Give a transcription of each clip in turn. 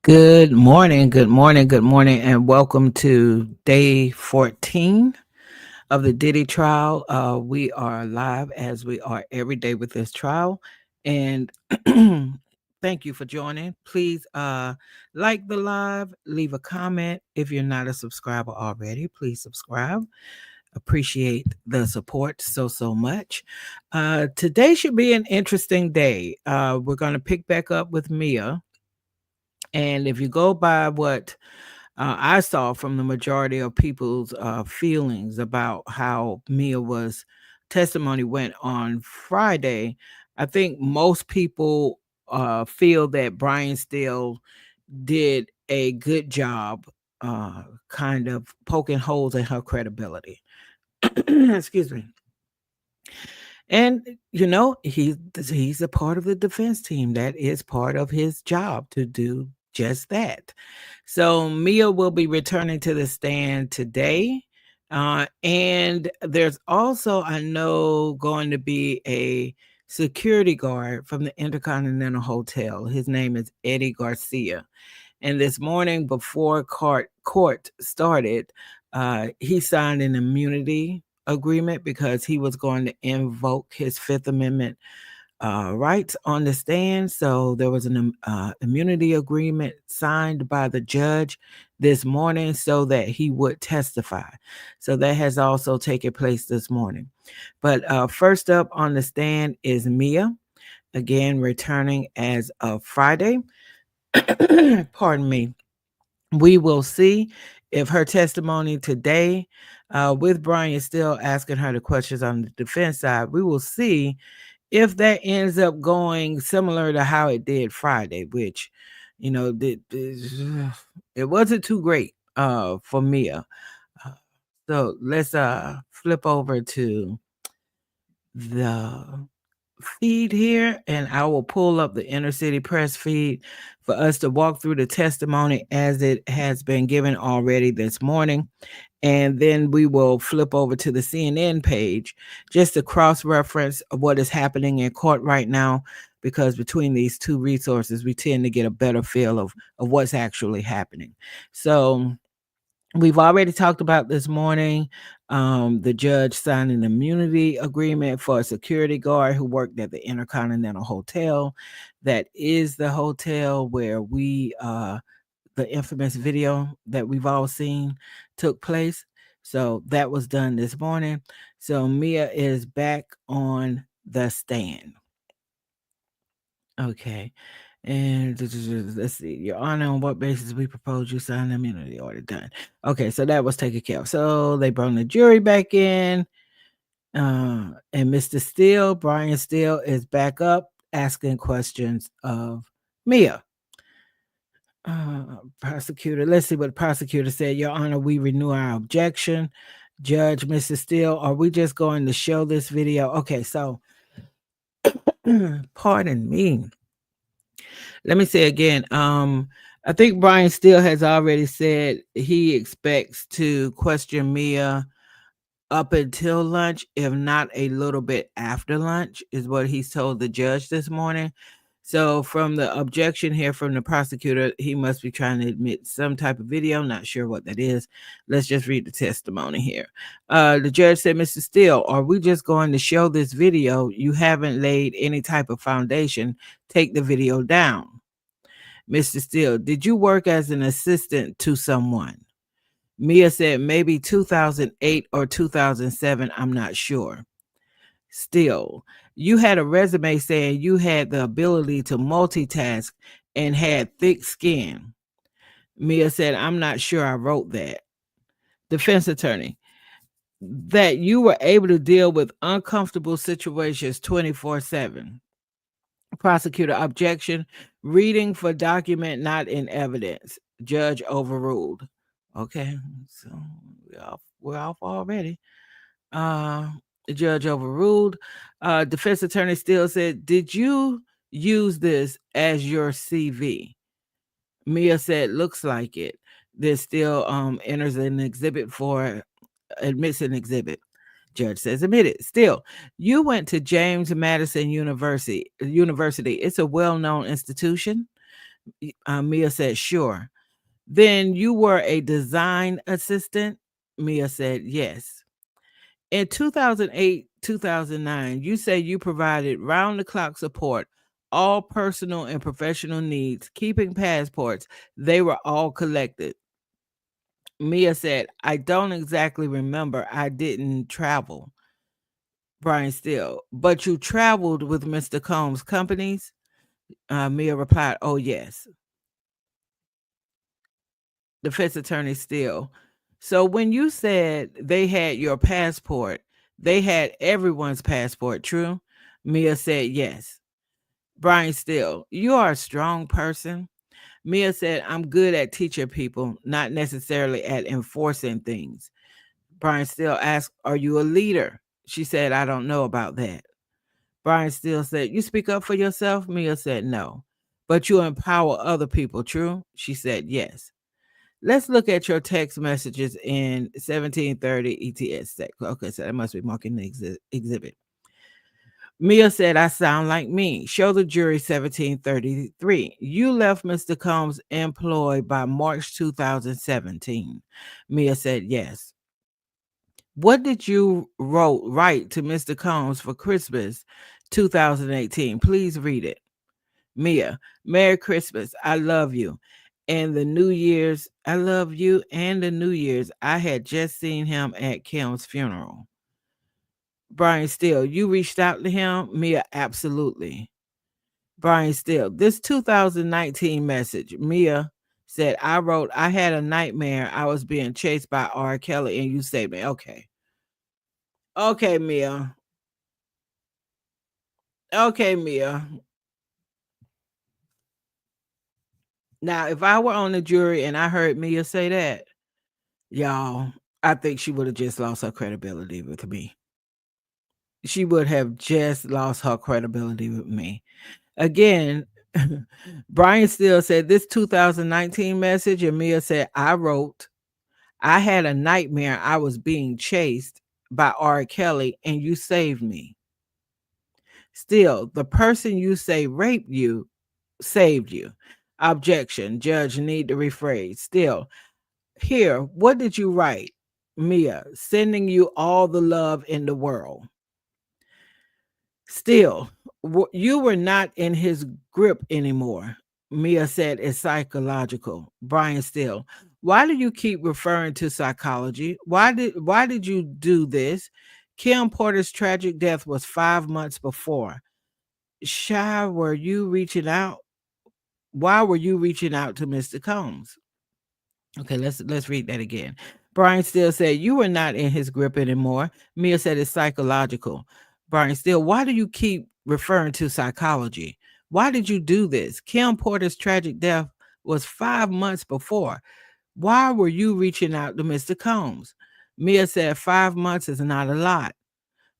Good morning, good morning, good morning, and welcome to day 14 of the Diddy trial. We are live as we are every day with this trial. And thank you for joining. Please like the live, leave a comment. If you're not a subscriber already, please subscribe. Appreciate the support so much. Today should be an interesting day. We're going to pick back up with Mia. And if you go by what I saw from the majority of people's feelings about how Mia was testimony went on Friday, I think most people feel that Brian Steele did a good job kind of poking holes in her credibility. Excuse me. And he's a part of the defense team. That is part of his job to do just that. So Mia will be returning to the stand today. And there's also, I know, going to be a security guard from the Intercontinental Hotel. His name is Eddie Garcia. And this morning, before court started, he signed an immunity agreement because he was going to invoke his Fifth Amendment rights on the stand. So there was an immunity agreement signed by the judge this morning so that he would testify. So that has also taken place this morning. But first up on the stand is Mia, again returning as of Friday. Pardon me. We will see if her testimony today, with Brian still asking her the questions on the defense side, we will see if that ends up going similar to how it did Friday, which, it wasn't too great for Mia. Uh, So let's flip over to the feed here, and I will pull up the Inner City Press feed for us to walk through the testimony as it has been given already this morning. And then we will flip over to the CNN page just to cross reference what is happening in court right now, because between these two resources, we tend to get a better feel of what's actually happening. So we've already talked about this morning. The judge signed an immunity agreement for a security guard who worked at the Intercontinental Hotel. That is the hotel where the infamous video that we've all seen took place. So that was done this morning. So Mia is back on the stand. Okay. And let's see, Your Honor, on what basis we propose you sign the immunity order? Done. Okay, so that was taken care of. So they brought the jury back in. And Mr. Steele, Brian Steele, is back up asking questions of Mia. Prosecutor, let's see what the prosecutor said. Your Honor, we renew our objection. Judge, Mr. Steele, are we just going to show this video? Okay, so pardon me. Let me say again. I think Brian Steele has already said he expects to question Mia up until lunch, if not a little bit after lunch, is what he's told the judge this morning. So from the objection here from the prosecutor, he must be trying to admit some type of video. Not sure what that is. Let's just read the testimony here. The judge said, Mr. Steele, are we just going to show this video? You haven't laid any type of foundation. Take the video down. Mr. Steele, did you work as an assistant to someone? Mia said maybe 2008 or 2007. I'm not sure. Still, you had a resume saying you had the ability to multitask and had thick skin. Mia said, I'm not sure I wrote that. Defense attorney, that you were able to deal with uncomfortable situations 24/7. Prosecutor, objection. Reading for document not in evidence. Judge overruled. Okay, so we're off already. The judge overruled. Defense attorney still said, did you use this as your CV? Mia said, looks like it. This still enters an exhibit for admits an exhibit. Judge says admitted. Still, you went to James Madison University. It's a well-known institution. Mia said, sure. Then you were a design assistant? Mia said, yes. In 2008, 2009, you say you provided round the clock support, all personal and professional needs, keeping passports. They were all collected. Mia said, I don't exactly remember. I didn't travel. Brian Steele, but you traveled with Mr. Combs' companies? Mia replied, oh, yes. Defense attorney Steele. So when you said they had your passport, they had everyone's passport, true? Mia said, yes. Brian Steele, you are a strong person. Mia said, I'm good at teaching people, not necessarily at enforcing things. Brian Steele asked, are you a leader? She said, I don't know about that. Brian Steele said, you speak up for yourself? Mia said, no. But you empower other people, true? She said, yes. Let's look at your text messages in 1730 ETS. Okay, so that must be marking the exhibit. Mia said, I sound like me. Show the jury 1733. You left Mr. Combs employed by March 2017. Mia said, yes. What did you write to Mr. Combs for Christmas 2018? Please read it. Mia, Merry Christmas. I love you. And the New Year's, I love you. And the New Year's, I had just seen him at Kim's funeral. Brian Steele, you reached out to him? Mia, absolutely. Brian Steele, this 2019 message. Mia said, I wrote, I had a nightmare. I was being chased by R. Kelly and you saved me. Okay. Okay, Mia. Okay, Mia. Now, if I were on the jury and I heard Mia say that, y'all, I think she would have just lost her credibility with me. She would have just lost her credibility with me. Again, Brian Steele said this 2019 message, and Mia said, I wrote, I had a nightmare. I was being chased by R. Kelly and you saved me. Still, the person you say raped you saved you. Objection. Judge need to rephrase. Still, here, what did you write? Mia, sending you all the love in the world. Still, you were not in his grip anymore. Mia said it's psychological. Brian Steele, why do you keep referring to psychology? Why did you do this? Kim Porter's tragic death was 5 months before. Shy, were you reaching out? Why were you reaching out to Mr. Combs? Okay, let's read that again. Brian Steele said you were not in his grip anymore. Mia said it's psychological. Brian Steele, why do you keep referring to psychology? Why did you do this? Kim Porter's tragic death was 5 months before. Why were you reaching out to Mr. Combs? Mia said 5 months is not a lot.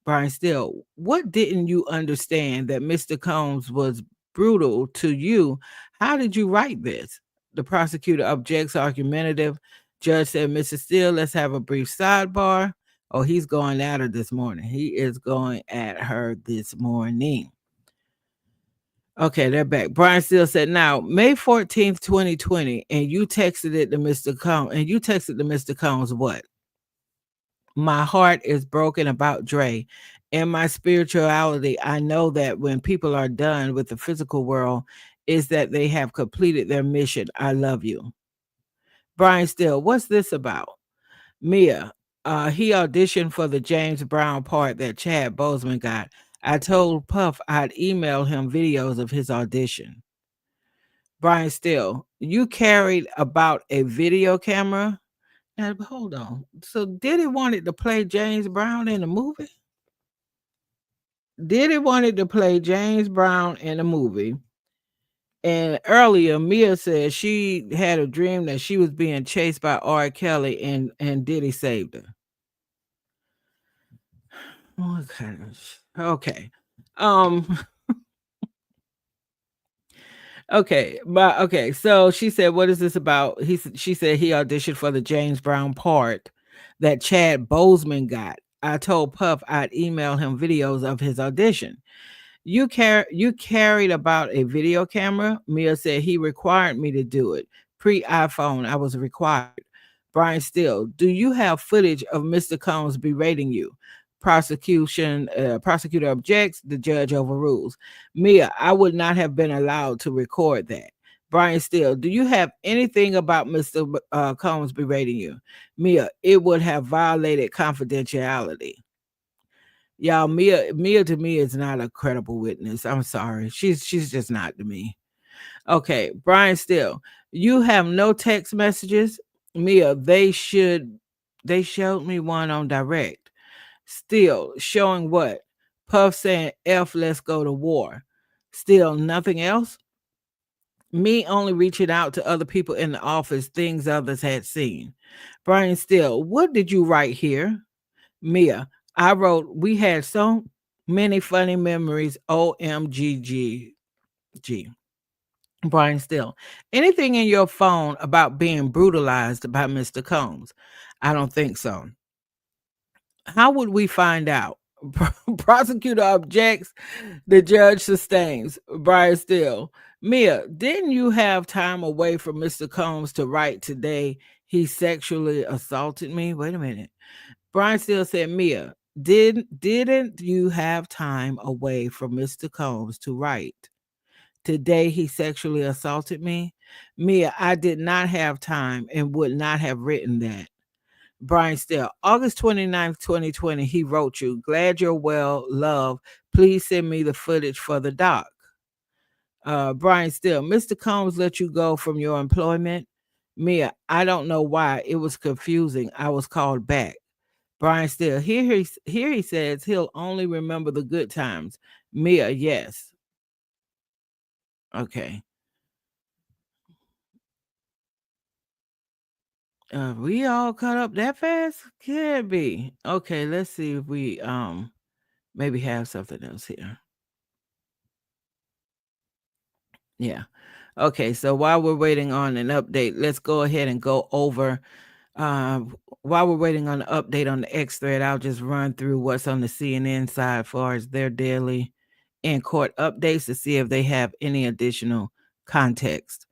Brian Steele, what didn't you understand that Mr. Combs was brutal to you? How did you write this? The prosecutor objects argumentative. Judge said, Mrs. Steele, let's have a brief sidebar. Oh, he's going at her this morning. He is going at her this morning. Okay, they're back. Brian Steele said, now, May 14th, 2020, and you texted it to Mr. Combs, and you texted to Mr. Combs what? My heart is broken about Dre. In my spirituality, I know that when people are done with the physical world, is that they have completed their mission. I love you. Brian Steele, what's this about? Mia, he auditioned for the James Brown part that Chad Boseman got. I told Puff I'd email him videos of his audition. Brian Steele, you carried about a video camera? Now, hold on. So Diddy wanted to play James Brown in the movie? Diddy wanted to play James Brown in a movie. And earlier, Mia said she had a dream that she was being chased by R. Kelly and Diddy saved her. Okay. Okay. Um, okay, but okay, so she said, what is this about? She said he auditioned for the James Brown part that Chad Boseman got. I told Puff I'd email him videos of his audition. You carried about a video camera. Mia said he required me to do it. Pre iPhone, I was required. Brian Steele, do you have footage of Mr. Combs berating you? Prosecutor objects. The judge overrules. Mia, I would not have been allowed to record that. Brian Steele, do you have anything about Mr. Combs berating you? Mia, it would have violated confidentiality. Y'all, Mia to me is not a credible witness. I'm sorry. She's just not to me. Okay, Brian Steele, you have no text messages. Mia, they showed me one on direct. Still showing what? Puff saying F let's go to war. Still nothing else? Me only reaching out to other people in the office, things others had seen. Brian Steele, what did you write here? Mia, I wrote, we had so many funny memories. OMGGG. Brian Steele, anything in your phone about being brutalized by Mr. Combs? I don't think so. How would we find out? Prosecutor objects. The judge sustains. Brian Steele, Mia, didn't you have time away from Mr. Combs to write today? He sexually assaulted me. Wait a minute. Brian Steele said, Mia, didn't you have time away from Mr. Combs to write? Today he sexually assaulted me. Mia, I did not have time and would not have written that. Brian Steele, August 29th, 2020, he wrote you, glad you're well, love. Please send me the footage for the doc. Brian Steele, Mr. Combs let you go from your employment. Mia, I don't know why. It was confusing. I was called back. Brian Steele, here he says he'll only remember the good times. Mia, yes. Okay. We all caught up that fast? Could be. Okay, let's see if we maybe have something else here. Yeah. Okay, so while we're waiting on an update, let's go ahead and go over uh while we're waiting on the update on the X thread, I'll just run through what's on the CNN side as far as their daily in court updates to see if they have any additional context.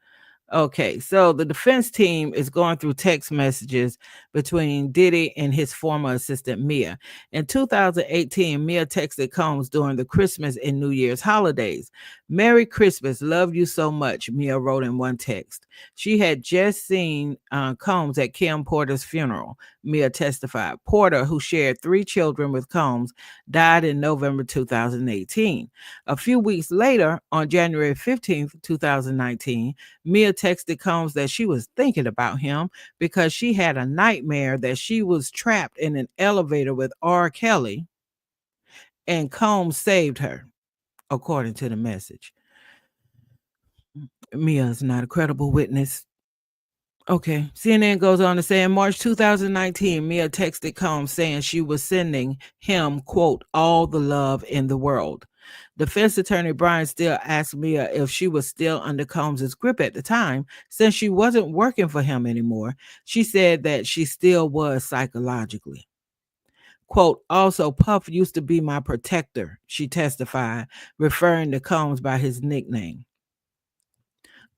Okay, so the defense team is going through text messages between Diddy and his former assistant Mia. In 2018, Mia texted Combs during the Christmas and New Year's holidays. Merry Christmas, love you so much, Mia wrote in one text. She had just seen Combs at Kim Porter's funeral. Mia testified. Porter, who shared 3 children with Combs, died in November 2018. A few weeks later, on January 15th, 2019, Mia texted Combs that she was thinking about him because she had a nightmare that she was trapped in an elevator with R. Kelly and Combs saved her, according to the message. Mia is not a credible witness. Okay. CNN goes on to say in March 2019, Mia texted Combs saying she was sending him, quote, all the love in the world. Defense attorney Brian Steele asked Mia if she was still under Combs' grip at the time, since she wasn't working for him anymore. She said that she still was psychologically. Quote, also, Puff used to be my protector, she testified, referring to Combs by his nickname.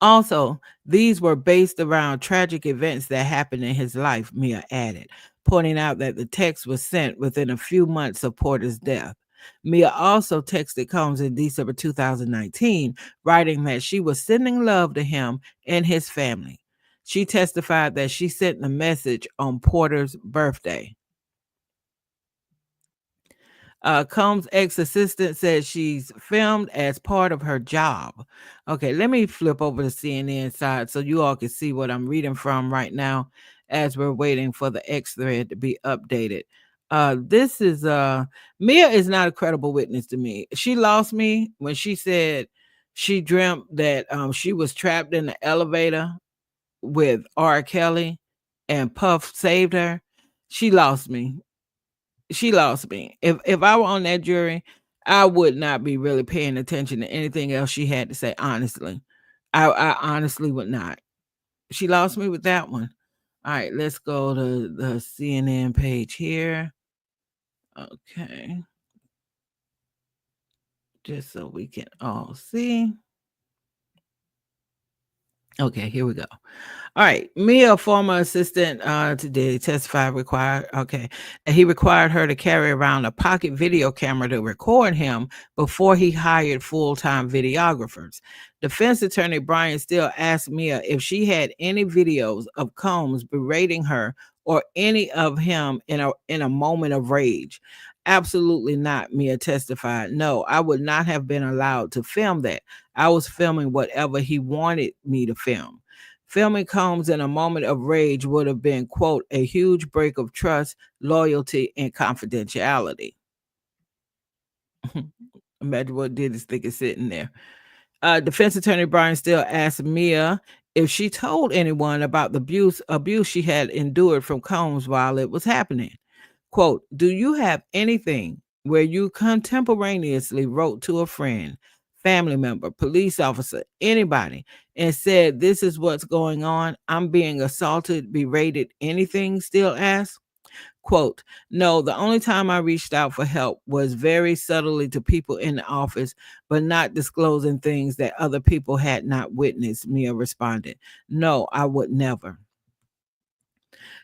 Also, these were based around tragic events that happened in his life, Mia added, pointing out that the text was sent within a few months of Porter's death. Mia also texted Combs in December 2019, writing that she was sending love to him and his family. She testified that she sent the message on Porter's birthday. Combs' ex-assistant said she's filmed as part of her job. Okay, let me flip over to CNN side so you all can see what I'm reading from right now as we're waiting for the X thread to be updated. This is Mia is not a credible witness to me. She lost me when she said she dreamt that she was trapped in the elevator with R. Kelly and Puff saved her. She lost me. She lost me. If I were on that jury, I would not be really paying attention to anything else she had to say, honestly. I honestly would not. She lost me with that one. All right, let's go to the CNN page here. Okay. just so we can all see. Okay, here we go. All right. Mia, former assistant to Diddy, testified required, okay, that he required her to carry around a pocket video camera to record him before he hired full time videographers. Defense attorney Brian Steele asked Mia if she had any videos of Combs berating her or any of him in a moment of rage. Absolutely not, Mia testified. No, I would not have been allowed to film that. I was filming whatever he wanted me to film. Filming Combs in a moment of rage would have been, quote, a huge break of trust, loyalty, and confidentiality. Imagine what Diddy's thinking sitting there. Defense attorney Brian Steele asked Mia if she told anyone about the abuse she had endured from Combs while it was happening. Quote, do you have anything where you contemporaneously wrote to a friend, family member, police officer, anybody, and said, this is what's going on? I'm being assaulted, berated, anything? Still asked. Quote, no, the only time I reached out for help was very subtly to people in the office, but not disclosing things that other people had not witnessed, Mia responded. No, I would never.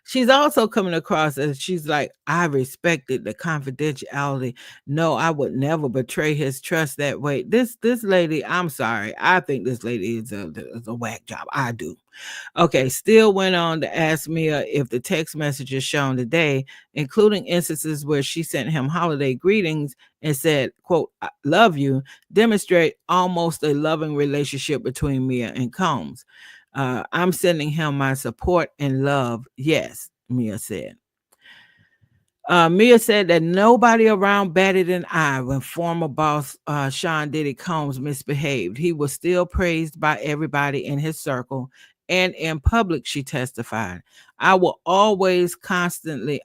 She's also coming across as she's like, I respected the confidentiality. No, I would never betray his trust that way. This lady, I'm sorry. I think this lady is a whack job. I do. Okay, Steele went on to ask Mia if the text messages shown today, including instances where she sent him holiday greetings and said, quote, I love you, demonstrate almost a loving relationship between Mia and Combs. I'm sending him my support and love. Yes, Mia said. Mia said that nobody around batted an eye when former boss Sean Diddy Combs misbehaved. He was still praised by everybody in his circle and in public, she testified. I was always constantly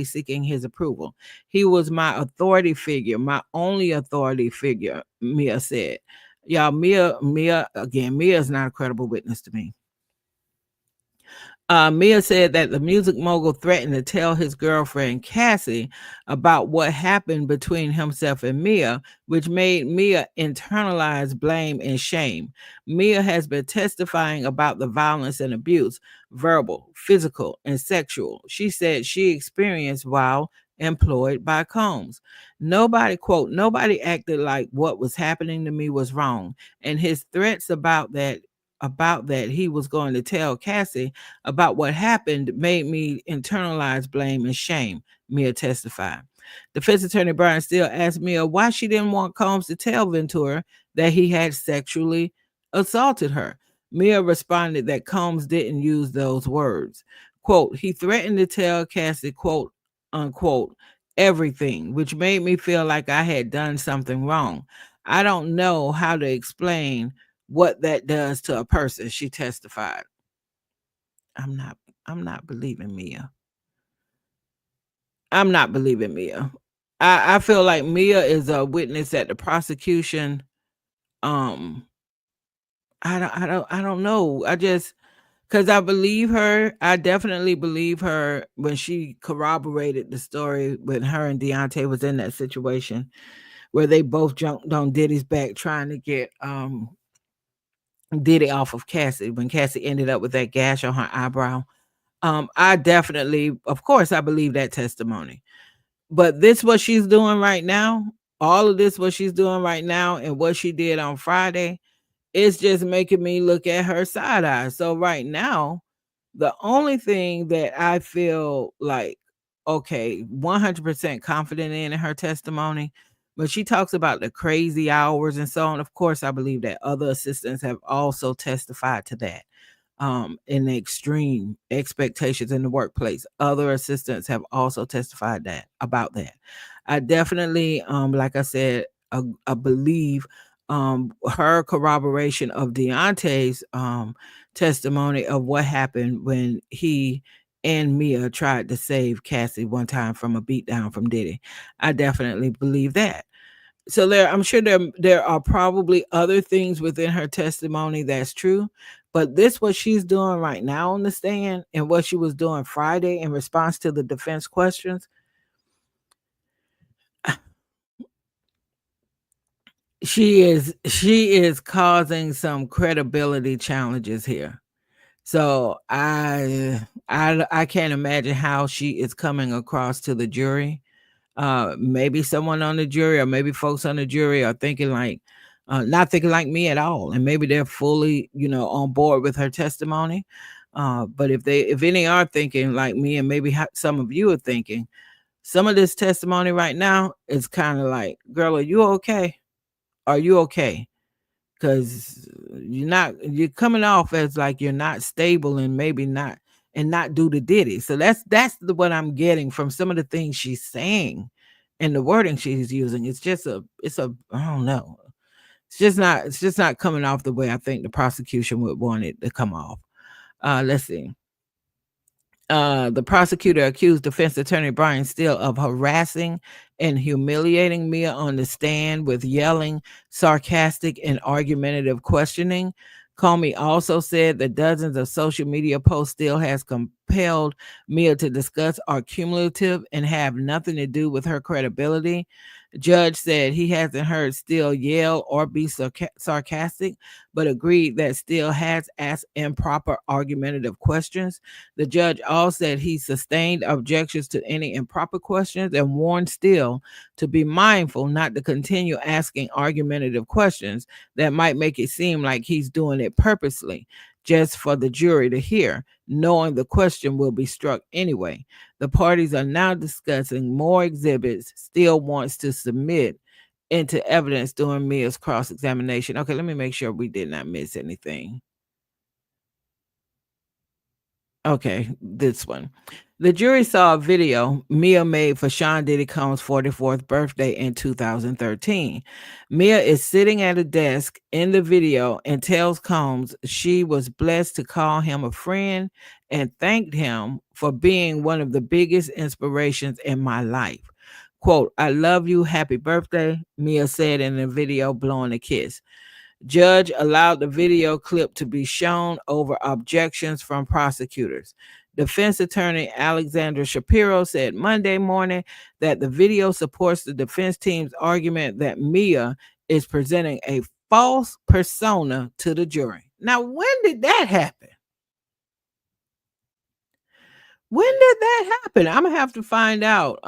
seeking his approval. He was my authority figure, my only authority figure, Mia said. Y'all, Mia is not a credible witness to me. Mia said that the music mogul threatened to tell his girlfriend Cassie about what happened between himself and Mia, which made Mia internalize blame and shame. Mia has been testifying about the violence and abuse, verbal, physical, and sexual, she said she experienced while employed by Combs. Nobody, quote, nobody acted like what was happening to me was wrong. And his threats about that he was going to tell Cassie about what happened made me internalize blame and shame, Mia testified. Defense attorney Brian Steele asked Mia why she didn't want Combs to tell Ventura that he had sexually assaulted her. Mia responded that Combs didn't use those words. Quote, he threatened to tell Cassie, quote, unquote, everything, which made me feel like I had done something wrong. I don't know how to explain what that does to a person, she testified. I'm not I'm not believing Mia. I'm not believing Mia. I feel like Mia is a witness that the prosecution um I don't know. I just cuz I believe her. I definitely believe her when she corroborated the story when her and Deontay was in that situation where they both jumped on Diddy's back trying to get Diddy off of Cassie when Cassie ended up with that gash on her eyebrow. I definitely, of course, I believe that testimony. But this what she's doing right now, all of this what she's doing right now and what she did on Friday, it's just making me look at her side eye. So right now, the only thing that I feel like okay, 100% confident in her testimony, but she talks about the crazy hours and so on. Of course, I believe that other assistants have also testified to that in the extreme expectations in the workplace. Other assistants have also testified that about that. I definitely, like I said, I believe her corroboration of Deontay's testimony of what happened when he and Mia tried to save Cassie one time from a beatdown from Diddy. I definitely believe that. So I'm sure there are probably other things within her testimony that's true, but this what she's doing right now on the stand and what she was doing Friday in response to the defense questions. She is causing some credibility challenges here. So I can't imagine how she is coming across to the jury. Maybe someone on the jury or maybe folks on the jury are thinking like not thinking like me at all, and maybe they're fully, on board with her testimony. But if any are thinking like me, and maybe some of you are thinking, some of this testimony right now is kind of like, girl, are you okay? Are you okay? Because you're coming off as like you're not stable, and maybe not, and not due to Diddy. So what I'm getting from some of the things she's saying and the wording she's using. It's a I don't know. It's just not coming off the way I think the prosecution would want it to come off. Let's see. The prosecutor accused defense attorney Brian Steele of harassing and humiliating Mia on the stand with yelling, sarcastic, and argumentative questioning. Comey also said that dozens of social media posts Steele has compelled Mia to discuss are cumulative and have nothing to do with her credibility. Judge said he hasn't heard Steele yell or be sarcastic, but agreed that Steele has asked improper argumentative questions. The judge also said he sustained objections to any improper questions and warned Steele to be mindful not to continue asking argumentative questions that might make it seem like he's doing it purposely, just for the jury to hear, knowing the question will be struck anyway. The parties are now discussing more exhibits Steele wants to submit into evidence during Mia's cross examination. Okay, let me make sure we did not miss anything. Okay, this one. The jury saw a video Mia made for Sean Diddy Combs' 44th birthday in 2013. Mia is sitting at a desk in the video and tells Combs she was blessed to call him a friend and thanked him for being one of the biggest inspirations in my life. Quote, "I love you, happy birthday," Mia said in the video, blowing a kiss. Judge allowed the video clip to be shown over objections from prosecutors. Defense attorney Alexandra Shapiro said Monday morning that the video supports the defense team's argument that Mia is presenting a false persona to the jury. Now, when did that happen? When did that happen? I'm gonna have to find out.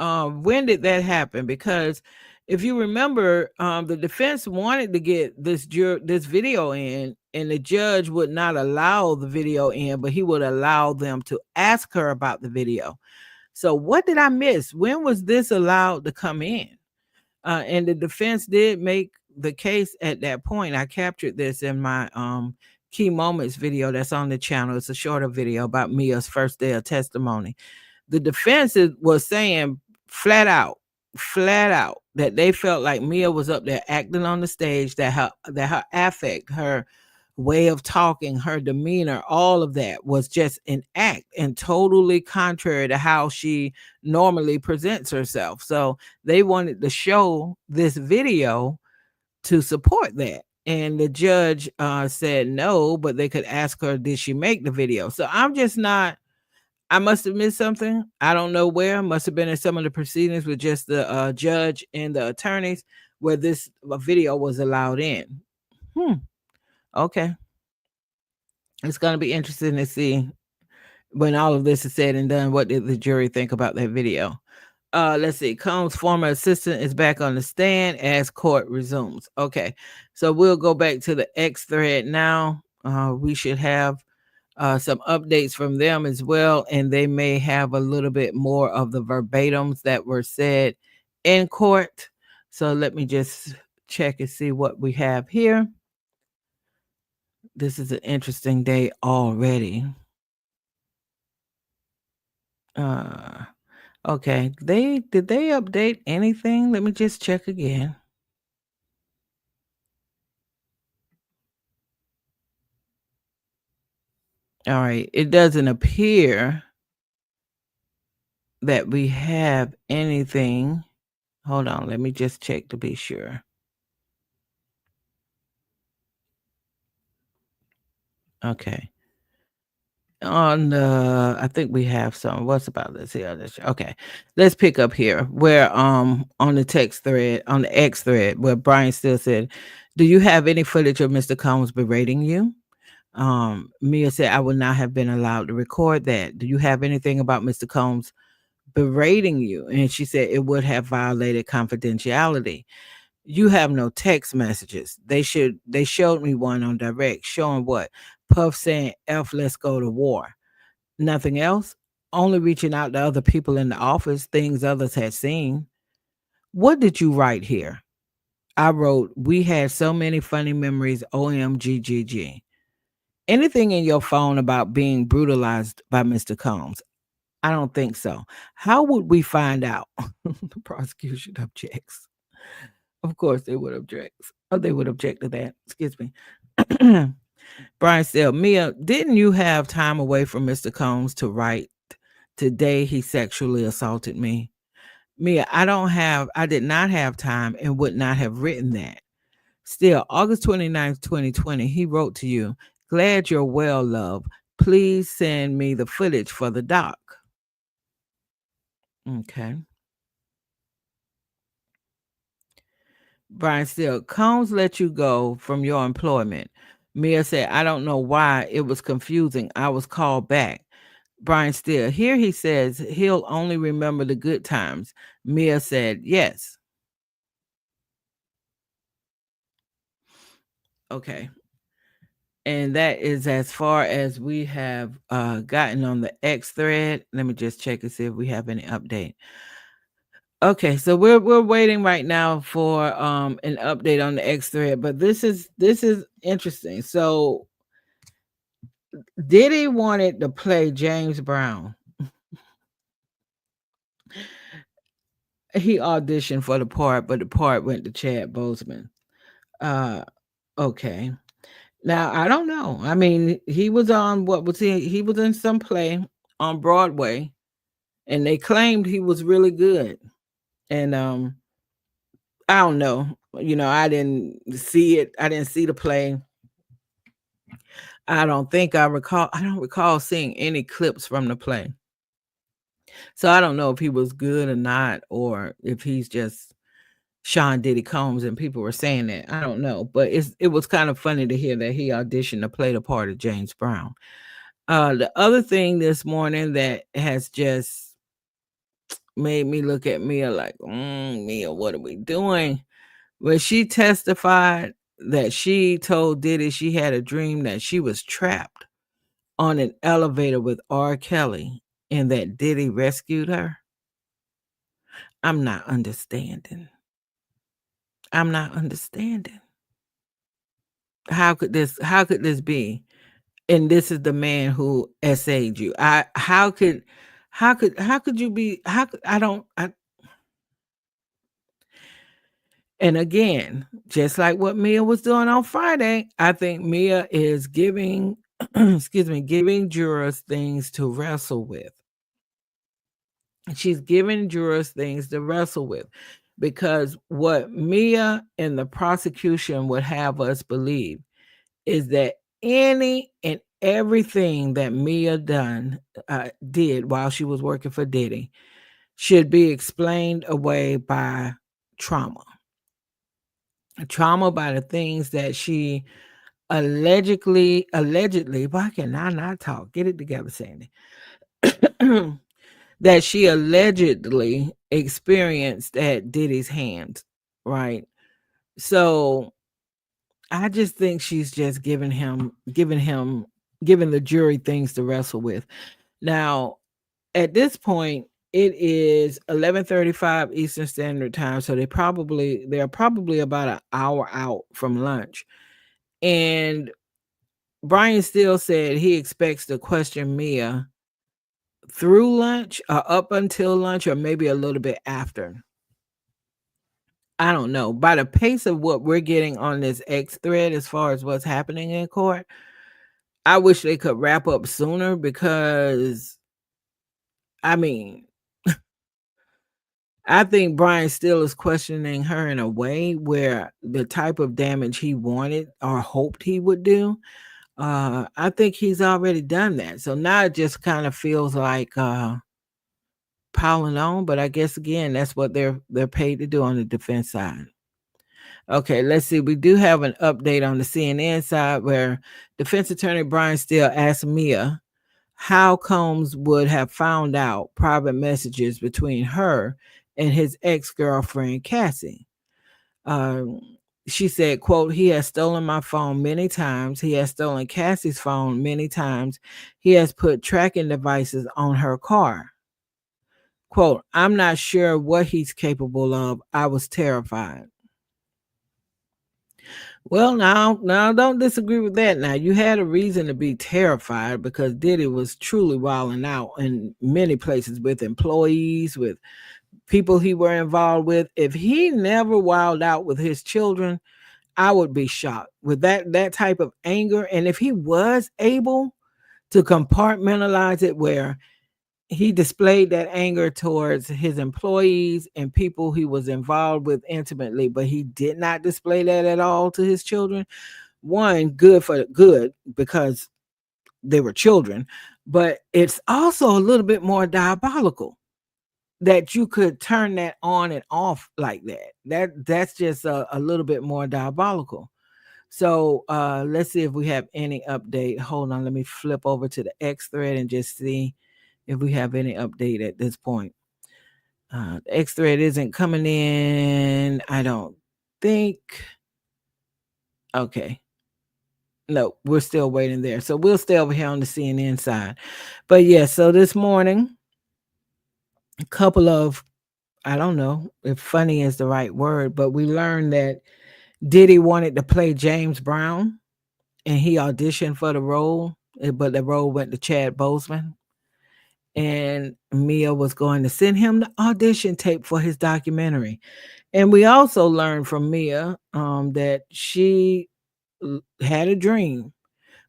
When did that happen? Because if you remember, the defense wanted to get this video in, and the judge would not allow the video in, but he would allow them to ask her about the video. So, what did I miss? When was this allowed to come in? And the defense did make the case at that point. I captured this in my key moments video that's on the channel. It's a shorter video about Mia's first day of testimony. The defense was saying flat out that they felt like Mia was up there acting on the stage, that her affect, her way of talking, her demeanor, all of that was just an act and totally contrary to how she normally presents herself. So they wanted to show this video to support that. And the judge said no, but they could ask her, did she make the video? So I'm just not, I must have missed something. I don't know where. Must have been in some of the proceedings with just the judge and the attorneys where this video was allowed in. Okay. It's going to be interesting to see when all of this is said and done, what did the jury think about that video? Let's see. Combs' former assistant is back on the stand as court resumes. Okay. So we'll go back to the X thread now. We should have some updates from them as well, and they may have a little bit more of the verbatims that were said in court. So let me just check and see what we have here. This is an interesting day already. Okay. Did they update anything? Let me just check again. All right. It doesn't appear that we have anything. Hold on. Let me just check to be sure. Okay. On the, I think we have some. What's about this here? Okay, let's pick up here where on the text thread on the X thread where Brian still said, "Do you have any footage of Mr. Combs berating you?" Mia said, "I would not have been allowed to record that. Do you have anything about Mr. Combs berating you?" And she said it would have violated confidentiality. You have no text messages. They showed me one on direct showing what? Puff saying F, let's go to war. Nothing else? Only reaching out to other people in the office, things others had seen. What did you write here? I wrote, we had so many funny memories, OMGGG. Anything in your phone about being brutalized by Mr. Combs? I don't think so. How would we find out? The prosecution objects. Of course they would object. Oh, they would object to that. Excuse me. Brian said, Mia, didn't you have time away from Mr. Combs to write, today he sexually assaulted me? Mia, I did not have time and would not have written that. Still, August 29th, 2020, he wrote to you, glad you're well, love. Please send me the footage for the doc. Okay. Brian Still, Combs let you go from your employment. Mia said, I don't know why. It was confusing. I was called back. Brian Still, here he says he'll only remember the good times. Mia said, yes. Okay. And that is as far as we have gotten on the X thread. Let me just check and see if we have any update. Okay, so we're waiting right now for an update on the X thread, but this is interesting. So Diddy wanted to play James Brown. He auditioned for the part, but the part went to Chad Boseman. Uh okay. Now I don't know. I mean, he was on what was he was in some play on Broadway and they claimed he was really good. And I don't know. I didn't see it. I didn't see the play. I don't recall seeing any clips from the play. So I don't know if he was good or not, or if he's just Sean Diddy Combs and people were saying that. I don't know. But it was kind of funny to hear that he auditioned to play the part of James Brown. The other thing this morning that has just made me look at Mia like, Mia, what are we doing? When she testified that she told Diddy she had a dream that she was trapped on an elevator with R. Kelly and that Diddy rescued her. I'm not understanding. I'm not understanding. How could this be? And this is the man who essayed you. How could you be how could I don't I And again, just like what Mia was doing on Friday, I think Mia is giving excuse me, giving jurors things to wrestle with. She's giving jurors things to wrestle with because what Mia and the prosecution would have us believe is that any and everything that Mia did while she was working for Diddy should be explained away by trauma. Trauma by the things that she allegedly, why can I not talk? Get it together, Sandy. That she allegedly experienced at Diddy's hands, right? So I just think she's just giving the jury things to wrestle with. Now, at this point, it is 11:35 Eastern Standard Time, so they're probably about an hour out from lunch. And Brian Steele said he expects to question Mia through lunch or up until lunch or maybe a little bit after. I don't know. By the pace of what we're getting on this X thread as far as what's happening in court, I wish they could wrap up sooner because I mean, I think Brian Steele is questioning her in a way where the type of damage he wanted or hoped he would do I think he's already done that. So now it just kind of feels like piling on, but I guess again that's what they're paid to do on the defense side. Okay, let's see. We do have an update on the CNN side where defense attorney Brian Steele asked Mia how Combs would have found out private messages between her and his ex-girlfriend Cassie. Um, she said, quote, he has stolen my phone many times. He has stolen Cassie's phone many times. He has put tracking devices on her car. Quote, I'm not sure what he's capable of. I was terrified. Well, now, don't disagree with that. Now, you had a reason to be terrified because Diddy was truly wilding out in many places with employees, with people he were involved with. If he never wilded out with his children, I would be shocked with that type of anger. And if he was able to compartmentalize it where he displayed that anger towards his employees and people he was involved with intimately, but he did not display that at all to his children. One, good for good because they were children, but it's also a little bit more diabolical that you could turn that on and off like that. That's just a little bit more diabolical. So let's see if we have any update. Hold on, let me flip over to the X thread and just see if we have any update at this point. The X thread isn't coming in, I don't think. Okay. No, we're still waiting there. So we'll stay over here on the CNN side. But yeah, so this morning, a couple of, I don't know if funny is the right word, but we learned that Diddy wanted to play James Brown and he auditioned for the role, but the role went to Chad Boseman. And Mia was going to send him the audition tape for his documentary. And we also learned from Mia that she had a dream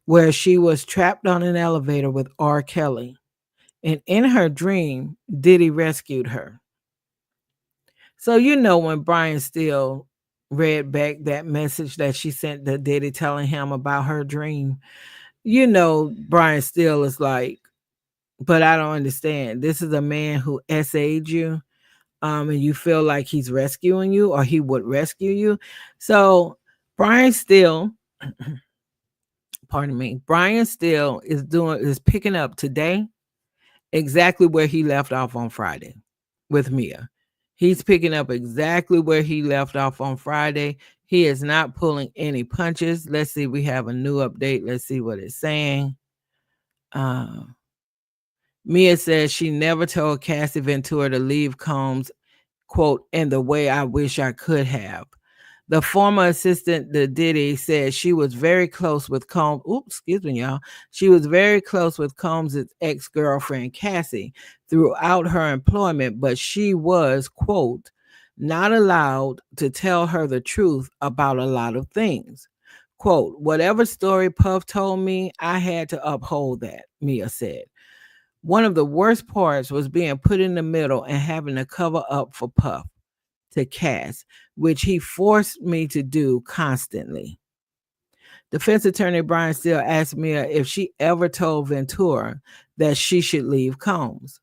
where she was trapped on an elevator with R. Kelly. And in her dream, Diddy rescued her. So, when Brian Steele read back that message that she sent to Diddy telling him about her dream, Brian Steele is like, but I don't understand. This is a man who SA'd you, and you feel like he's rescuing you or he would rescue you. So Brian Steele, pardon me, Brian Steele is picking up today exactly where he left off on Friday with Mia. He's picking up exactly where he left off on Friday. He is not pulling any punches. Let's see. We have a new update. Let's see what it's saying. Uh, Mia says she never told Cassie Ventura to leave Combs, quote, in the way I wish I could have. The former assistant to Diddy said she was very close with Combs. Oops, excuse me, y'all. She was very close with Combs' ex-girlfriend, Cassie, throughout her employment, but she was, quote, not allowed to tell her the truth about a lot of things. Quote, whatever story Puff told me, I had to uphold that, Mia said. One of the worst parts was being put in the middle and having to cover up for Puff to Cass, which he forced me to do constantly. Defense attorney Brian Steele asked Mia if she ever told Ventura that she should leave Combs.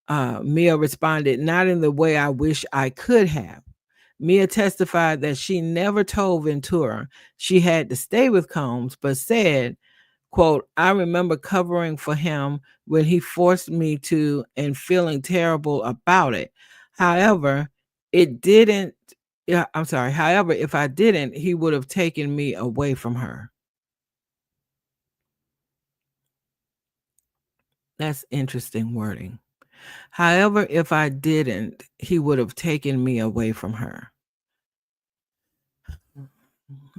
Mia responded, not in the way I wish I could have. Mia testified that she never told Ventura she had to stay with Combs, but said, quote, I remember covering for him when he forced me to and feeling terrible about it. However, it didn't, yeah, I'm sorry. However, if I didn't, he would have taken me away from her. That's interesting wording. However, if I didn't, he would have taken me away from her.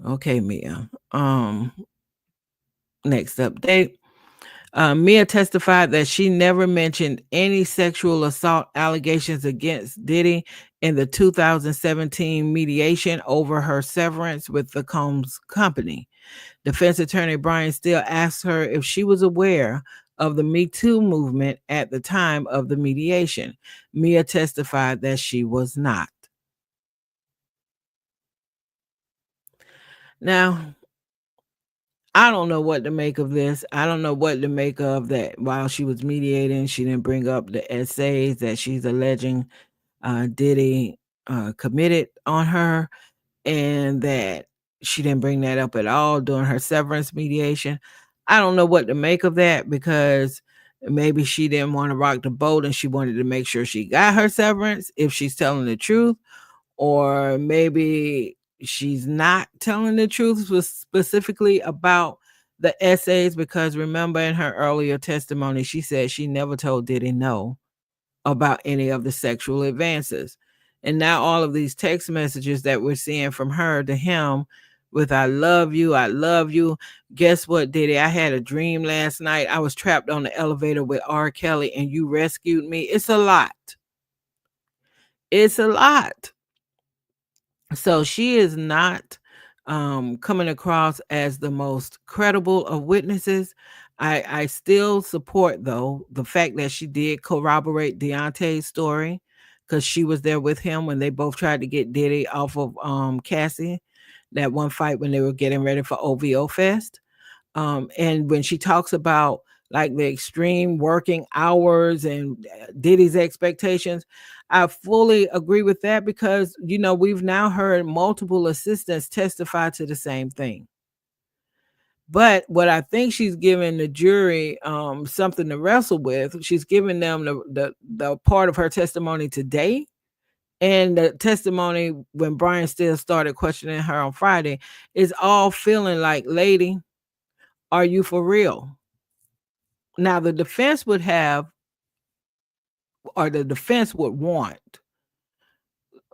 Okay, Mia. Next update. Mia testified that she never mentioned any sexual assault allegations against Diddy in the 2017 mediation over her severance with the Combs Company. Defense attorney Brian Steele asked her if she was aware of the Me Too movement at the time of the mediation. Mia testified that she was not. Now, I don't know what to make of this. I don't know what to make of that. While she was mediating, she didn't bring up the essays that she's alleging Diddy committed on her, and that she didn't bring that up at all during her severance mediation. I don't know what to make of that, because maybe she didn't want to rock the boat and she wanted to make sure she got her severance if she's telling the truth, or maybe she's not telling the truth specifically about the essays, because remember in her earlier testimony she said she never told Diddy no about any of the sexual advances. And now all of these text messages that we're seeing from her to him with "I love you, I love you." Guess what, Diddy? I had a dream last night. I was trapped on the elevator with R. Kelly and you rescued me. It's a lot. It's a lot. So she is not coming across as the most credible of witnesses. I still support, though, the fact that she did corroborate Deontay's story, because she was there with him when they both tried to get Diddy off of Cassie, that one fight when they were getting ready for OVO Fest. And when she talks about like the extreme working hours and Diddy's expectations, I fully agree with that, because we've now heard multiple assistants testify to the same thing. But what I think she's giving the jury something to wrestle with. She's giving them the part of her testimony today, and the testimony when Brian still started questioning her on Friday, is all feeling like, lady, are you for real? Now, the defense would have, or the defense would want,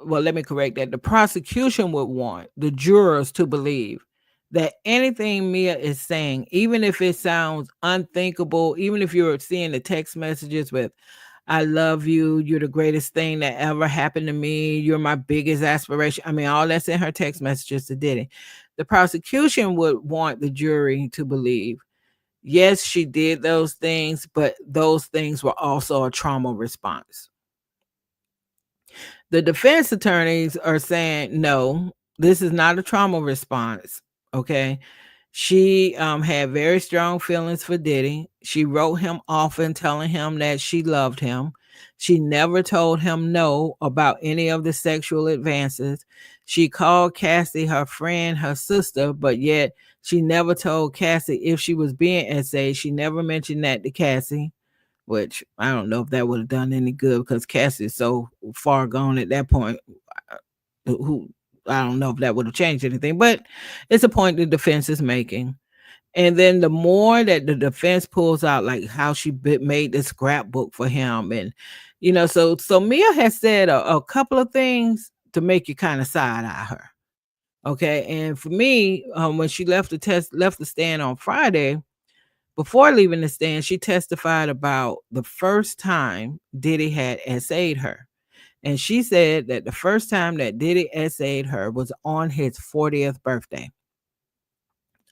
well, let me correct that. The prosecution would want the jurors to believe that anything Mia is saying, even if it sounds unthinkable, even if you're seeing the text messages with "I love you, you're the greatest thing that ever happened to me, you're my biggest aspiration." I mean, all that's in her text messages to Diddy. The prosecution would want the jury to believe, yes, she did those things, but those things were also a trauma response. The defense attorneys are saying, no, this is not a trauma response. Okay. She had very strong feelings for Diddy. She wrote him often telling him that she loved him. She never told him no about any of the sexual advances. She called Cassie her friend, her sister, but yet she never told Cassie if she was being essayed. She never mentioned that to Cassie, which I don't know if that would have done any good, because Cassie is so far gone at that point. Who I don't know if that would have changed anything, but it's a point the defense is making. And then the more that the defense pulls out, like how she made this scrapbook for him, and so Mia has said a couple of things to make you kind of side eye her. Okay, and for me, when she left the stand on Friday, before leaving the stand, she testified about the first time Diddy had essayed her. And she said that the first time that Diddy essayed her was on his 40th birthday.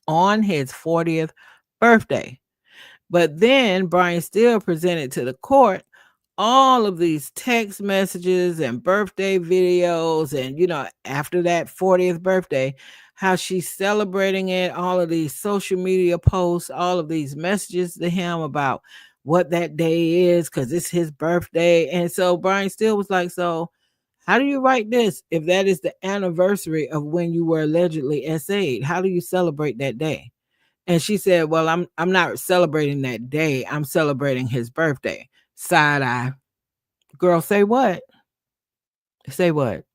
On his 40th birthday. But then Brian Steele presented to the court all of these text messages and birthday videos, and after that 40th birthday, how she's celebrating it, all of these social media posts, all of these messages to him about what that day is, because it's his birthday. And so Brian Steele was like, so how do you write this if that is the anniversary of when you were allegedly essayed? How do you celebrate that day? And she said, well, I'm not celebrating that day, I'm celebrating his birthday. Side eye. Girl, say what? Say what?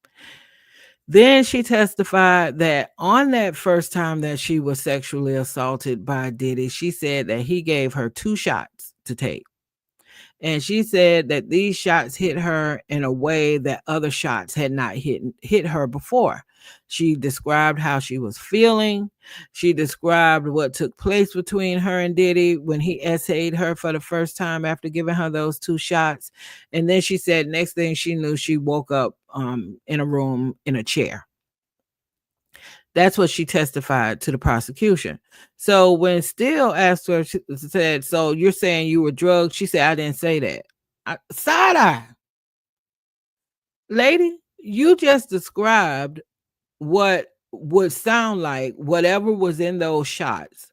Then she testified that on that first time that she was sexually assaulted by Diddy, she said that he gave her 2 shots to take. And she said that these shots hit her in a way that other shots had not hit her before. She described how she was feeling. She described what took place between her and Diddy when he essayed her for the first time after giving her those 2 shots. And then she said next thing she knew, she woke up in a room in a chair. That's what she testified to the prosecution. So when Steele asked her, she said, so you're saying you were drugged? She said, I didn't say that. Side eye. Lady, you just described what would sound like whatever was in those shots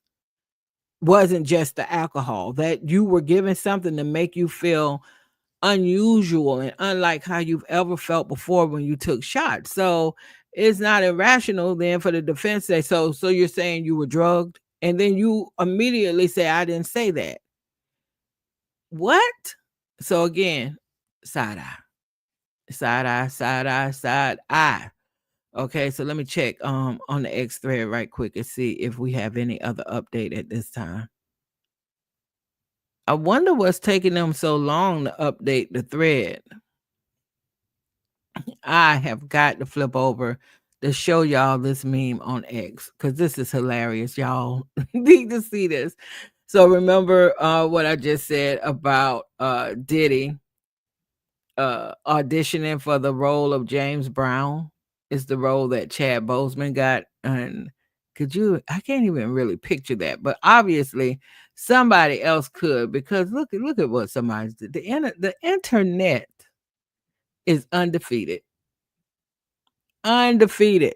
wasn't just the alcohol, that you were given something to make you feel unusual and unlike how you've ever felt before when you took shots. So it's not irrational then for the defense to say, so you're saying you were drugged? And then you immediately say, I didn't say that. What? So again, side eye, side eye, side eye, side eye. Okay, so let me check on the X thread right quick and see if we have any other update at this time. I wonder what's taking them so long to update the thread. I have got to flip over to show y'all this meme on X because this is hilarious. Y'all need to see this. So remember what I just said about Diddy auditioning for the role of James Brown? Is the role that Chad Boseman got. And I can't even really picture that, but obviously somebody else could, because look at what somebody's did. The internet is undefeated. Undefeated.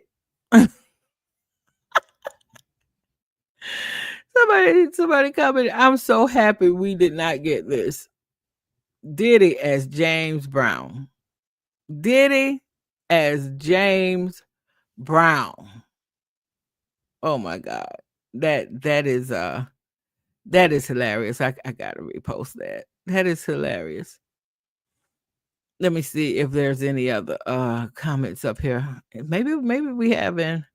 Somebody commented, I'm so happy we did not get this. Diddy as James Brown. Diddy as James Brown. Oh my God. That is hilarious. I gotta repost that. That is hilarious. Let me see if there's any other comments up here. Maybe we have an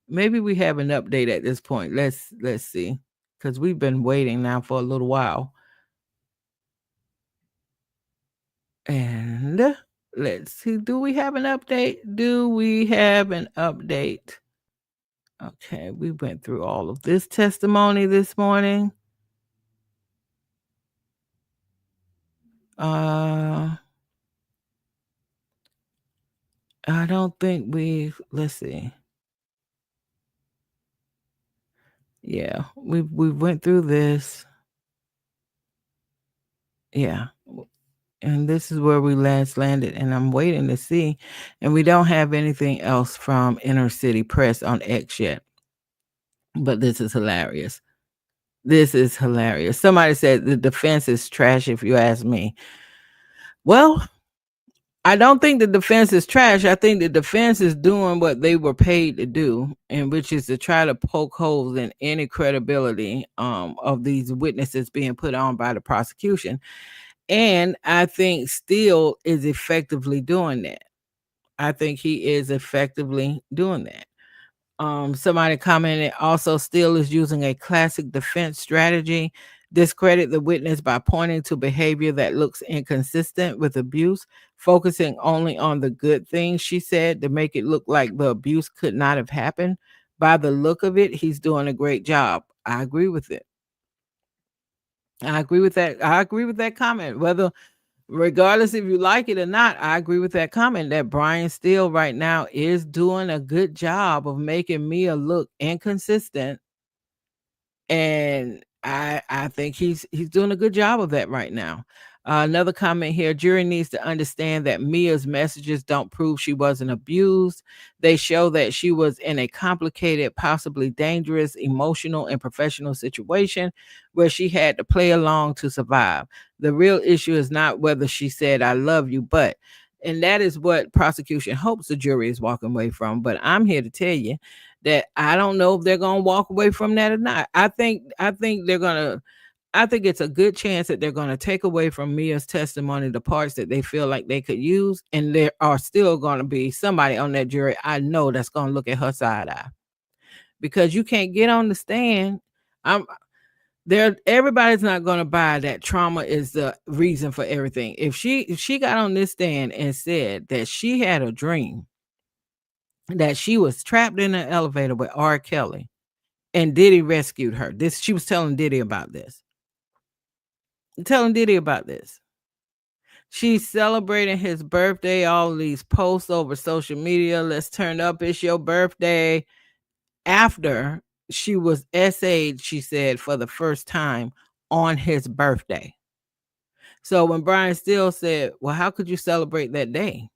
update at this point. Let's see. Because we've been waiting now for a little while. And let's see. Do we have an update? Okay, we went through all of this testimony this morning. I don't think let's see. Yeah, we went through this. Yeah. And this is where we last landed, and I'm waiting to see. And we don't have anything else from Inner City Press on X yet. But this is hilarious. This is hilarious. Somebody said the defense is trash, if you ask me. Well, I don't think the defense is trash. I think the defense is doing what they were paid to do, and which is to try to poke holes in any credibility of these witnesses being put on by the prosecution. And I think Steele is effectively doing that. I think he is effectively doing that. Somebody commented also, Steele is using a classic defense strategy: discredit the witness by pointing to behavior that looks inconsistent with abuse, focusing only on the good things she said to make it look like the abuse could not have happened. By the look of it, he's doing a great job. I agree with it. I agree with that. I agree with that comment. Regardless if you like it or not, I agree with that comment that Brian Steele right now is doing a good job of making Mia look inconsistent. And I think he's doing a good job of that right now. Another comment here: jury needs to understand that Mia's messages don't prove she wasn't abused. They show that she was in a complicated, possibly dangerous, emotional, and professional situation where she had to play along to survive. The real issue is not whether she said, I love you, but, and that is what prosecution hopes the jury is walking away from. But I'm here to tell you that I don't know if they're going to walk away from that or not. I think it's a good chance that they're going to take away from Mia's testimony the parts that they feel like they could use, and there are still going to be somebody on that jury I know that's going to look at her side eye, because you can't get on the stand. Everybody's not going to buy that trauma is the reason for everything. If she got on this stand and said that she had a dream that she was trapped in an elevator with R. Kelly and Diddy rescued her. She was telling Diddy about this. She's celebrating his birthday, all these posts over social media. Let's turn up, it's your birthday. After she was SA'd, she said, for the first time on his birthday. So when Brian Steele said, well, how could you celebrate that day?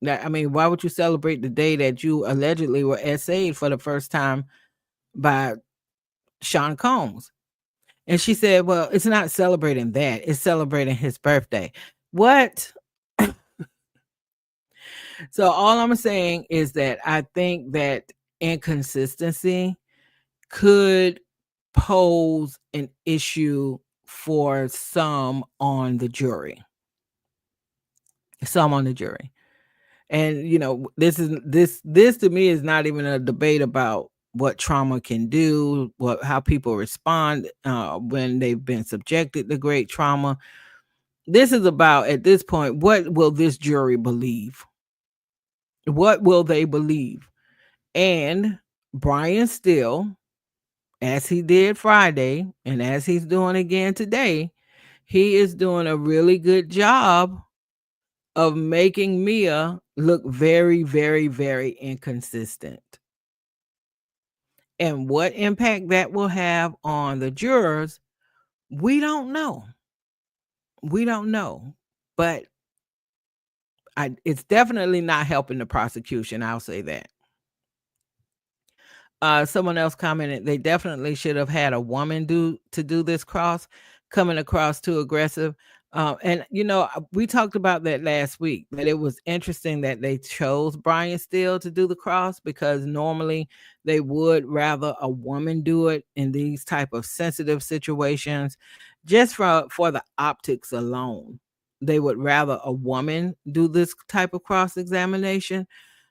Why would you celebrate the day that you allegedly were SA'd for the first time by Sean Combs. And she said, "Well, it's not celebrating that, it's celebrating his birthday." What? So all I'm saying is that I think that inconsistency could pose an issue for some on the jury. Some on the jury. And this to me is not even a debate about what trauma can do, what how people respond when they've been subjected to great trauma. This is about, at this point, what will this jury believe? What will they believe? And Brian Still, as he did Friday and as he's doing again today, he is doing a really good job of making Mia look very, very, very inconsistent. And what impact that will have on the jurors, we don't know. We don't know. But it's definitely not helping the prosecution. I'll say that. Someone else commented they definitely should have had a woman do this cross, coming across too aggressive. And we talked about that last week, that it was interesting that they chose Brian Steele to do the cross, because normally they would rather a woman do it in these type of sensitive situations, just for the optics alone. They would rather a woman do this type of cross examination.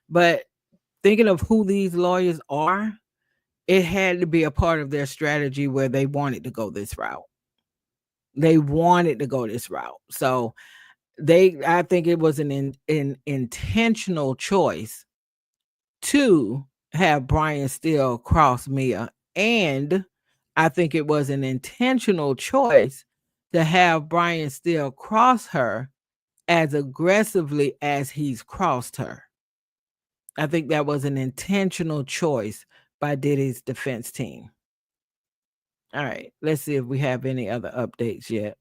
But thinking of who these lawyers are, it had to be a part of their strategy where they wanted to go this route. They wanted to go this route. So I think it was an intentional choice to have Brian Steele cross Mia. And I think it was an intentional choice to have Brian Steele cross her as aggressively as he's crossed her. I think that was an intentional choice by Diddy's defense team. All right, let's see if we have any other updates yet.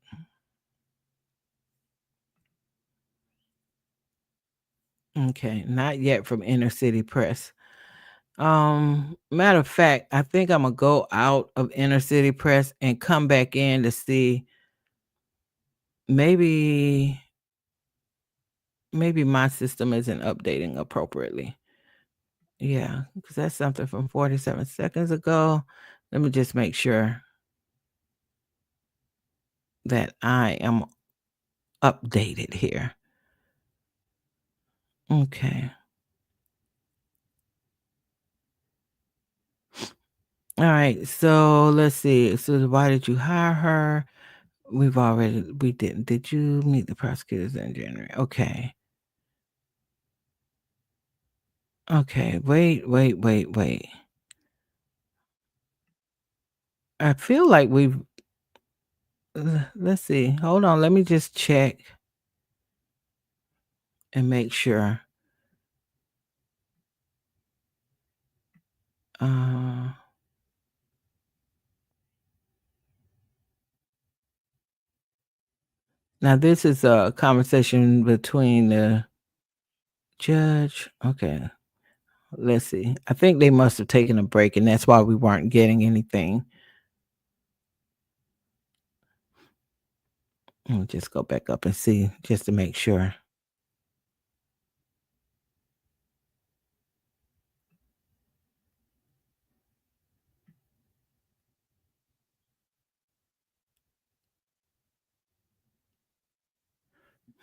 Okay, not yet from Inner City Press. Matter of fact, I think I'm gonna go out of Inner City Press and come back in to see maybe my system isn't updating appropriately. Yeah, because that's something from 47 seconds ago. Let me just make sure that I am updated here. Okay. All right. So let's see. So why did you hire her? We didn't. Did you meet the prosecutors in January? Okay. Okay. Wait. I feel like let's see. Hold on. Let me just check and make sure. Uh, Now this is a conversation between the judge. Okay. Let's see. I think they must have taken a break, and that's why we weren't getting anything. Let me just go back up and see just to make sure.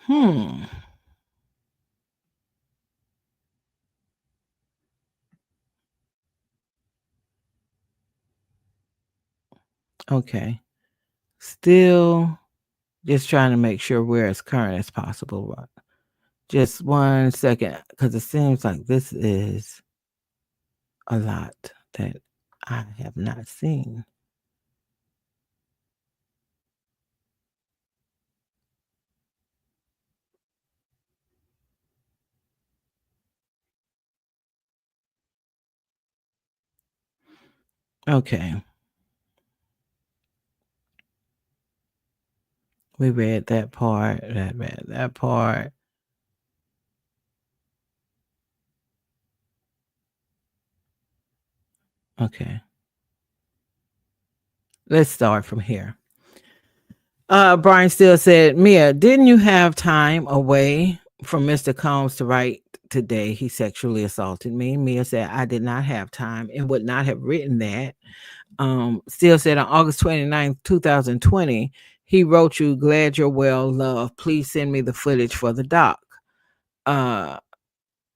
Hmm. Okay. Still just trying to make sure we're as current as possible. Right? Just 1 second, because it seems like this is a lot that I have not seen. Okay. We read that part, read that part. Okay. Let's start from here. Brian Steele said, Mia, didn't you have time away from Mr. Combs to write today? He sexually assaulted me. Mia said, I did not have time and would not have written that. Steele said on August 29th, 2020, he wrote you, glad you're well, love. Please send me the footage for the doc. Uh,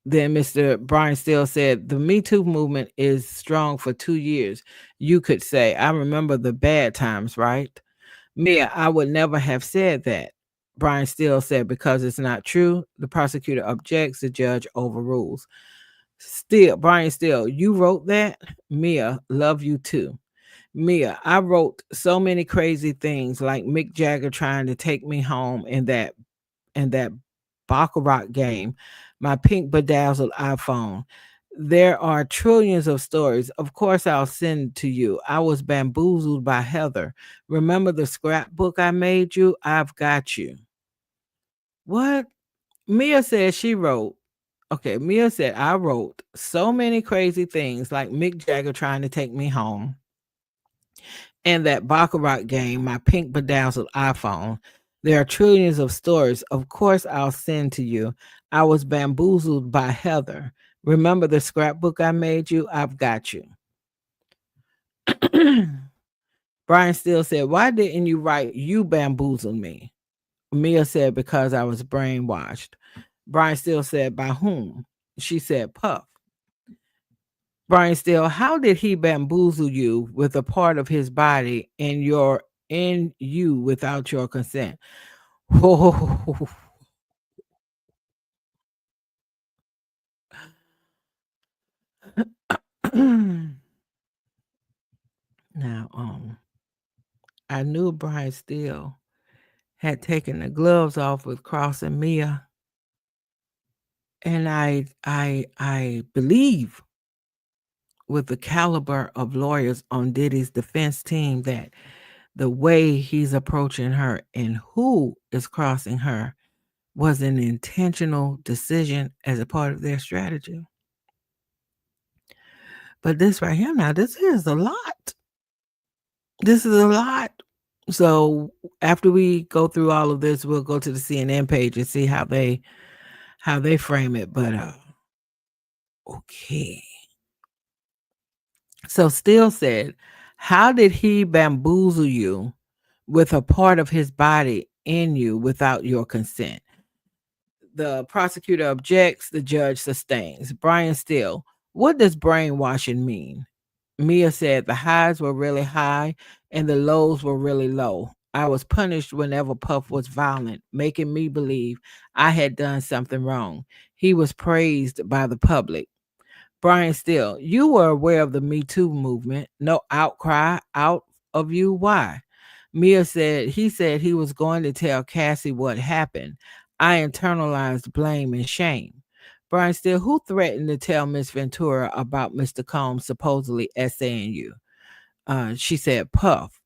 then Mr. Brian Steele said, the Me Too movement is strong for 2 years. You could say, I remember the bad times, right? Mia, I would never have said that. Brian Steele said, because it's not true. The prosecutor objects, the judge overrules. Still, Brian Steele, you wrote that? Mia, love you too. Mia, I wrote so many crazy things like Mick Jagger trying to take me home in that baccarat game, my pink bedazzled iPhone. There are trillions of stories. Of course, I'll send to you. I was bamboozled by Heather. Remember the scrapbook I made you? I've got you. What? Mia said she wrote. Okay, Mia said I wrote so many crazy things like Mick Jagger trying to take me home and that baccarat game, my pink bedazzled iPhone. There are trillions of stories. Of course, I'll send to you. I was bamboozled by Heather. Remember the scrapbook I made you? I've got you. Brian Steele said, why didn't you write you bamboozled me? Mia said, because I was brainwashed. Brian Steele said, by whom? She said, Puff. Brian Steele, how did he bamboozle you with a part of his body in you without your consent? Oh, now, I knew Brian Steele had taken the gloves off with Cross and Mia, and I believe with the caliber of lawyers on Diddy's defense team that the way he's approaching her and who is crossing her was an intentional decision as a part of their strategy. But this right here now, this is a lot. This is a lot. So after we go through all of this, we'll go to the CNN page and see how they frame it. But okay. So Steele said, how did he bamboozle you with a part of his body in you without your consent? The prosecutor objects, the judge sustains. Brian Steele, what does brainwashing mean? Mia said the highs were really high and the lows were really low. I was punished whenever Puff was violent, making me believe I had done something wrong. He was praised by the public. Brian Steele, you were aware of the Me Too movement. No outcry out of you. Why? Mia said he was going to tell Cassie what happened. I internalized blame and shame. Brian Steele, who threatened to tell Miss Ventura about Mr. Combs supposedly essaying you? She said, Puff.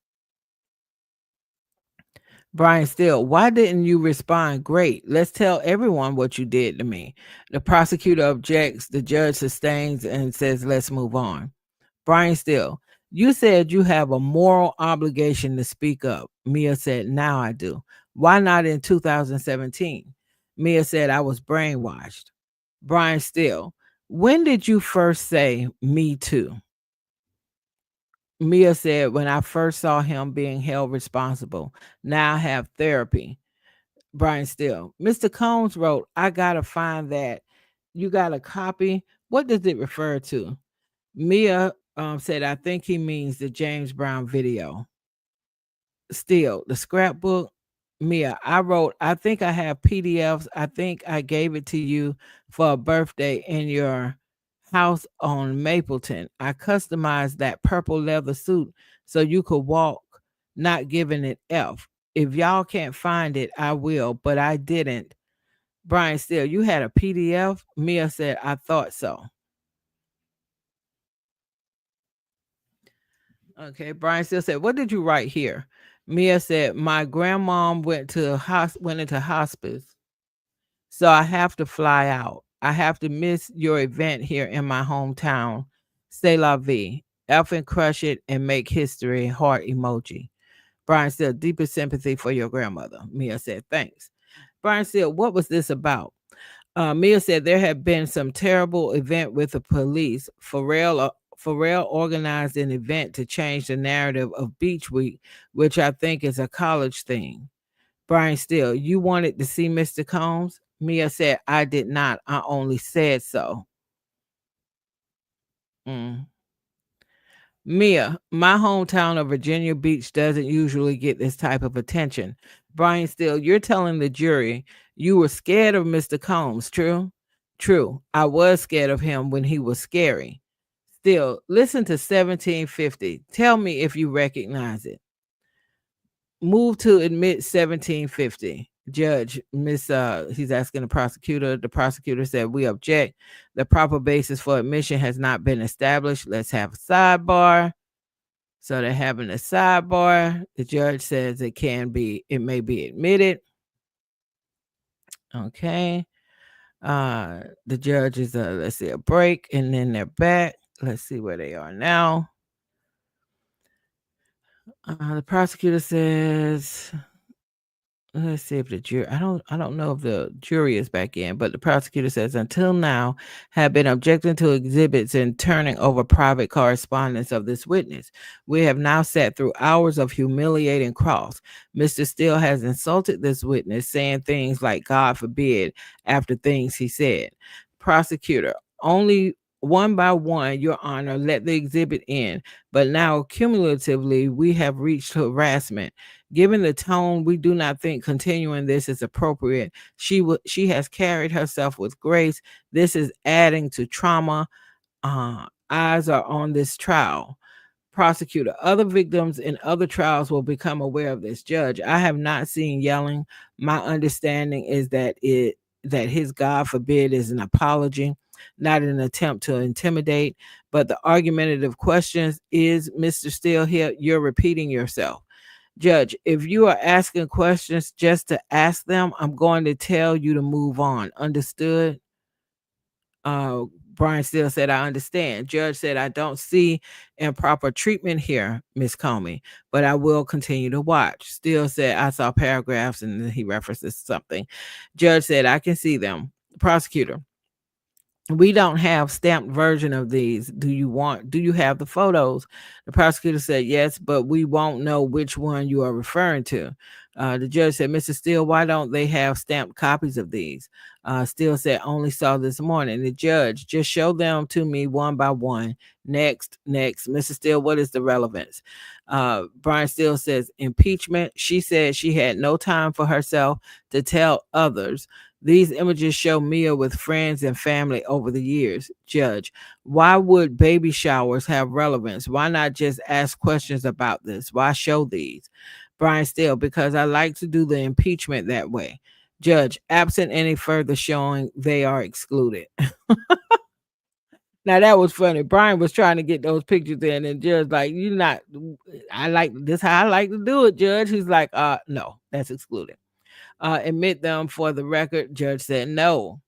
Brian Steele, why didn't you respond? Great. Let's tell everyone what you did to me. The prosecutor objects, the judge sustains and says, let's move on. Brian Steele, you said you have a moral obligation to speak up. Mia said, now I do. Why not in 2017? Mia said, I was brainwashed. Brian Steele, when did you first say me too? Mia said, when I first saw him being held responsible. Now I have therapy. Brian Steele, Mr. Combs wrote, I got to find that. You got a copy? What does it refer to? Mia said, I think he means the James Brown video. Still, the scrapbook. Mia, I wrote, I think I have PDFs. I think I gave it to you for a birthday in your house on Mapleton. I customized that purple leather suit so you could walk, not giving it F. If y'all can't find it, I will, but I didn't. Brian Steele, you had a PDF? Mia said, I thought so. Okay, Brian still said, what did you write here? Mia said, my grandmom went into hospice, so I have to fly out. I have to miss your event here in my hometown. C'est la vie. Effing crush it and make history. Heart emoji. Brian Steele, deepest sympathy for your grandmother. Mia said, thanks. Brian Steele, what was this about? Mia said there had been some terrible event with the police. Pharrell organized an event to change the narrative of Beach Week, which I think is a college thing. Brian Steele, you wanted to see Mr. Combs? Mia said, I did not. I only said so. Mm. Mia, my hometown of Virginia Beach doesn't usually get this type of attention. Brian Steele, you're telling the jury you were scared of Mr. Combs, true? True. I was scared of him when he was scary. Still, listen to 1750. Tell me if you recognize it. Move to admit 1750. Judge, he's asking the prosecutor. The prosecutor said, we object. The proper basis for admission has not been established. Let's have a sidebar. So they're having a sidebar. The judge says it may be admitted. Okay. The judge is let's see, a break, and then they're back. Let's see where they are now. The prosecutor says, let's see if the jury, I don't know if the jury is back in, but the prosecutor says until now have been objecting to exhibits and turning over private correspondence of this witness. We have now sat through hours of humiliating cross. Mr. Steele has insulted this witness, saying things like God forbid after things he said. Prosecutor, only one by one, Your Honor, let the exhibit in, but now cumulatively we have reached harassment. Given the tone, we do not think continuing this is appropriate. She has carried herself with grace. This is adding to trauma. Eyes are on this trial. Prosecutor, other victims in other trials will become aware of this. Judge, I have not seen yelling. My understanding is that his God forbid is an apology, not an attempt to intimidate. But the argumentative questions is, Mr. Steele, here you're repeating yourself. Judge, if you are asking questions just to ask them, I'm going to tell you to move on. Understood? Uh, Brian Steele said, I understand. Judge said, I don't see improper treatment here, Miss Comey, but I will continue to watch. Steele said, I saw paragraphs, and then he references something. Judge said, I can see them. Prosecutor, we don't have stamped version of these. Do you have the photos? The prosecutor said yes, but we won't know which one you are referring to. The judge said, Mr. Steele, why don't they have stamped copies of these? Steele said, only saw this morning. The judge, just show them to me one by one. Next. Mr. Steele, what is the relevance? Brian Steele says, impeachment. She said she had no time for herself to tell others. These images show Mia with friends and family over the years. Judge, why would baby showers have relevance? Why not just ask questions about this? Why show these? Brian Steele, because I like to do the impeachment that way. Judge, absent any further showing, they are excluded. Now that was funny. Brian was trying to get those pictures in, and Judge like, you not, I like this how I like to do it, Judge. He's like, no, that's excluded. Admit them for the record. Judge said no.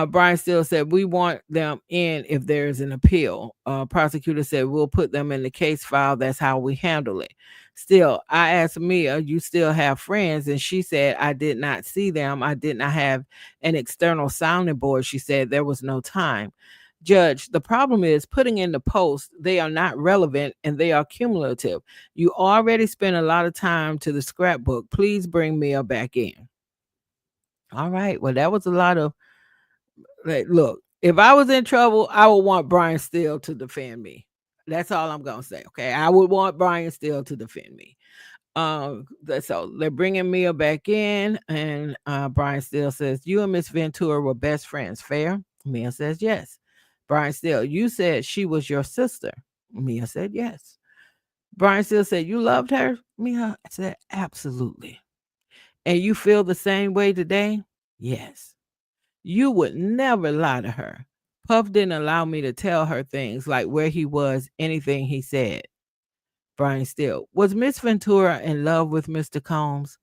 Brian Steele said, we want them in if there's an appeal. Prosecutor said, we'll put them in the case file. That's how we handle it. Still, I asked Mia, you still have friends? And she said, I did not see them. I did not have an external sounding board. She said there was no time. Judge, the problem is putting in the post, they are not relevant and they are cumulative. You already spent a lot of time to the scrapbook. Please bring Mia back in. All right. Well, that was a lot of, like, look, if I was in trouble, I would want Brian Steele to defend me. That's all I'm going to say. Okay. I would want Brian Steele to defend me. So they're bringing Mia back in, and Brian Steele says, you and Miss Ventura were best friends. Fair? Mia says, yes. Brian Steele, you said she was your sister. Mia said, yes. Brian Steele said, you loved her? Mia said, absolutely. And you feel the same way today? Yes. You would never lie to her. Puff didn't allow me to tell her things like where he was, anything he said. Brian Steele, was Miss Ventura in love with Mr. Combs?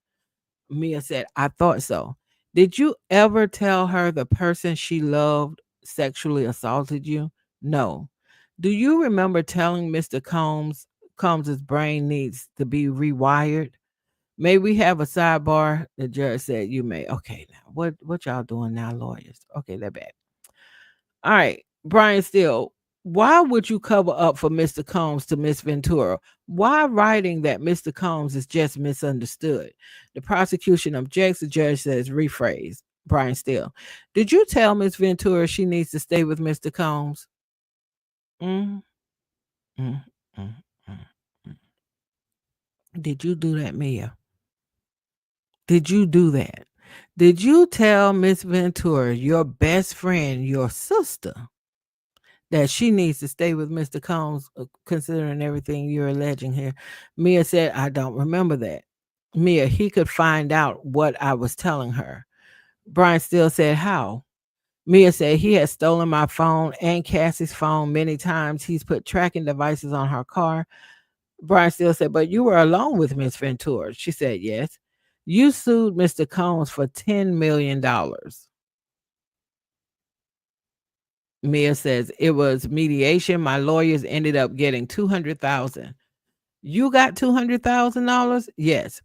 Mia said, I thought so. Did you ever tell her the person she loved sexually assaulted you? No. Do you remember telling Mr. Combs's brain needs to be rewired? May we have a sidebar? The judge said, "You may." Okay, now what y'all doing now, lawyers? Okay, that bad. All right, Brian Steele, why would you cover up for Mr. Combs to Miss Ventura? Why writing that Mr. Combs is just misunderstood? The prosecution objects. The judge says, rephrase. Brian Steele, did you tell Miss Ventura she needs to stay with Mr. Combs? Mm, mm, mm, mm, mm. Did you do that, Mia? Did you do that? Did you tell Miss Ventura, your best friend, your sister, that she needs to stay with Mr. Combs, considering everything you're alleging here? Mia said, I don't remember that. Mia, he could find out what I was telling her. Brian still said, how? Mia said, he has stolen my phone and Cassie's phone many times. He's put tracking devices on her car. Brian still said, but you were alone with Miss Ventura. She said, yes. You sued Mr. Combs for $10 million. Mia says, it was mediation. My lawyers ended up getting 200,000. You got $200,000? Yes.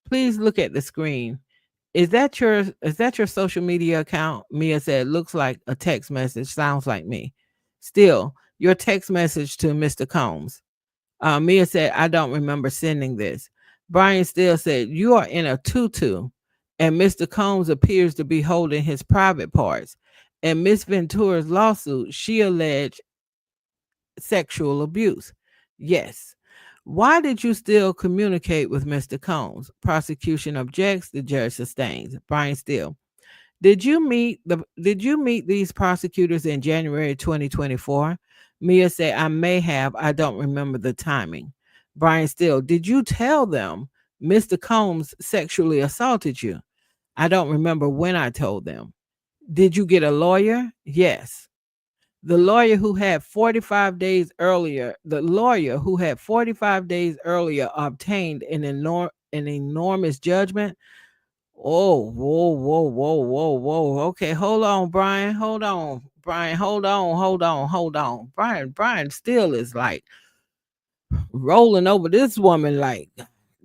Please look at the screen. Is that your social media account? Mia said, looks like a text message. Sounds like me. Still, your text message to Mr. Combs. Mia said, I don't remember sending this. Brian still said, you are in a tutu, and Mr. Combs appears to be holding his private parts. In Miss Ventura's lawsuit, she alleged sexual abuse. Yes. Why did you still communicate with Mr. Combs? Prosecution objects, the judge sustains. Brian Steele, did you meet these prosecutors in January 2024? Mia said, I may have. I don't remember the timing. Brian Steele, did you tell them Mr. Combs sexually assaulted you? I don't remember when I told them. Did you get a lawyer? Yes. The lawyer who had 45 days earlier obtained an enormous judgment. Oh, whoa, whoa, whoa, whoa, whoa. Okay, hold on, Brian. Hold on. Brian, hold on, hold on, hold on. Brian still is like rolling over this woman like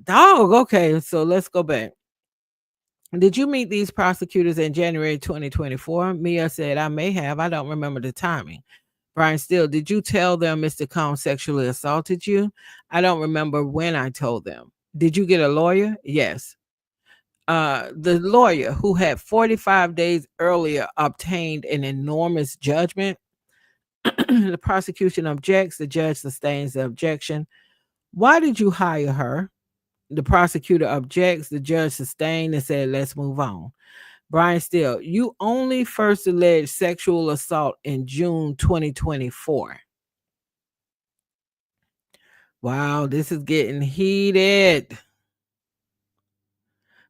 dog. Okay, so let's go back. Did you meet these prosecutors in January 2024? Mia said, I may have. I don't remember the timing. Brian Steele, did you tell them Mr. Combs sexually assaulted you? I don't remember when I told them. Did you get a lawyer? Yes. The lawyer who had 45 days earlier obtained an enormous judgment. The prosecution objects. The judge sustains the objection. Why did you hire her? The prosecutor objects. The judge sustained and said, let's move on. Brian Steele, you only first alleged sexual assault in June 2024. Wow, this is getting heated.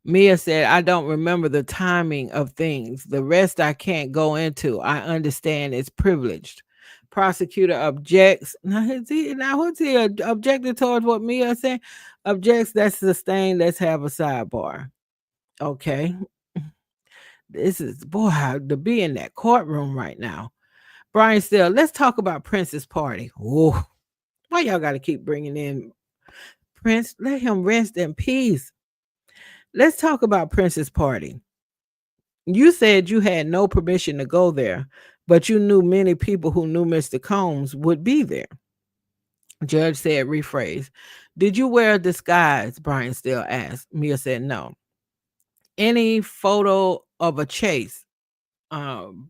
Mia said, I don't remember the timing of things. The rest I can't go into. I understand it's privileged. Prosecutor objects. Who's he objected towards what Mia said? Objects, that's sustained. Let's have a sidebar. Okay. This is, boy, to be in that courtroom right now. Brian Steele, let's talk about Prince's party. Oh, why y'all got to keep bringing in Prince? Let him rest in peace. Let's talk about Prince's party. You said you had no permission to go there, but you knew many people who knew Mr. Combs would be there. Judge said, rephrase. Did you wear a disguise? Brian Steele asked. Mia said, no. Any photo of a chase? Um,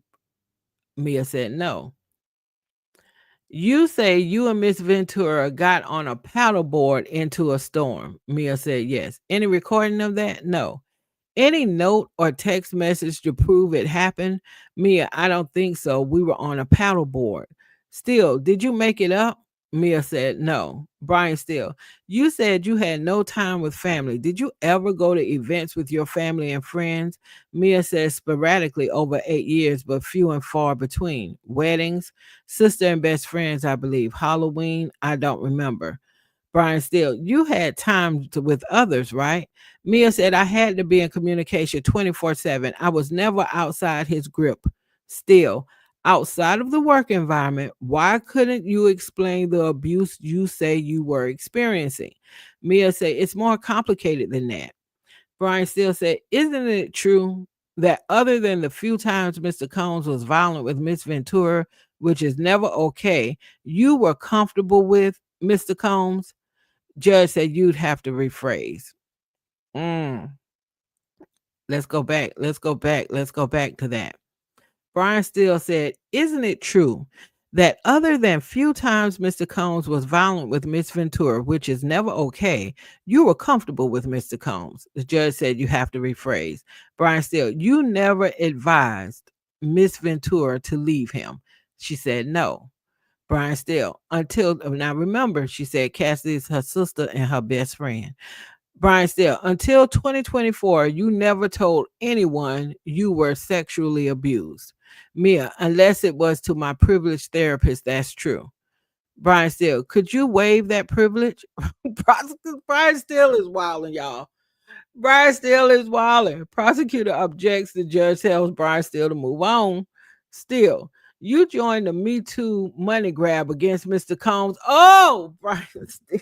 Mia said, no. You say you and Miss Ventura got on a paddleboard into a storm. Mia said, yes. Any recording of that? No. Any note or text message to prove it happened? Mia, I don't think so. We were on a paddleboard. Still, did you make it up? Mia said, no. Brian Steele, you said you had no time with family. Did you ever go to events with your family and friends? Mia said, sporadically over 8 years, but few and far between. Weddings, sister and best friends, I believe. Halloween, I don't remember. Brian Steele, you had with others, right? Mia said, I had to be in communication 24/7. I was never outside his grip. Still, Outside of the work environment, why couldn't you explain the abuse you say you were experiencing? Mia said, it's more complicated than that. Brian Steele said, isn't it true that other than the few times Mr. Combs was violent with Miss Ventura, which is never okay, you were comfortable with Mr. Combs? Judge said you'd have to rephrase. Mm. Let's go back. Let's go back. Let's go back to that. Brian Steele said, isn't it true that other than few times Mr. Combs was violent with Miss Ventura, which is never okay, you were comfortable with Mr. Combs? The judge said you have to rephrase. Brian Steele, you never advised Miss Ventura to leave him. She said no. Brian Steele, until now remember, she said Cassidy is her sister and her best friend. Brian Steele, until 2024, you never told anyone you were sexually abused. Mia, unless it was to my privileged therapist, that's true. Brian Steele, could you waive that privilege? Brian Steele is wilding, y'all. Brian Steele is wilding. Prosecutor objects. The judge tells Brian Steele to move on. Still, you joined the Me Too money grab against Mr. Combs. Oh, Brian Steele.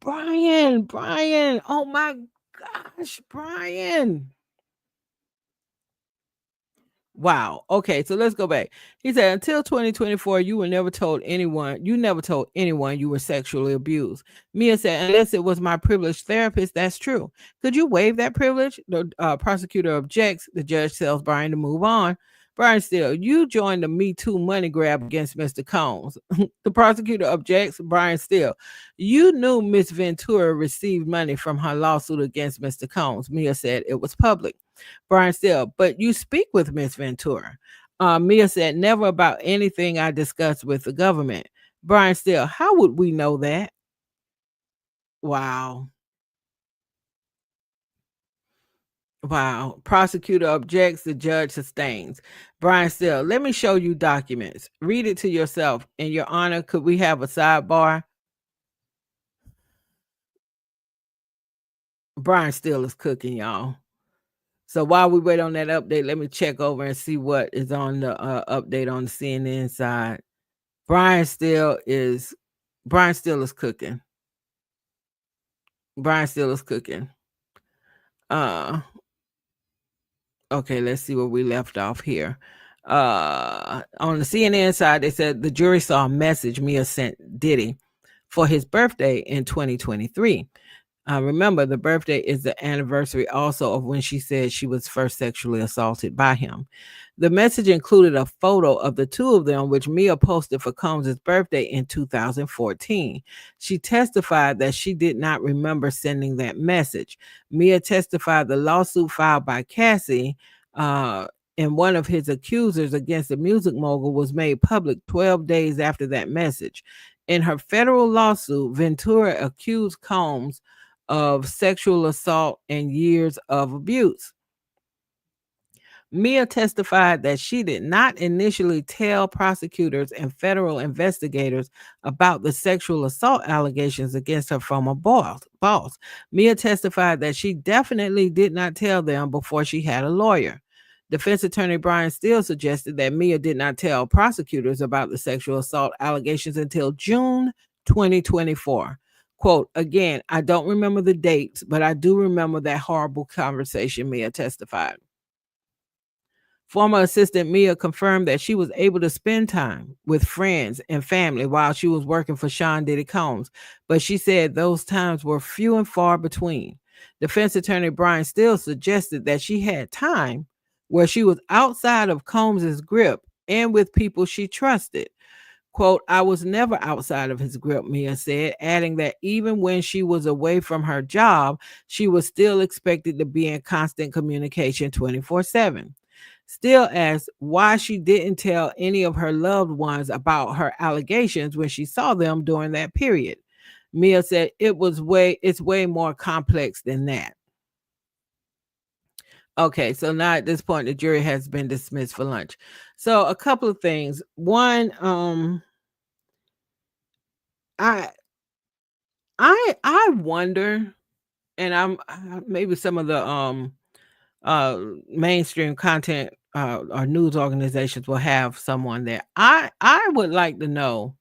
Brian, oh my gosh, Brian. Wow. Okay, so let's go back. He said until 2024, you never told anyone you were sexually abused. Mia said, unless it was my privileged therapist, that's true. Could you waive that privilege? The prosecutor objects. The judge tells Brian to move on. Brian Steele, you joined the Me Too money grab against Mr. Combs. The prosecutor objects. Brian Steele, you knew Miss Ventura received money from her lawsuit against Mr. Combs. Mia said it was public. Brian Steele, but you speak with Miss Ventura. Mia said, never about anything I discussed with the government. Brian Steele, how would we know that? Wow. Wow. Prosecutor objects, the judge sustains. Brian Steele, let me show you documents. Read it to yourself. In your honor, could we have a sidebar? Brian Steele is cooking, y'all. So while we wait on that update, let me check over and see what is on the update on the CNN side. Brian Steele is cooking. Brian Steele is cooking. Uh okay, let's see where we left off here. On the CNN side, they said the jury saw a message Mia sent Diddy for his birthday in 2023. Remember, the birthday is the anniversary also of when she said she was first sexually assaulted by him. The message included a photo of the two of them, which Mia posted for Combs' birthday in 2014. She testified that she did not remember sending that message. Mia testified the lawsuit filed by Cassie and one of his accusers against the music mogul was made public 12 days after that message. In her federal lawsuit, Ventura accused Combs of sexual assault and years of abuse. Mia testified that she did not initially tell prosecutors and federal investigators about the sexual assault allegations against her former boss. Mia testified that she definitely did not tell them before she had a lawyer. Defense attorney Brian Steele suggested that Mia did not tell prosecutors about the sexual assault allegations until June 2024. Quote, again, I don't remember the dates, but I do remember that horrible conversation, Mia testified. Former assistant Mia confirmed that she was able to spend time with friends and family while she was working for Sean Diddy Combs, but she said those times were few and far between. Defense attorney Brian Steele suggested that she had time where she was outside of Combs's grip and with people she trusted. Quote, I was never outside of his grip, Mia said, adding that even when she was away from her job, she was still expected to be in constant communication 24/7. Steele asked why she didn't tell any of her loved ones about her allegations when she saw them during that period. Mia said it's way more complex than that. Okay, so now at this point the jury has been dismissed for lunch. So a couple of things. One, I I wonder, and I'm maybe some of the uh mainstream content or news organizations will have someone there. I would like to know,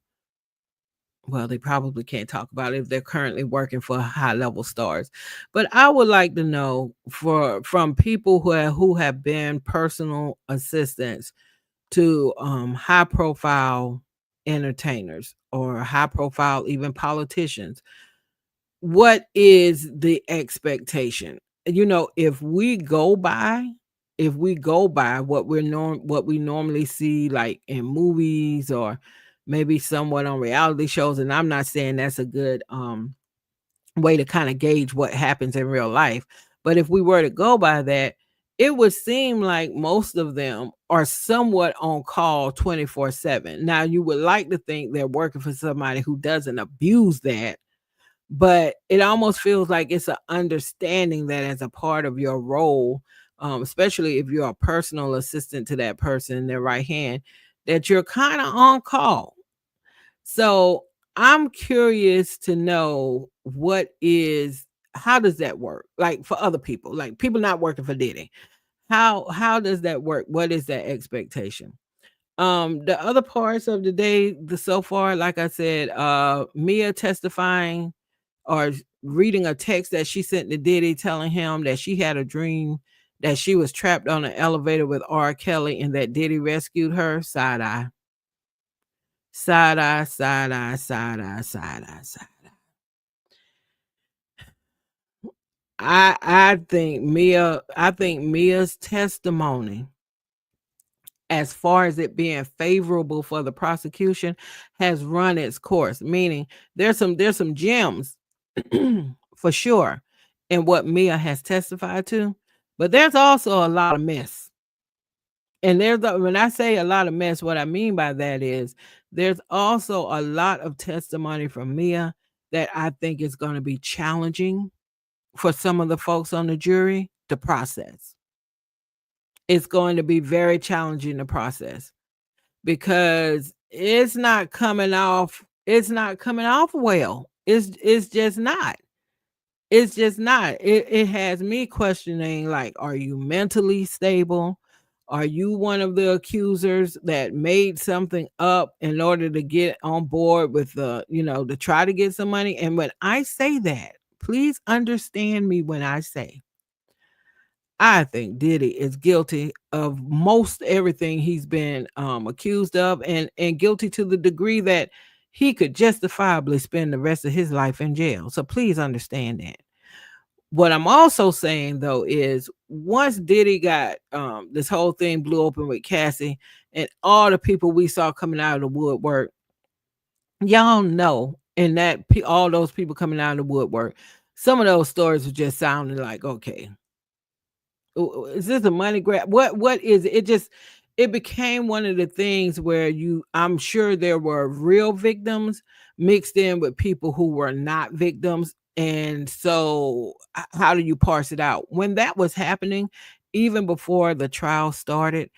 well, they probably can't talk about it if they're currently working for high level stars. But I would like to know from people who have been personal assistants to high profile entertainers or high profile even politicians. What is the expectation? You know, if we go by what we normally see like in movies or maybe somewhat on reality shows, and I'm not saying that's a good way to kind of gauge what happens in real life, but if we were to go by that, it would seem like most of them are somewhat on call 24/7. Now, you would like to think they're working for somebody who doesn't abuse that, but it almost feels like it's an understanding that as a part of your role, especially if you're a personal assistant to that person, their right hand, that you're kind of on call. So I'm curious to know how does that work? Like for other people, like people not working for Diddy. How does that work? What is that expectation? The other parts of the day, so far, like I said, Mia testifying or reading a text that she sent to Diddy telling him that she had a dream that she was trapped on an elevator with R. Kelly and that Diddy rescued her. Side eye. Side eye, side eye, side eye, side eye, side eye. I think Mia's testimony, as far as it being favorable for the prosecution, has run its course. Meaning there's some gems for sure in what Mia has testified to, but there's also a lot of mess. And when I say a lot of mess, what I mean by that is there's also a lot of testimony from Mia that I think is going to be challenging for some of the folks on the jury to process. It's going to be very challenging to process because it's not coming off well. It's just not. It's just not. It has me questioning, like, are you mentally stable? Are you one of the accusers that made something up in order to get on board with to try to get some money? And when I say that, please understand me when I say I think Diddy is guilty of most everything he's been accused of, and guilty to the degree that he could justifiably spend the rest of his life in jail. So please understand that. What I'm also saying though is once Diddy got this whole thing blew open with Cassie and all the people we saw coming out of the woodwork, y'all know, and all those people coming out of the woodwork, some of those stories were just sounding like, okay, is this a money grab? What is it? It became one of the things where I'm sure there were real victims mixed in with people who were not victims. And so how do you parse it out? When that was happening, even before the trial started,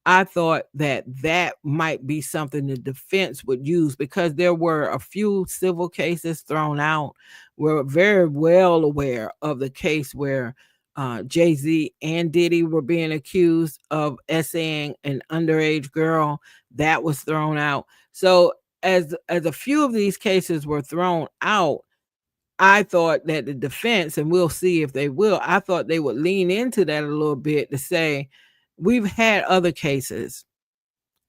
I thought that that might be something the defense would use because there were a few civil cases thrown out. We're very well aware of the case where Jay-Z and Diddy were being accused of essaying an underage girl. That was thrown out. So as a few of these cases were thrown out, I thought that the defense, and we'll see if they will, I thought they would lean into that a little bit to say, we've had other cases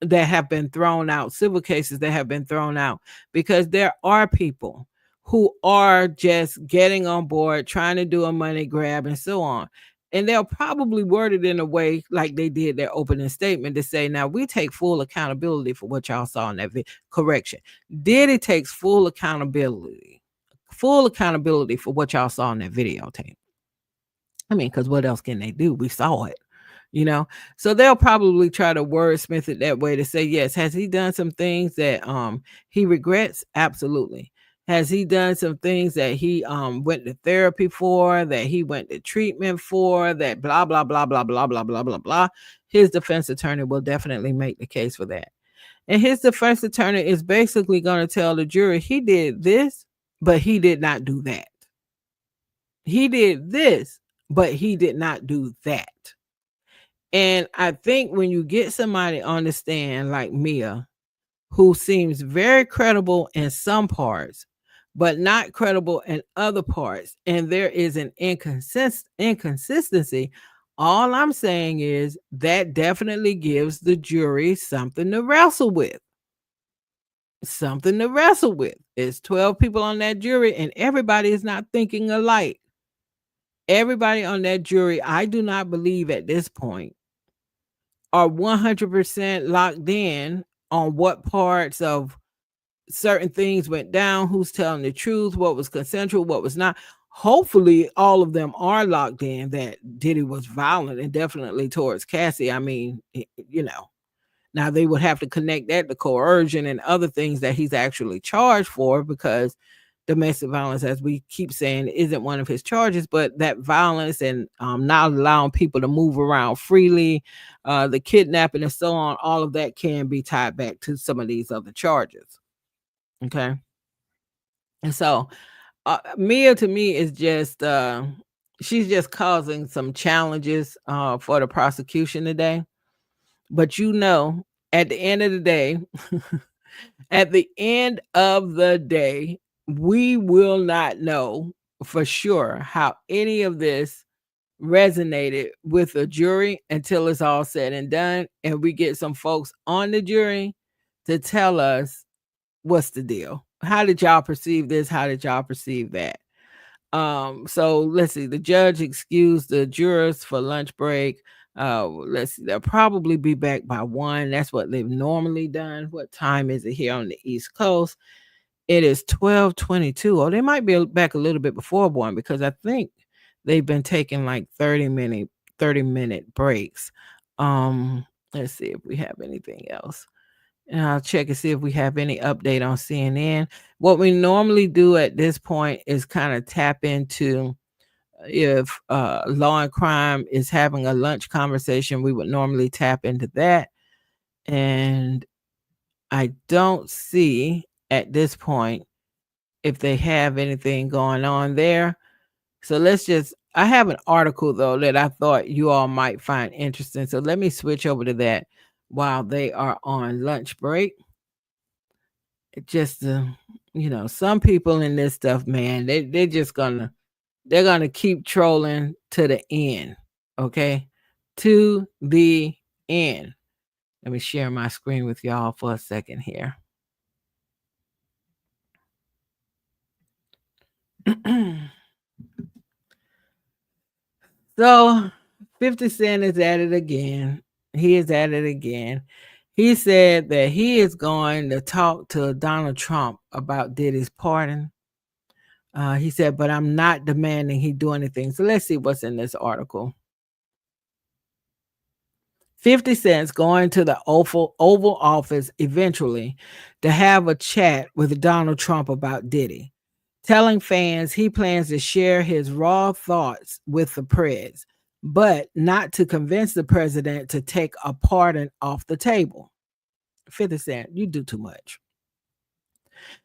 that have been thrown out, civil cases that have been thrown out, because there are people who are just getting on board, trying to do a money grab and so on. And they'll probably word it in a way like they did their opening statement to say, now we take full accountability for what y'all saw in that video. Correction. Diddy takes full accountability for what y'all saw in that videotape. I mean, because what else can they do? We saw it, you know. So they'll probably try to wordsmith it that way to say, yes, has he done some things that he regrets? Absolutely. Has he done some things that he went to therapy for, that he went to treatment for, that blah blah blah blah blah blah blah blah blah? His defense attorney will definitely make the case for that. And his defense attorney is basically going to tell the jury he did this, but he did not do that. He did this, but he did not do that. And I think when you get somebody on the stand like Mia, who seems very credible in some parts, but not credible in other parts, and there is an inconsistency, all I'm saying is that definitely gives the jury something to wrestle with. Something to wrestle with. It's 12 people on that jury, and everybody is not thinking alike. Everybody on that jury, I do not believe at this point, are 100% locked in on what parts of certain things went down, who's telling the truth, what was consensual, what was not. Hopefully, all of them are locked in that Diddy was violent and definitely towards Cassie. I mean, now they would have to connect that to coercion and other things that he's actually charged for, because domestic violence, as we keep saying, isn't one of his charges, but that violence and not allowing people to move around freely, the kidnapping and so on, all of that can be tied back to some of these other charges. Okay. And so Mia to me is just she's just causing some challenges for the prosecution today. But at the end of the day, at the end of the day, we will not know for sure how any of this resonated with a jury until it's all said and done, and we get some folks on the jury to tell us what's the deal. How did y'all perceive this? How did y'all perceive that? So let's see. The judge excused the jurors for lunch break. Let's see. They'll probably be back by 1. That's what they've normally done. What time is it here on the East Coast? It is 12:22. Oh, they might be back a little bit before 1, because I think they've been taking like 30-minute breaks. Let's see if we have anything else. And I'll check and see if we have any update on CNN. What we normally do at this point is kind of tap into if Law and Crime is having a lunch conversation. We would normally tap into that. And I don't see at this point if they have anything going on there. So I have an article though that I thought you all might find interesting. So let me switch over to that while they are on lunch break. Just some people in this stuff, man, they're gonna keep trolling to the end. Okay, to the end. Let me share my screen with y'all for a second here. So 50 Cent is at it again. He is at it again. He said that he is going to talk to Donald Trump about Diddy's pardon. He said, but I'm not demanding he do anything. So let's see what's in this article. 50 Cent's going to the Oval Office eventually to have a chat with Donald Trump about Diddy, telling fans he plans to share his raw thoughts with the press, but not to convince the president to take a pardon off the table. 50 Cent, you do too much.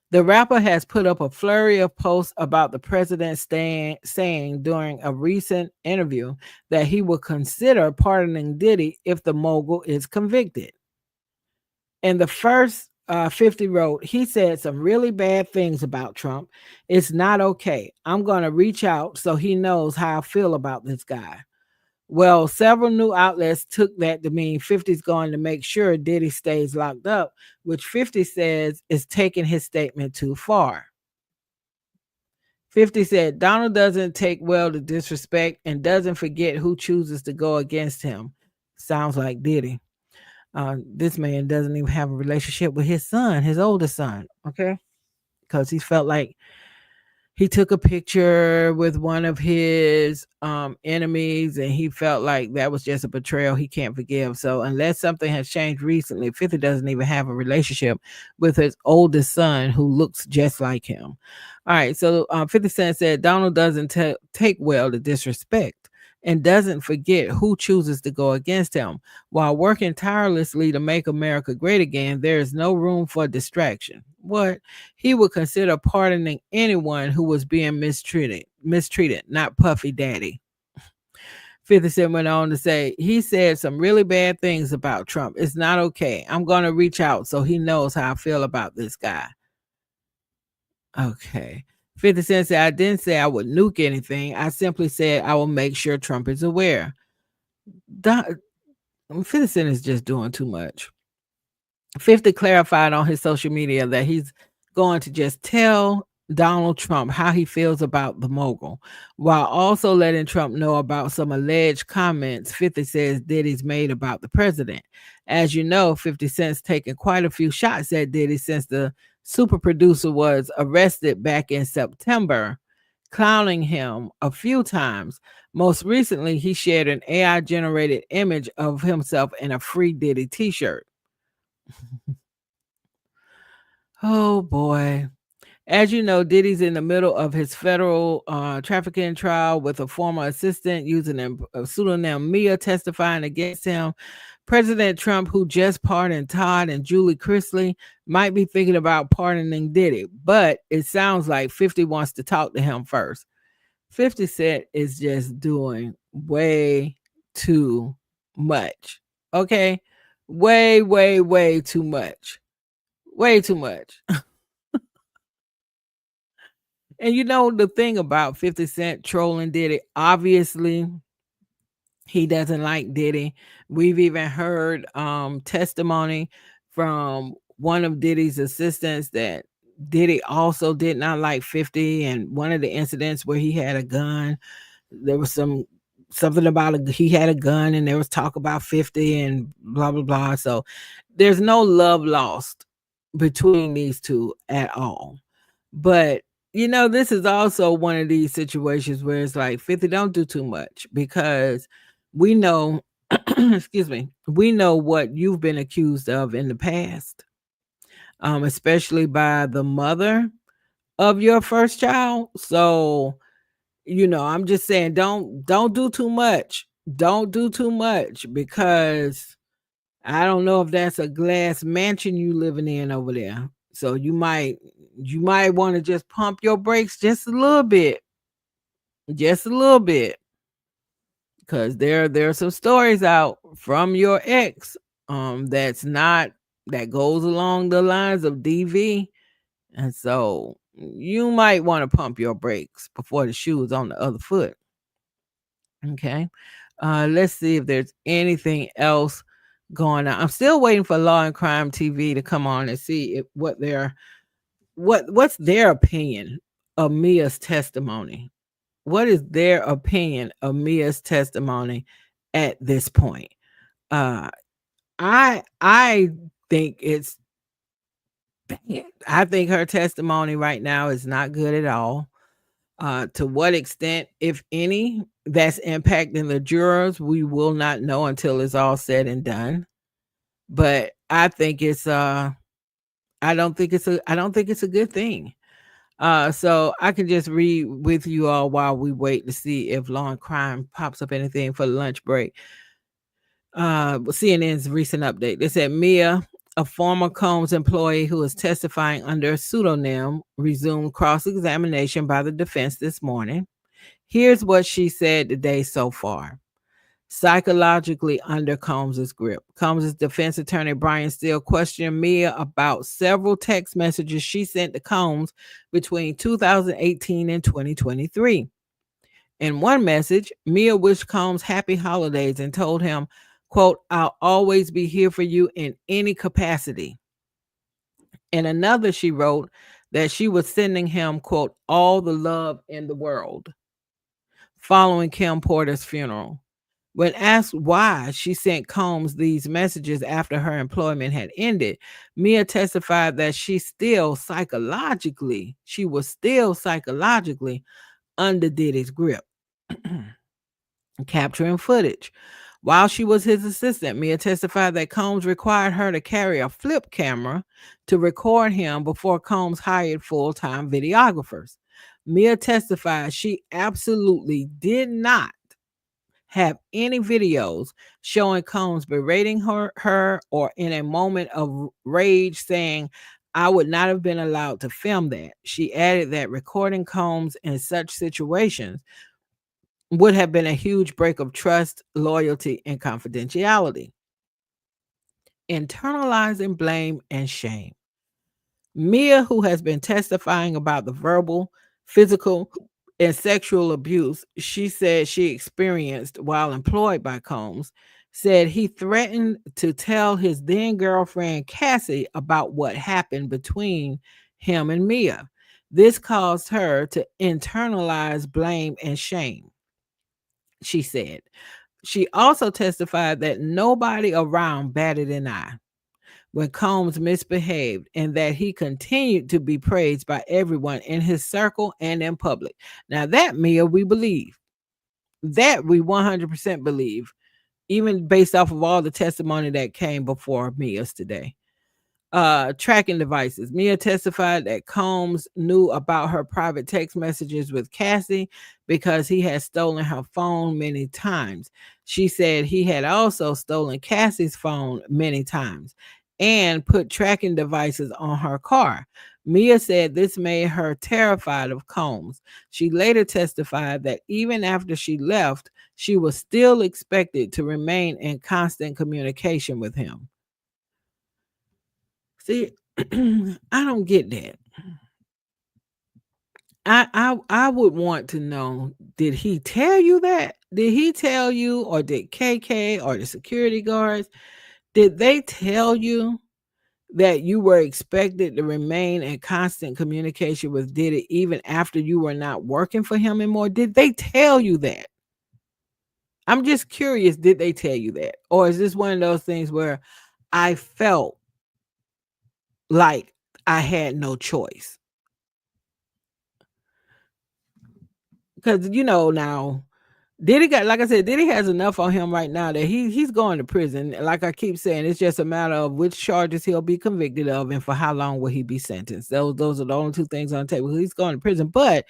The rapper has put up a flurry of posts about the president saying during a recent interview that he will consider pardoning Diddy if the mogul is convicted. In the first 50 wrote, he said some really bad things about Trump. It's not okay. I'm going to reach out so he knows how I feel about this guy. Well, several new outlets took that to mean 50's going to make sure Diddy stays locked up, which 50 says is taking his statement too far. 50 said Donald doesn't take well to disrespect and doesn't forget who chooses to go against him. Sounds like Diddy. This man doesn't even have a relationship with his son, his oldest son, okay? Because he felt like he took a picture with one of his enemies, and he felt like that was just a betrayal he can't forgive. So unless something has changed recently, 50 doesn't even have a relationship with his oldest son who looks just like him. All right, so 50 Cent said Donald doesn't take well to disrespect and doesn't forget who chooses to go against him. While working tirelessly to make America great again, there is no room for distraction. What? He would consider pardoning anyone who was being mistreated, not Puffy Daddy. 50 Cent went on to say, he said some really bad things about Trump. It's not okay. I'm going to reach out so he knows how I feel about this guy. Okay. 50 Cent said, I didn't say I would nuke anything. I simply said I will make sure Trump is aware. 50 Cent is just doing too much. 50 clarified on his social media that he's going to just tell Donald Trump how he feels about the mogul, while also letting Trump know about some alleged comments 50 says Diddy's made about the president. As you know, 50 Cent's taken quite a few shots at Diddy since the super producer was arrested back in September, clowning him a few times. Most recently, he shared an AI generated image of himself in a free Diddy t shirt. Oh boy. As you know, Diddy's in the middle of his federal trafficking trial with a former assistant using a pseudonym Mia testifying against him. President Trump, who just pardoned Todd and Julie Chrisley, might be thinking about pardoning Diddy, but it sounds like 50 wants to talk to him first. 50 Cent is just doing way too much. Okay? Way, way, way too much. Way too much. And you know the thing about 50 Cent trolling Diddy, obviously he doesn't like Diddy. We've even heard testimony from one of Diddy's assistants that Diddy also did not like 50, and one of the incidents where he had a gun, there was something about he had a gun and there was talk about 50 and blah blah blah. So there's no love lost between these two at all. But this is also one of these situations where it's like 50, don't do too much, because we know, excuse me, we know what you've been accused of in the past, especially by the mother of your first child. So, I'm just saying, don't do too much. Don't do too much, because I don't know if that's a glass mansion you living in over there. So you might want to just pump your brakes just a little bit. Just a little bit. Because there are some stories out from your ex that goes along the lines of DV. And so you might want to pump your brakes before the shoe is on the other foot. Okay. Let's see if there's anything else going on. I'm still waiting for Law and Crime TV to come on and see what's their opinion of Mia's testimony. What is their opinion of Mia's testimony at this point? Uh I think it's bad. I think her testimony right now is not good at all. To what extent, if any, that's impacting the jurors, we will not know until it's all said and done. But I think I don't think it's a good thing. So I can just read with you all while we wait to see if Law and Crime pops up anything for the lunch break. CNN's recent update. They said Mia, a former Combs employee who is testifying under a pseudonym, resumed cross-examination by the defense this morning. Here's what she said today so far. Psychologically under Combs's grip. Combs's defense attorney Brian Steele questioned Mia about several text messages she sent to Combs between 2018 and 2023. In one message, Mia wished Combs happy holidays and told him, quote, I'll always be here for you in any capacity. In another, she wrote that she was sending him, quote, all the love in the world following Kim Porter's funeral. When asked why she sent Combs these messages after her employment had ended, Mia testified that she was still psychologically under Diddy's grip. Capturing footage. While she was his assistant, Mia testified that Combs required her to carry a flip camera to record him before Combs hired full-time videographers. Mia testified she absolutely did not have any videos showing Combs berating her or in a moment of rage saying, I would not have been allowed to film that. She added that recording Combs in such situations would have been a huge break of trust, loyalty, and confidentiality. Internalizing blame and shame. Mia, who has been testifying about the verbal, physical, and sexual abuse she said she experienced while employed by Combs, said he threatened to tell his then girlfriend Cassie about what happened between him and Mia. This caused her to internalize blame and shame, she said. She also testified that nobody around batted an eye when Combs misbehaved and that he continued to be praised by everyone in his circle and in public. Now, that Mia, we believe. That we 100% believe, even based off of all the testimony that came before Mia's today. Tracking devices. Mia testified that Combs knew about her private text messages with Cassie because he had stolen her phone many times. She said he had also stolen Cassie's phone many times and put tracking devices on her car. Mia said this made her terrified of Combs. She later testified that even after she left, she was still expected to remain in constant communication with him. See, I don't get that. I would want to know, did he tell you that? Did he tell you, or did KK or the security guards, did they tell you that you were expected to remain in constant communication with Diddy even after you were not working for him anymore? Did they tell you that? I'm just curious, did they tell you that? Or is this one of those things where I felt like I had no choice? Because now Diddy got, like I said, Diddy has enough on him right now that he's going to prison. Like I keep saying, it's just a matter of which charges he'll be convicted of and for how long will he be sentenced. Those are the only two things on the table. He's going to prison, but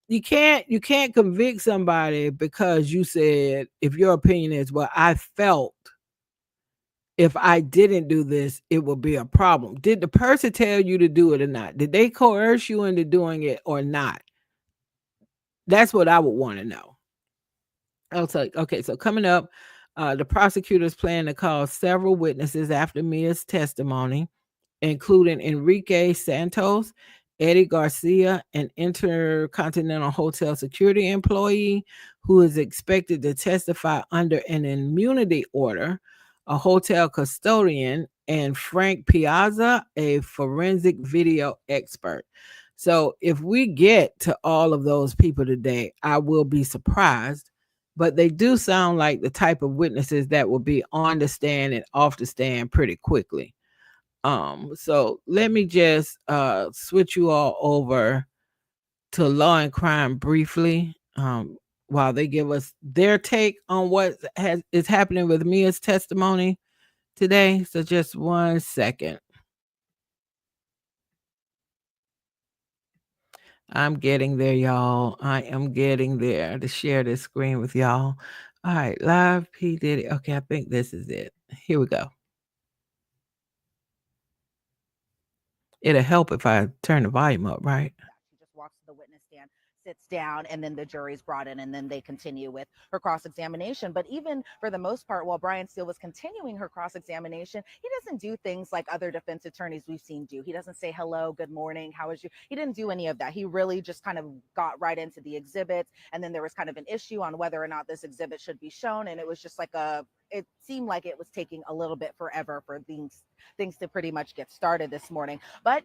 you can't convict somebody because you said, if your opinion is, well, I felt if I didn't do this, it would be a problem. Did the person tell you to do it or not? Did they coerce you into doing it or not? That's what I would want to know. Okay, so coming up, the prosecutors plan to call several witnesses after Mia's testimony, including Enrique Santos, Eddie Garcia, an Intercontinental Hotel security employee who is expected to testify under an immunity order, a hotel custodian, and Frank Piazza, a forensic video expert. So, if we get to all of those people today, I will be surprised, but they do sound like the type of witnesses that will be on the stand and off the stand pretty quickly. So let me just switch you all over to law and crime briefly. While they give us their take on what is happening with Mia's testimony today. So just 1 second. I'm getting there, y'all. I am getting there to share this screen with y'all. All right, live P Diddy. Okay, I think this is it. Here we go. It'll help if I turn the volume up, right? She just walks to the witness stand, sits down, and then the jury's brought in, and then they continue with her cross examination. But even for the most part, while Brian Steele was continuing her cross examination, he doesn't do things like other defense attorneys we've seen do. He doesn't say, hello, good morning, how is you? He didn't do any of that. He really just kind of got right into the exhibits. And then there was kind of an issue on whether or not this exhibit should be shown. And it was just like it seemed like it was taking a little bit forever for things to pretty much get started this morning. But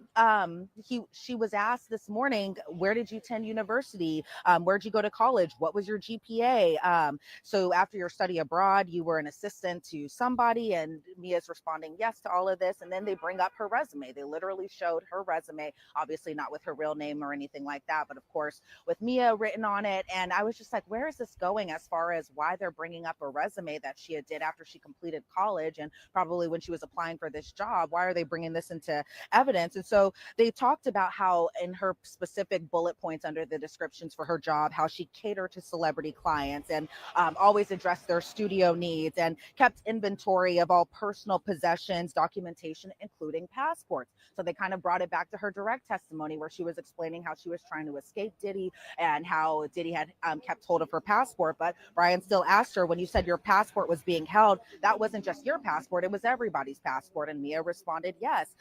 she was asked this morning, where did you attend university? Where'd you go to college? What was your GPA? So after your study abroad, you were an assistant to somebody, and Mia's responding yes to all of this. And then they bring up her resume. They literally showed her resume, obviously not with her real name or anything like that, but of course with Mia written on it. And I was just like, where is this going as far as why they're bringing up a resume that she had did after she completed college and probably when she was applying for this job. Why are they bringing this into evidence? And so they talked about how, in her specific bullet points under the descriptions for her job, how she catered to celebrity clients and always addressed their studio needs and kept inventory of all personal possessions, documentation, including passports. So they kind of brought it back to her direct testimony where she was explaining how she was trying to escape Diddy and how Diddy had kept hold of her passport. But Brian still asked her, when you said your passport was being held, that wasn't just your passport, it was everybody's passport. And Mia responded, yes.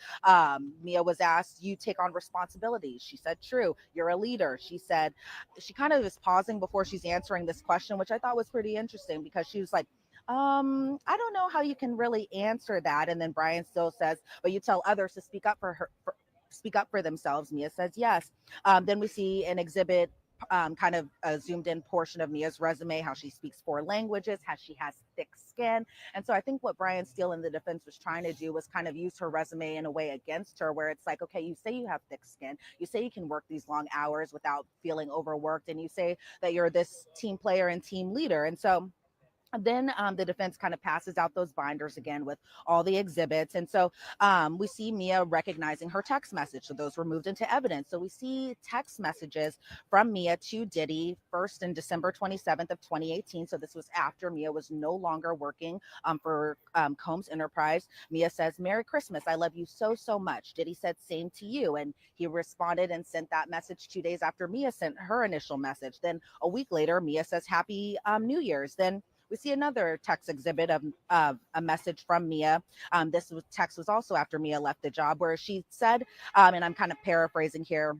Mia was asked, you take on responsibilities. She said, true. You're a leader. She said, she kind of is pausing before she's answering this question, which I thought was pretty interesting because she was like, I don't know how you can really answer that. And then Brian still says, but you tell others to speak up for her, speak up for themselves. Mia says yes. Then we see an exhibit, kind of a zoomed in portion of Mia's resume, how she speaks four languages, how she has thick skin. And so I think what Brian Steele in the defense was trying to do was kind of use her resume in a way against her, where it's like, okay, you say you have thick skin, you say you can work these long hours without feeling overworked, and you say that you're this team player and team leader. And so then the defense kind of passes out those binders again with all the exhibits. And so we see Mia recognizing her text message. So those were moved into evidence. So we see text messages from Mia to Diddy first in December 27th of 2018. So this was after Mia was no longer working for Combs Enterprise. Mia says, Merry Christmas. I love you so, so much. Diddy said, same to you. And he responded and sent that message 2 days after Mia sent her initial message. Then a week later, Mia says, Happy New Year's. Then we see another text exhibit of a message from Mia. Text was also after Mia left the job, where she said, and I'm kind of paraphrasing here,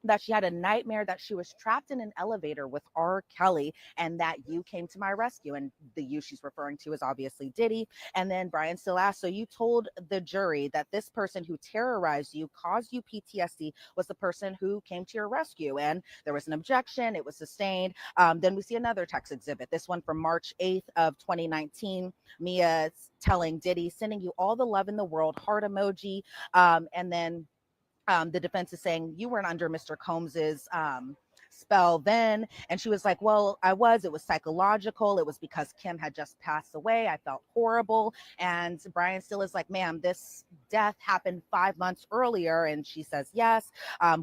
that she had a nightmare that she was trapped in an elevator with R. Kelly and that you came to my rescue. And the you she's referring to is obviously Diddy. And then Brian still asked, so you told the jury that this person who terrorized you, caused you PTSD, was the person who came to your rescue? And there was an objection. It was sustained. Then we see another text exhibit, this one from March 8th of 2019. Mia telling Diddy, sending you all the love in the world, heart emoji. And then the defense is saying you weren't under Mr. Combs's spell then. And she was like, well, I was. It was psychological. It was because Kim had just passed away. I felt horrible. And Brian still is like, ma'am, this death happened 5 months earlier. And she says, yes.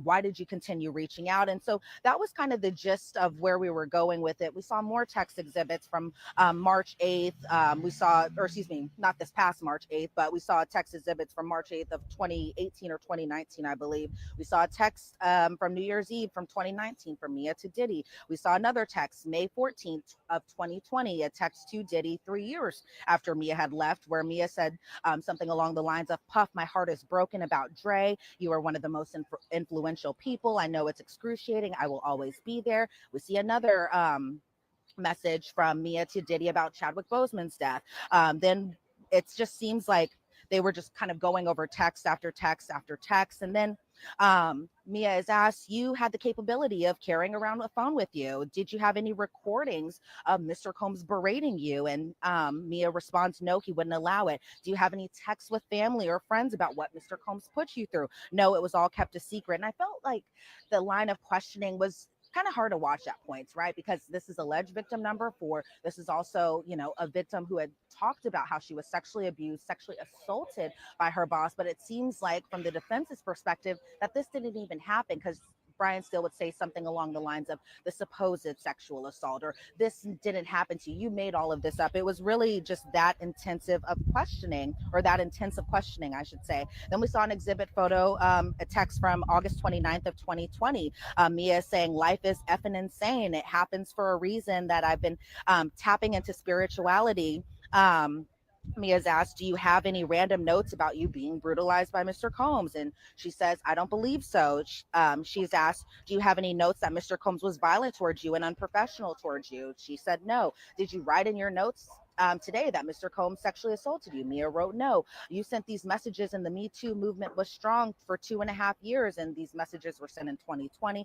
Why did you continue reaching out? And so that was kind of the gist of where we were going with it. We saw more text exhibits from March 8th. We saw, or excuse me, not this past March 8th, but we saw text exhibits from March 8th of 2018 or 2019, I believe. We saw a text from New Year's Eve from 2019 from Mia to Diddy. We saw another text May 14th of 2020, a text to Diddy 3 years after Mia had left, where Mia said something along the lines of, Puff, my heart is broken about Dre. You are one of the most influential people. I know it's excruciating. I will always be there. We see another message from Mia to Diddy about Chadwick Boseman's death. Then it just seems like they were just kind of going over text after text after text. And then Mia is asked, you had the capability of carrying around a phone with you. Did you have any recordings of Mr. Combs berating you? And Mia responds, no, he wouldn't allow it. Do you have any texts with family or friends about what Mr. Combs put you through? No, it was all kept a secret. And I felt like the line of questioning was kind of hard to watch at points, right? Because this is alleged victim number 4. This is also, a victim who had talked about how she was sexually abused, sexually assaulted by her boss. But it seems like from the defense's perspective that this didn't even happen, because Brian Steele would say something along the lines of the supposed sexual assault, or this didn't happen to you. You made all of this up. It was really just that intensive of questioning, or that intensive questioning, I should say. Then we saw an exhibit photo, a text from August 29th of 2020. Mia saying, life is effing insane. It happens for a reason, that I've been tapping into spirituality. Mia's asked, do you have any random notes about you being brutalized by Mr. Combs? And she says, I don't believe so. She's asked, do you have any notes that Mr. Combs was violent towards you and unprofessional towards you? She said, no. Did you write in your notes today that Mr. Combs sexually assaulted you? Mia wrote, no. You sent these messages, and the Me Too movement was strong for 2.5 years, and these messages were sent in 2020.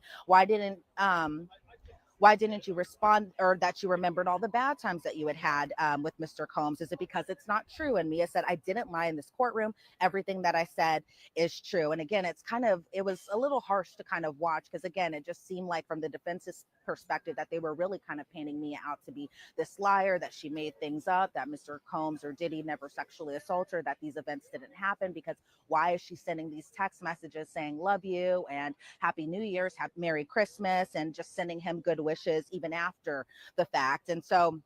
why didn't you respond, or that you remembered all the bad times that you had had with Mr. Combs? Is it because it's not true? And Mia said, I didn't lie in this courtroom. Everything that I said is true. And again, it was a little harsh to kind of watch, because again, it just seemed like from the defense's perspective that they were really kind of painting Mia out to be this liar, that she made things up, that Mr. Combs or Diddy never sexually assaulted her, that these events didn't happen, because why is she sending these text messages saying love you and happy New Year's, happy Merry Christmas, and just sending him good wishes even after the fact. And so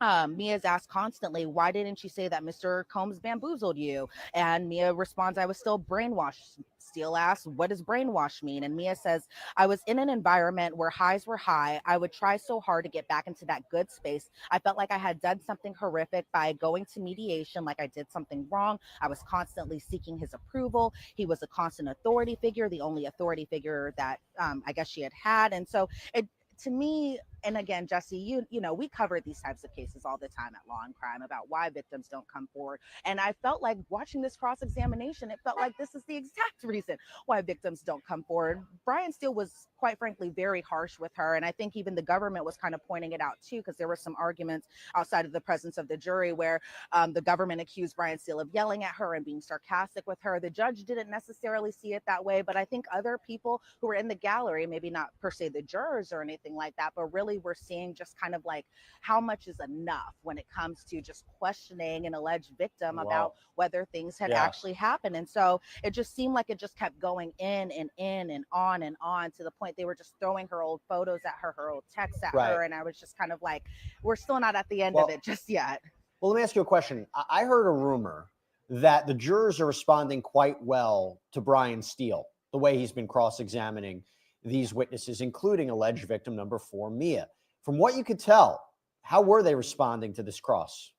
Mia's asked constantly, why didn't you say that Mr. Combs bamboozled you? And Mia responds, I was still brainwashed. Steele asks, what does brainwash mean? And Mia says, I was in an environment where highs were high. I would try so hard to get back into that good space. I felt like I had done something horrific by going to mediation, like I did something wrong. I was constantly seeking his approval. He was a constant authority figure, the only authority figure that I guess she had had. And so it, to me, and again, Jesse, you know, we cover these types of cases all the time at Law and Crime about why victims don't come forward. And I felt like watching this cross examination, it felt like this is the exact reason why victims don't come forward. Brian Steele was, quite frankly, very harsh with her, and I think even the government was kind of pointing it out too, because there were some arguments outside of the presence of the jury where the government accused Brian Steele of yelling at her and being sarcastic with her. The judge didn't necessarily see it that way, but I think other people who were in the gallery, maybe not per se the jurors or anything like that, but really we're seeing just kind of like how much is enough when it comes to just questioning an alleged victim about Wow. whether things had Yeah. actually happened. And so it just seemed like it just kept going in and on to the point they were just throwing her old photos at her old texts at Right. her. And I was just kind of like, we're still not at the end of Well, it just yet. well, let me ask you a question. I heard a rumor that the jurors are responding quite well to Brian Steele, the way he's been cross-examining these witnesses, including alleged victim number 4, Mia. From what you could tell, how were they responding to this cross?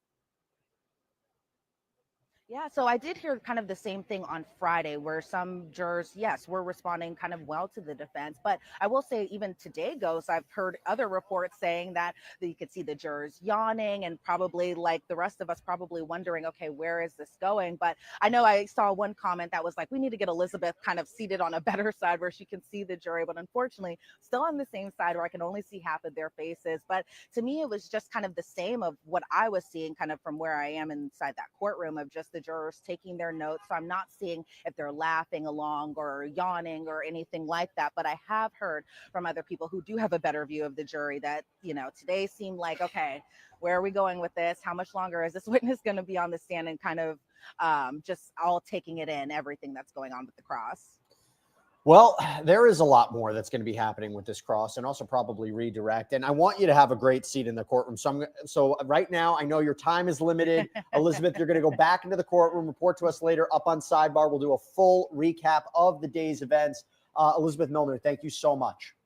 Yeah, so I did hear kind of the same thing on Friday, where some jurors, yes, were responding kind of well to the defense. But I will say, even today goes, I've heard other reports saying that you could see the jurors yawning and probably, like the rest of us, probably wondering, okay, where is this going? But I know I saw one comment that was like, we need to get Elizabeth kind of seated on a better side where she can see the jury. But unfortunately, still on the same side where I can only see half of their faces. But to me, it was just kind of the same of what I was seeing kind of from where I am inside that courtroom, of just the jurors taking their notes. So I'm not seeing if they're laughing along or yawning or anything like that. But I have heard from other people who do have a better view of the jury that, you know, today seemed like, okay, where are we going with this? How much longer is this witness going to be on the stand? And kind of just all taking it in, everything that's going on with the cross. Well, there is a lot more that's going to be happening with this cross, and also probably redirect. And I want you to have a great seat in the courtroom. So right now, I know your time is limited. Elizabeth, you're going to go back into the courtroom, report to us later up on Sidebar. We'll do a full recap of the day's events. Elizabeth Milner, thank you so much.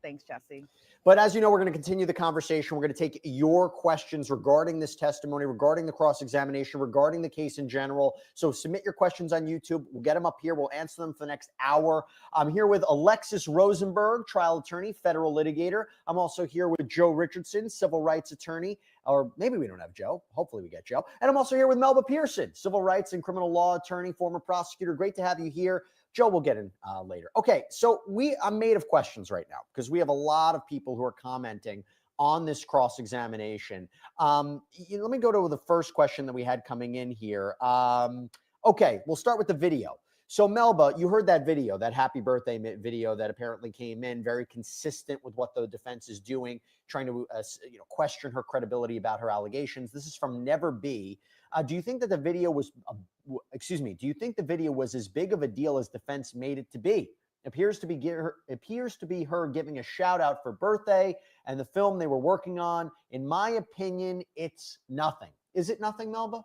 Thanks, Jesse. But as you know, we're going to continue the conversation. We're going to take your questions regarding this testimony, regarding the cross-examination, regarding the case in general. So submit your questions on YouTube. We'll get them up here. We'll answer them for the next hour. I'm here with Alexis Rosenberg, trial attorney, federal litigator. I'm also here with Joe Richardson, civil rights attorney. Or maybe we don't have Joe. Hopefully we get Joe. And I'm also here with Melba Pearson, civil rights and criminal law attorney, former prosecutor. Great to have you here. Joe will get in later. Okay, so I'm made of questions right now because we have a lot of people who are commenting on this cross-examination. Let me go to the first question that we had coming in here. Okay, we'll start with the video. So Melba, you heard that video, that happy birthday video that apparently came in, very consistent with what the defense is doing, trying to question her credibility about her allegations. This is from Never Be. Do you think that the video was, do you think the video was as big of a deal as defense made it to be? Appears to be her giving a shout out for birthday and the film they were working on. In my opinion, it's nothing. Is it nothing, Melba?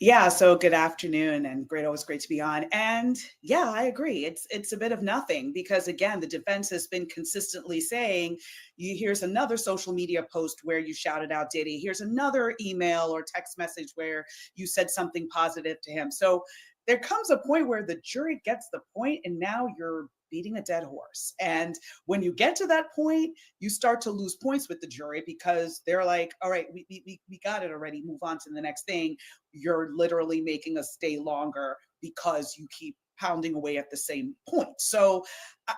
Yeah, so good afternoon and always great to be on. And yeah, I agree. It's a bit of nothing because again, the defense has been consistently saying, here's another social media post where you shouted out Diddy. Here's another email or text message where you said something positive to him. So there comes a point where the jury gets the point and now you're beating a dead horse. And when you get to that point, you start to lose points with the jury because they're like, all right, we got it already. Move on to the next thing. You're literally making us stay longer because you keep pounding away at the same point. So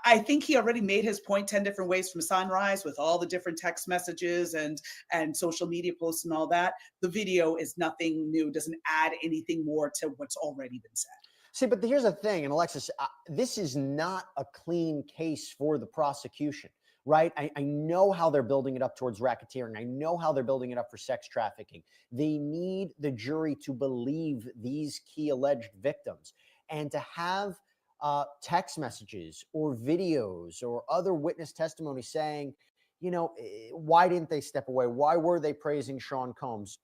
I think he already made his point 10 different ways from sunrise with all the different text messages and social media posts and all that. The video is nothing new, doesn't add anything more to what's already been said. See, but here's the thing, and Alexis, this is not a clean case for the prosecution, right? I know how they're building it up towards racketeering. I know how they're building it up for sex trafficking. They need the jury to believe these key alleged victims, and to have text messages or videos or other witness testimony saying, you know, why didn't they step away? Why were they praising Sean Combs?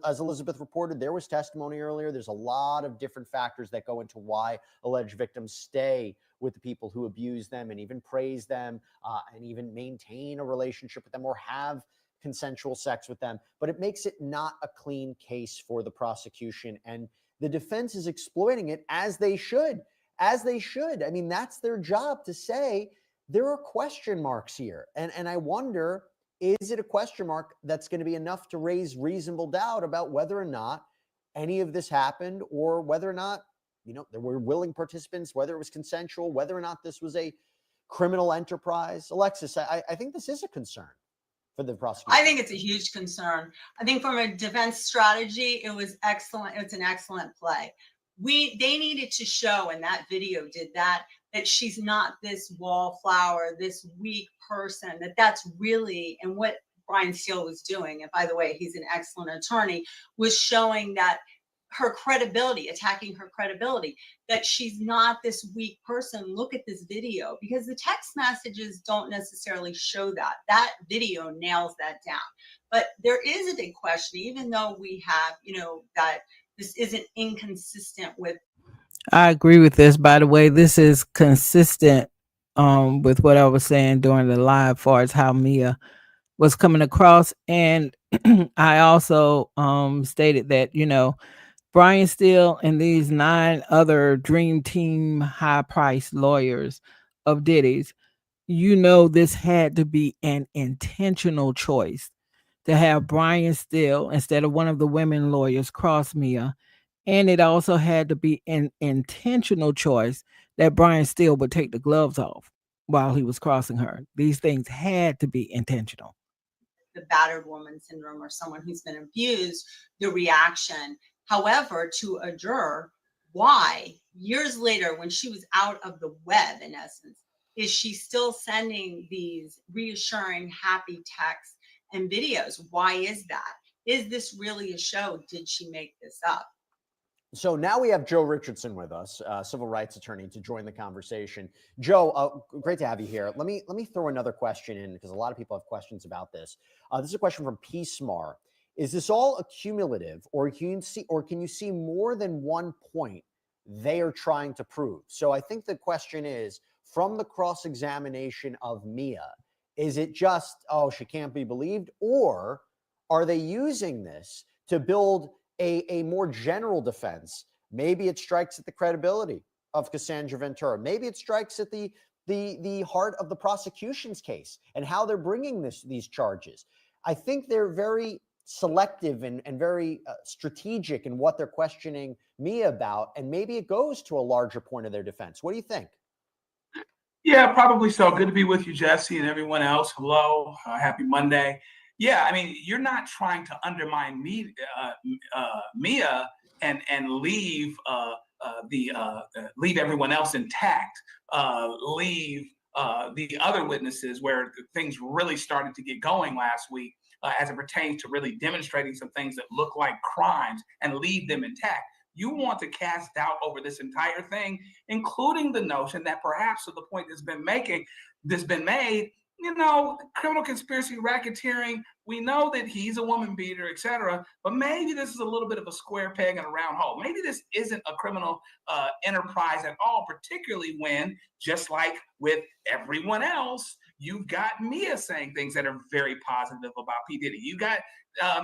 As Elizabeth reported, there was testimony earlier. There's a lot of different factors that go into why alleged victims stay with the people who abuse them and even praise them and even maintain a relationship with them or have consensual sex with them. But it makes it not a clean case for the prosecution. And the defense is exploiting it as they should. As they should. I mean, that's their job to say there are question marks here. And I wonder, is it a question mark that's going to be enough to raise reasonable doubt about whether or not any of this happened, or whether or not, you know, there were willing participants, whether it was consensual, whether or not this was a criminal enterprise? Alexis, I think this is a concern for the prosecution. I think it's a huge concern. I think from a defense strategy, it was excellent. It's an excellent play. They needed to show, and that video did that she's not this wallflower, this weak person, that's really, and what Brian Steele was doing, and by the way, he's an excellent attorney, was showing that her credibility, attacking her credibility, that she's not this weak person. Look at this video, because the text messages don't necessarily show that. That video nails that down. But there is a big question, even though we have, you know, that this isn't inconsistent with. I agree with this. By the way, this is consistent with what I was saying during the live, far as how Mia was coming across. And I also stated that, you know, Brian Steele and these 9 other dream team high priced lawyers of Diddy's, you know, this had to be an intentional choice to have Brian Steele instead of one of the women lawyers cross Mia. And it also had to be an intentional choice that Brian Steele would take the gloves off while he was crossing her. These things had to be intentional. The battered woman syndrome, or someone who's been abused, the reaction. However, to a juror, why, years later, when she was out of the web, in essence, is she still sending these reassuring, happy texts and videos? Why is that? Is this really a show? Did she make this up? So now we have Joe Richardson with us, civil rights attorney, to join the conversation. Joe, great to have you here. Let me throw another question in, because a lot of people have questions about this. This is a question from P. Smar. Is this all accumulative, or can you see more than one point they are trying to prove? So I think the question is, from the cross-examination of Mia, is it just, oh, she can't be believed, or are they using this to build a more general defense? Maybe it strikes at the credibility of Cassandra Ventura. Maybe it strikes at the heart of the prosecution's case and how they're bringing these charges. I think they're very selective and very strategic in what they're questioning Mia about, and maybe it goes to a larger point of their defense. What do you think? Yeah, probably so. Good to be with you, Jesse, and everyone else. Hello. Happy Monday. Yeah, I mean, you're not trying to undermine Mia and leave leave everyone else intact. Leave the other witnesses, where things really started to get going last week, as it pertains to really demonstrating some things that look like crimes, and leave them intact. You want to cast doubt over this entire thing, including the notion that perhaps, to the point that's been made, you know, criminal conspiracy, racketeering, we know that he's a woman beater, etc. But maybe this is a little bit of a square peg in a round hole. Maybe this isn't a criminal enterprise at all, particularly when, just like with everyone else, you've got Mia saying things that are very positive about P. Diddy. You got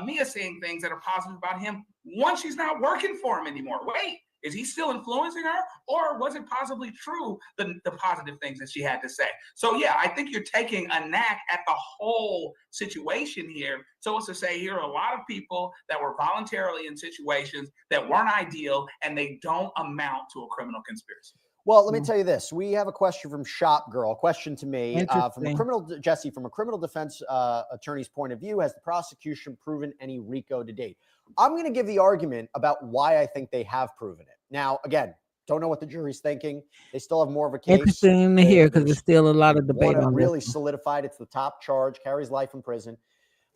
Mia saying things that are positive about him once she's not working for him anymore. Wait, is he still influencing her? Or was it possibly true, the positive things that she had to say? So yeah, I think you're taking a knack at the whole situation here. So as to say, here are a lot of people that were voluntarily in situations that weren't ideal, and they don't amount to a criminal conspiracy. Well, let me tell you this. We have a question from Shop Girl. Question to me from a criminal, Jesse, from a criminal defense attorney's point of view, has the prosecution proven any RICO to date? I'm going to give the argument about why I think they have proven it. Now, again, don't know what the jury's thinking. They still have more of a case. Interesting to hear, because there's still a lot of debate on really this. solidified. It's the top charge, carries life in prison.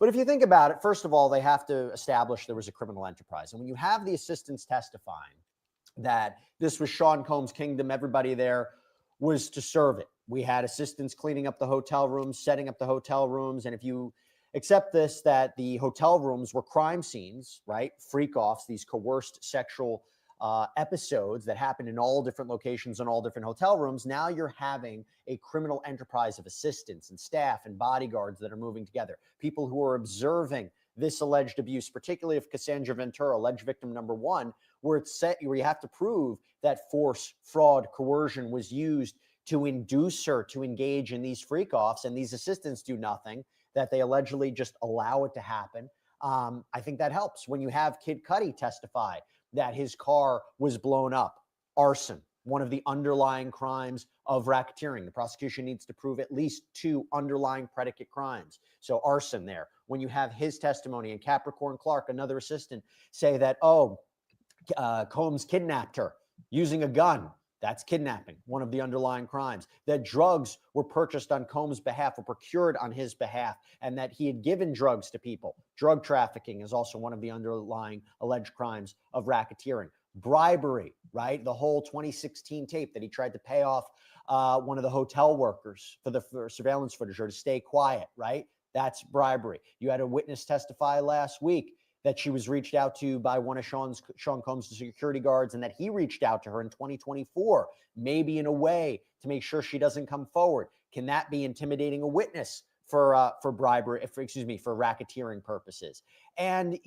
But if you think about it, first of all, they have to establish there was a criminal enterprise. And when you have the assistants testifying that this was Sean Combs' kingdom, everybody there was to serve it. We had assistants cleaning up the hotel rooms, setting up the hotel rooms. And if you accept this, that the hotel rooms were crime scenes, right? Freak-offs, these coerced sexual episodes that happened in all different locations and all different hotel rooms. Now you're having a criminal enterprise of assistants and staff and bodyguards that are moving together. People who are observing this alleged abuse, particularly of Cassandra Ventura, alleged victim number one, where it's set, where you have to prove that force, fraud, coercion was used to induce her to engage in these freak-offs, and these assistants do nothing, that they allegedly just allow it to happen. I think that helps. When you have Kid Cudi testify that his car was blown up, arson, one of the underlying crimes of racketeering. The prosecution needs to prove at least 2 underlying predicate crimes. So arson there. When you have his testimony and Capricorn Clark, another assistant, say that, Combs kidnapped her using a gun. That's kidnapping, one of the underlying crimes. That drugs were purchased on Combs' behalf or procured on his behalf, and that he had given drugs to people. Drug trafficking is also one of the underlying alleged crimes of racketeering. Bribery, right? The whole 2016 tape that he tried to pay off one of the hotel workers for surveillance footage or to stay quiet, right? That's bribery. You had a witness testify last week that she was reached out to by one of Sean Combs' security guards, and that he reached out to her in 2024, maybe in a way to make sure she doesn't come forward. Can that be intimidating a witness for bribery, for racketeering purposes? And,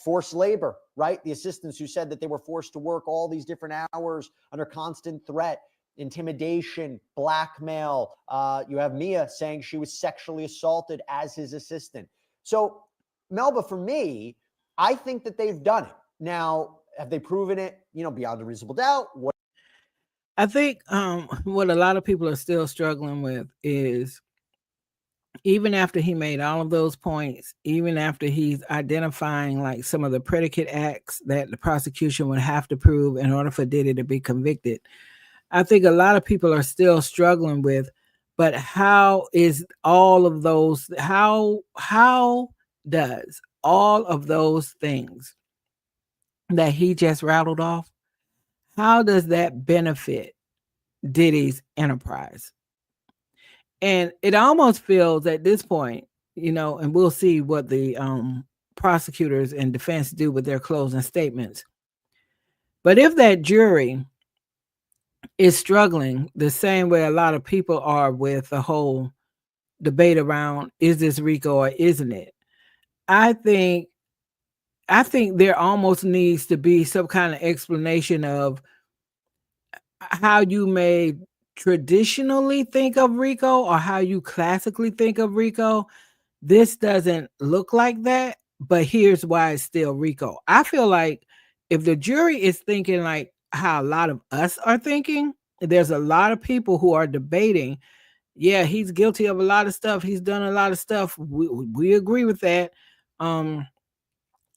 forced labor, right? The assistants who said that they were forced to work all these different hours under constant threat, intimidation, blackmail. You have Mia saying she was sexually assaulted as his assistant. So, Melba, for me, I think that they've done it. Now, have they proven it, beyond a reasonable doubt? I think what a lot of people are still struggling with is, even after he made all of those points, even after he's identifying like some of the predicate acts that the prosecution would have to prove in order for Diddy to be convicted, I think a lot of people are still struggling with, but how is all of those, how does all of those things that he just rattled off, how does that benefit Diddy's enterprise? And it almost feels at this point, and we'll see what the prosecutors and defense do with their closing statements. But if that jury is struggling the same way a lot of people are with the whole debate around, is this RICO or isn't it? I think there almost needs to be some kind of explanation of how you may traditionally think of RICO or how you classically think of RICO. This doesn't look like that, but here's why it's still RICO. I feel like if the jury is thinking like how a lot of us are thinking, there's a lot of people who are debating, yeah, he's guilty of a lot of stuff. He's done a lot of stuff. We agree with that.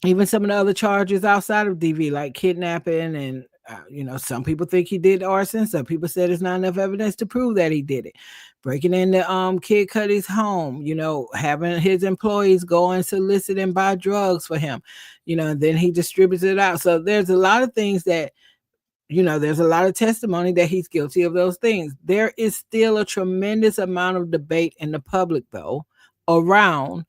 Even some of the other charges outside of DV, like kidnapping, and some people think he did arson. Some people said there's not enough evidence to prove that he did it. Breaking into Kid Cudi's home, having his employees go and solicit and buy drugs for him, and then he distributes it out. So there's a lot of things that, there's a lot of testimony that he's guilty of those things. There is still a tremendous amount of debate in the public, though, around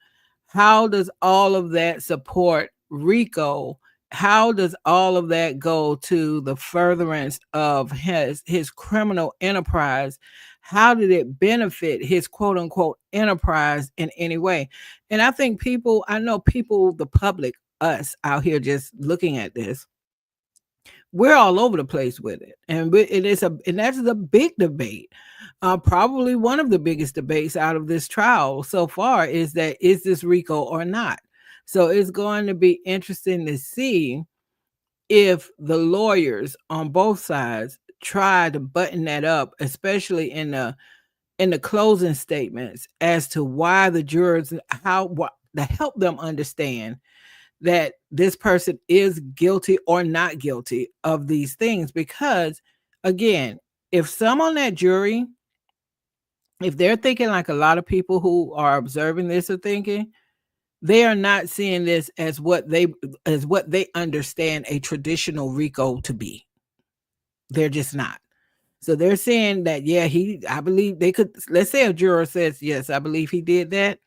how does all of that support RICO? How does all of that go to the furtherance of his criminal enterprise? How did it benefit his quote unquote enterprise in any way? And I think I know people, the public, us out here just looking at this, we're all over the place with it. And that's a big debate. Probably one of the biggest debates out of this trial so far is this RICO or not? So it's going to be interesting to see if the lawyers on both sides try to button that up, especially in the closing statements, as to why the jurors, to help them understand that this person is guilty or not guilty of these things. Because again, if some on that jury, if they're thinking like a lot of people who are observing this are thinking, they are not seeing this as what they understand a traditional RICO to be. They're just not. So they're saying that, yeah, I believe they could, let's say a juror says, yes, I believe he did that.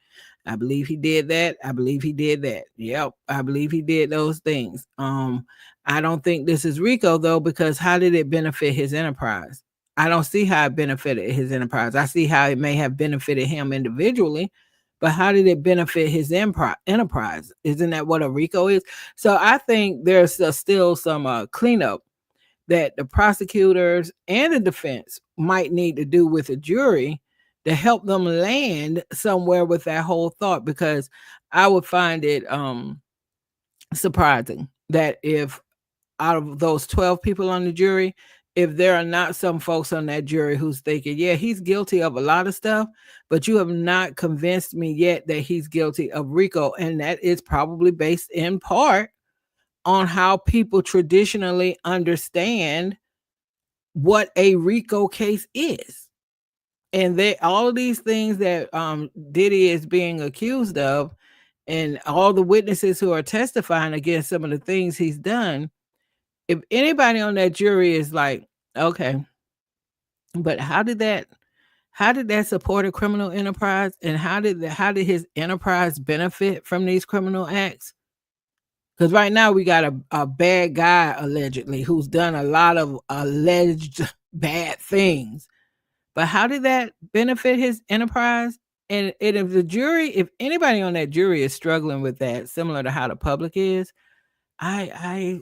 I believe he did that. I believe he did that. Yep. I believe he did those things. I don't think this is RICO though, because how did it benefit his enterprise? I don't see how it benefited his enterprise. I see how it may have benefited him individually, but how did it benefit his enterprise? Isn't that what a RICO is? So I think there's still some cleanup that the prosecutors and the defense might need to do with a jury to help them land somewhere with that whole thought, because I would find it surprising that if out of those 12 people on the jury, if there are not some folks on that jury who's thinking, yeah, he's guilty of a lot of stuff, but you have not convinced me yet that he's guilty of RICO. And that is probably based in part on how people traditionally understand what a RICO case is. And all of these things that Diddy is being accused of, and all the witnesses who are testifying against some of the things he's done, if anybody on that jury is like, okay, but how did that support a criminal enterprise, and how did his enterprise benefit from these criminal acts? Because right now we got a bad guy allegedly who's done a lot of alleged bad things. But how did that benefit his enterprise? And if anybody on that jury is struggling with that, similar to how the public is, I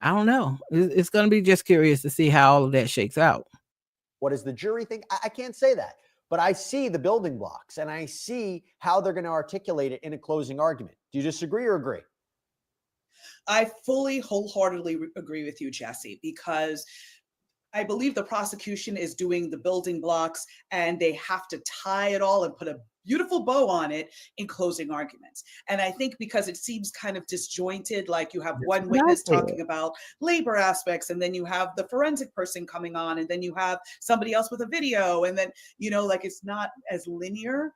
don't know. It's going to be just curious to see how all of that shakes out. What does the jury think? I can't say that, but I see the building blocks and I see how they're going to articulate it in a closing argument. Do you disagree or agree? I fully, wholeheartedly agree with you, Jesse, because I believe the prosecution is doing the building blocks and they have to tie it all and put a beautiful bow on it in closing arguments. And I think because it seems kind of disjointed, like you have one witness talking about labor aspects, and then you have the forensic person coming on, and then you have somebody else with a video, and then, like it's not as linear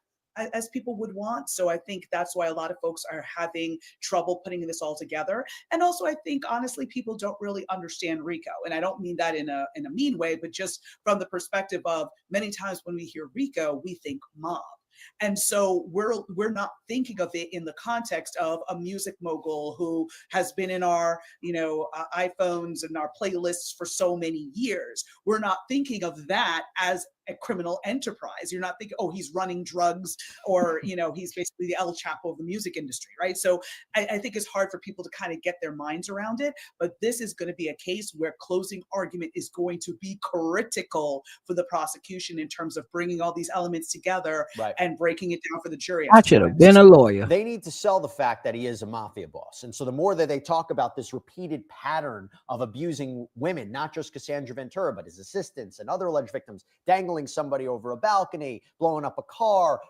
as people would want. So I think that's why a lot of folks are having trouble putting this all together. And also, I think, honestly, people don't really understand RICO. And I don't mean that in a mean way, but just from the perspective of many times when we hear RICO, we think mob. And so we're not thinking of it in the context of a music mogul who has been in our iPhones and our playlists for so many years. We're not thinking of that as a criminal enterprise. You're not thinking, oh, he's running drugs, or he's basically the El Chapo of the music industry, right? So I think it's hard for people to kind of get their minds around it. But this is going to be a case where closing argument is going to be critical for the prosecution in terms of bringing all these elements together, right, and breaking it down for the jury. I should have been a lawyer. They need to sell the fact that he is a mafia boss. And so the more that they talk about this repeated pattern of abusing women, not just Cassandra Ventura, but his assistants and other alleged victims, dangling somebody over a balcony, blowing up a car,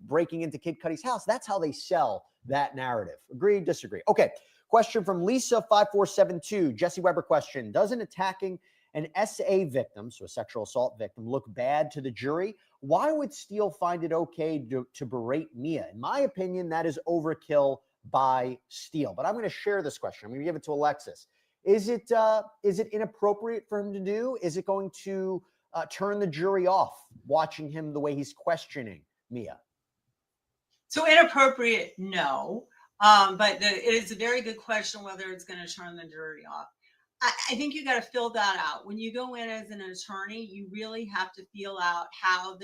breaking into Kid Cudi's house, that's how they sell that narrative. Agree, disagree? Okay. Question from Lisa5472. Jesse Weber question. Doesn't attacking an SA victim, so a sexual assault victim, look bad to the jury? Why would Steele find it okay to berate Mia? In my opinion, that is overkill by Steele. But I'm going to share this question. I'm going to give it to Alexis. Is it inappropriate for him to do? Is it going to turn the jury off watching him the way he's questioning Mia? So inappropriate, no. But it is a very good question whether it's going to turn the jury off. I think you got to fill that out. When you go in as an attorney, you really have to feel out how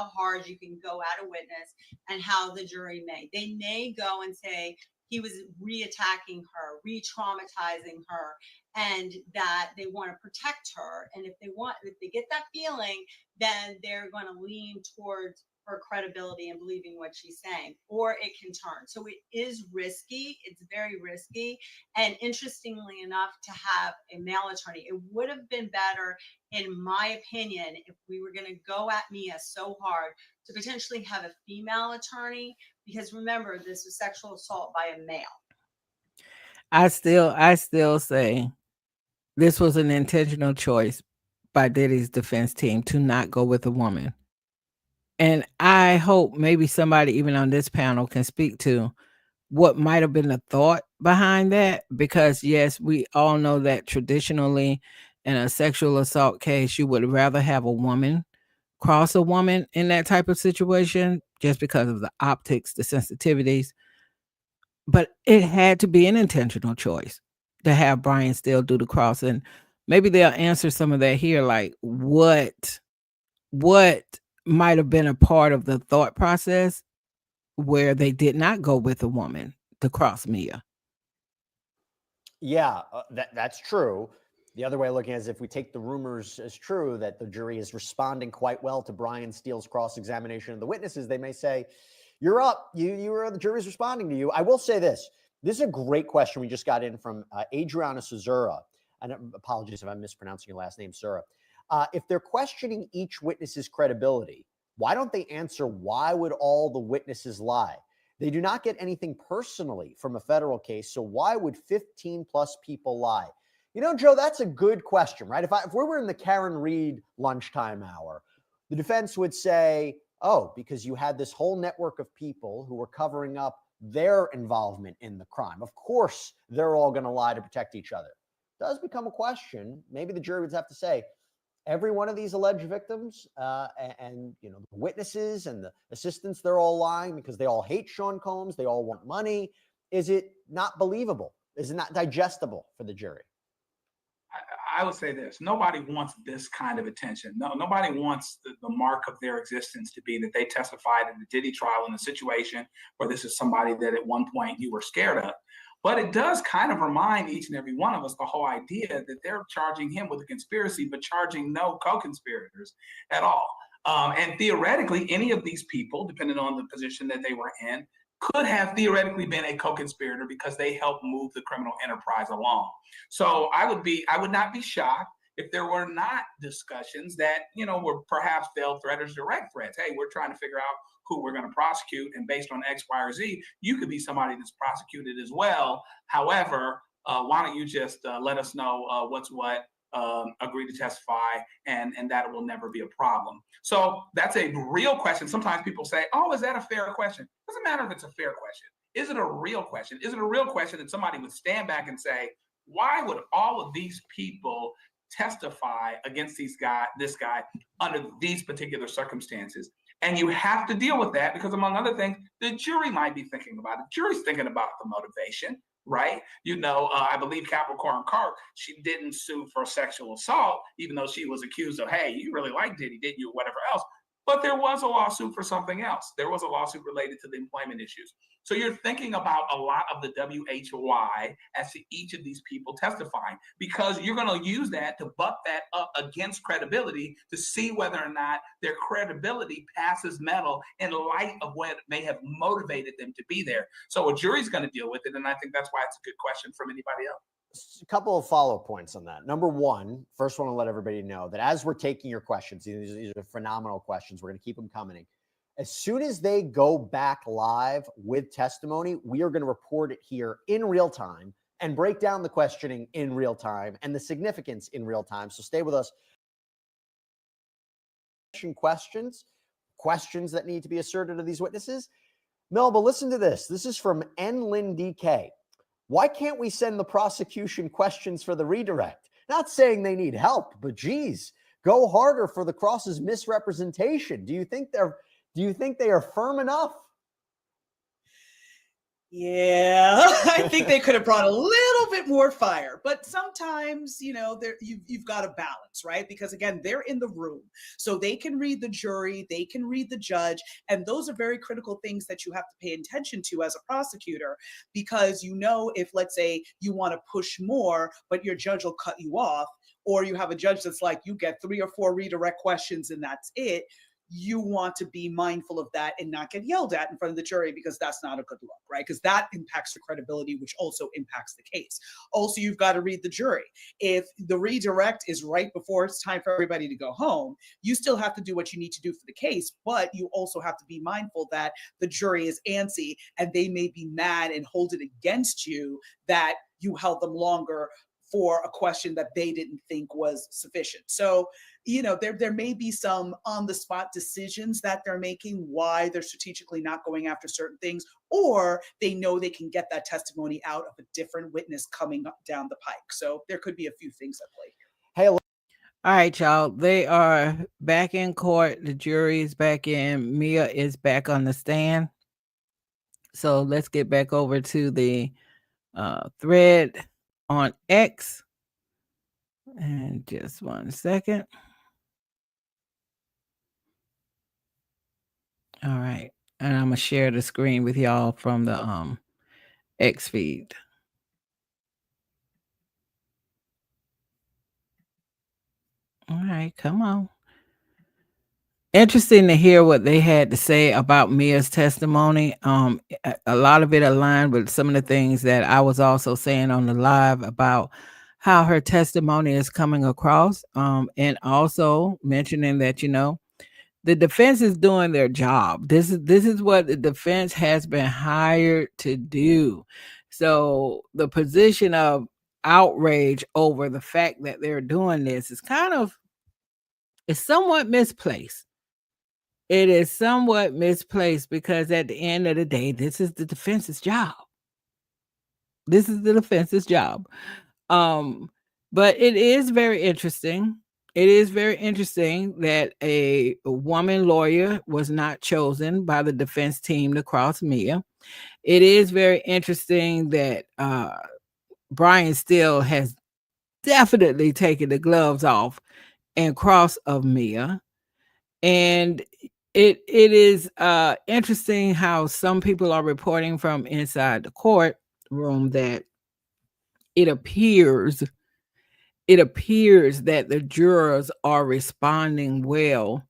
hard you can go at a witness and how the jury may. They may go and say he was re-attacking her, re-traumatizing her, and that they want to protect her. And if they get that feeling, then they're going to lean towards her credibility and believing what she's saying, or it can turn. So it is risky. It's very risky. And interestingly enough, to have a male attorney, it would have been better, in my opinion, if we were going to go at Mia so hard, to potentially have a female attorney, because remember, this was sexual assault by a male. I still say this was an intentional choice by Diddy's defense team to not go with a woman. And I hope maybe somebody even on this panel can speak to what might have been the thought behind that, because yes, we all know that traditionally in a sexual assault case, you would rather have a woman cross a woman in that type of situation just because of the optics, the sensitivities. But it had to be an intentional choice to have Brian still do the cross. And maybe they'll answer some of that here, like what might have been a part of the thought process where they did not go with a woman to cross Mia. Yeah, that's true. The other way of looking at it is, if we take the rumors as true that the jury is responding quite well to Brian Steele's cross-examination of the witnesses, they may say, you're up. The jury's responding to you. I will say this. This is a great question we just got in from Adriana Cesura. And apologies if I'm mispronouncing your last name, Sura. If they're questioning each witness's credibility, why don't they answer why would all the witnesses lie? They do not get anything personally from a federal case, so why would 15 plus people lie? You know, Joe, that's a good question, right? If we were in the Karen Reed lunchtime hour, the defense would say, oh, because you had this whole network of people who were covering up their involvement in the crime. Of course, they're all going to lie to protect each other. It does become a question. Maybe the jury would have to say, every one of these alleged victims and the witnesses and the assistants, they're all lying because they all hate Sean Combs. They all want money. Is it not believable? Is it not digestible for the jury? I would say this: nobody wants this kind of attention. No, nobody wants the mark of their existence to be that they testified in the Diddy trial in a situation where this is somebody that at one point you were scared of. But it does kind of remind each and every one of us the whole idea that they're charging him with a conspiracy, but charging no co-conspirators at all. And theoretically, any of these people, depending on the position that they were in, could have theoretically been a co-conspirator because they helped move the criminal enterprise along. So I would not be shocked if there were not discussions that, were perhaps veiled threats or direct threats. Hey, we're trying to figure out who we're going to prosecute, and based on X, Y, or Z, you could be somebody that's prosecuted as well. However, why don't you just let us know what's what, agree to testify, and that will never be a problem. So that's a real question. Sometimes people say, oh, is that a fair question? Doesn't matter if it's a fair question. Is it a real question? Is it a real question that somebody would stand back and say, why would all of these people testify against this guy under these particular circumstances? And you have to deal with that because, among other things, the jury might be thinking about it. The jury's thinking about the motivation, right? I believe Capricorn Clark, she didn't sue for sexual assault, even though she was accused of, hey, you really liked Diddy, didn't you, or whatever else. But there was a lawsuit for something else. There was a lawsuit related to the employment issues. So you're thinking about a lot of the WHY as to each of these people testifying, because you're going to use that to butt that up against credibility to see whether or not their credibility passes metal in light of what may have motivated them to be there. So a jury's going to deal with it, and I think that's why it's a good question from anybody else. A couple of follow-up points on that. Number one, first want to let everybody know that as we're taking your questions, these are phenomenal questions. We're going to keep them coming. As soon as they go back live with testimony, we are going to report it here in real time and break down the questioning in real time and the significance in real time. So stay with us. Questions that need to be asserted of these witnesses. Melba, listen to this. This is from Lynn DK. Why can't we send the prosecution questions for the redirect? Not saying they need help, but geez, go harder for the cross's misrepresentation. Do you think they are firm enough? Yeah, I think they could have brought a little bit more fire, but sometimes, you've got a balance, right? Because again, they're in the room, so they can read the jury, they can read the judge, and those are very critical things that you have to pay attention to as a prosecutor, because if, let's say, you want to push more, but your judge will cut you off, or you have a judge that's like, you get 3 or 4 redirect questions and that's it. you want to be mindful of that and not get yelled at in front of the jury, because that's not a good look, right? Because that impacts the credibility, which also impacts the case. Also, you've got to read the jury. If the redirect is right before it's time for everybody to go home, you still have to do what you need to do for the case, but you also have to be mindful that the jury is antsy and they may be mad and hold it against you that you held them longer for a question that they didn't think was sufficient. So, there may be some on the spot decisions that they're making, why they're strategically not going after certain things, or they know they can get that testimony out of a different witness coming up down the pike. So there could be a few things at play here. Hey, all right, y'all. They are back in court. The jury is back in. Mia is back on the stand. So let's get back over to the thread on X. And just 1 second. All right. And I'm going to share the screen with y'all from the X feed. All right, come on. Interesting to hear what they had to say about Mia's testimony. A lot of it aligned with some of the things that I was also saying on the live about how her testimony is coming across. And also mentioning that, the defense is doing their job. This is what the defense has been hired to do. So the position of outrage over the fact that they're doing this is it's somewhat misplaced. It is somewhat misplaced because at the end of the day, this is the defense's job. This is the defense's job. But it is very interesting. It is very interesting that a woman lawyer was not chosen by the defense team to cross Mia. It is very interesting that Brian Steele has definitely taken the gloves off and cross of Mia. And it is interesting how some people are reporting from inside the courtroom that it appears that the jurors are responding well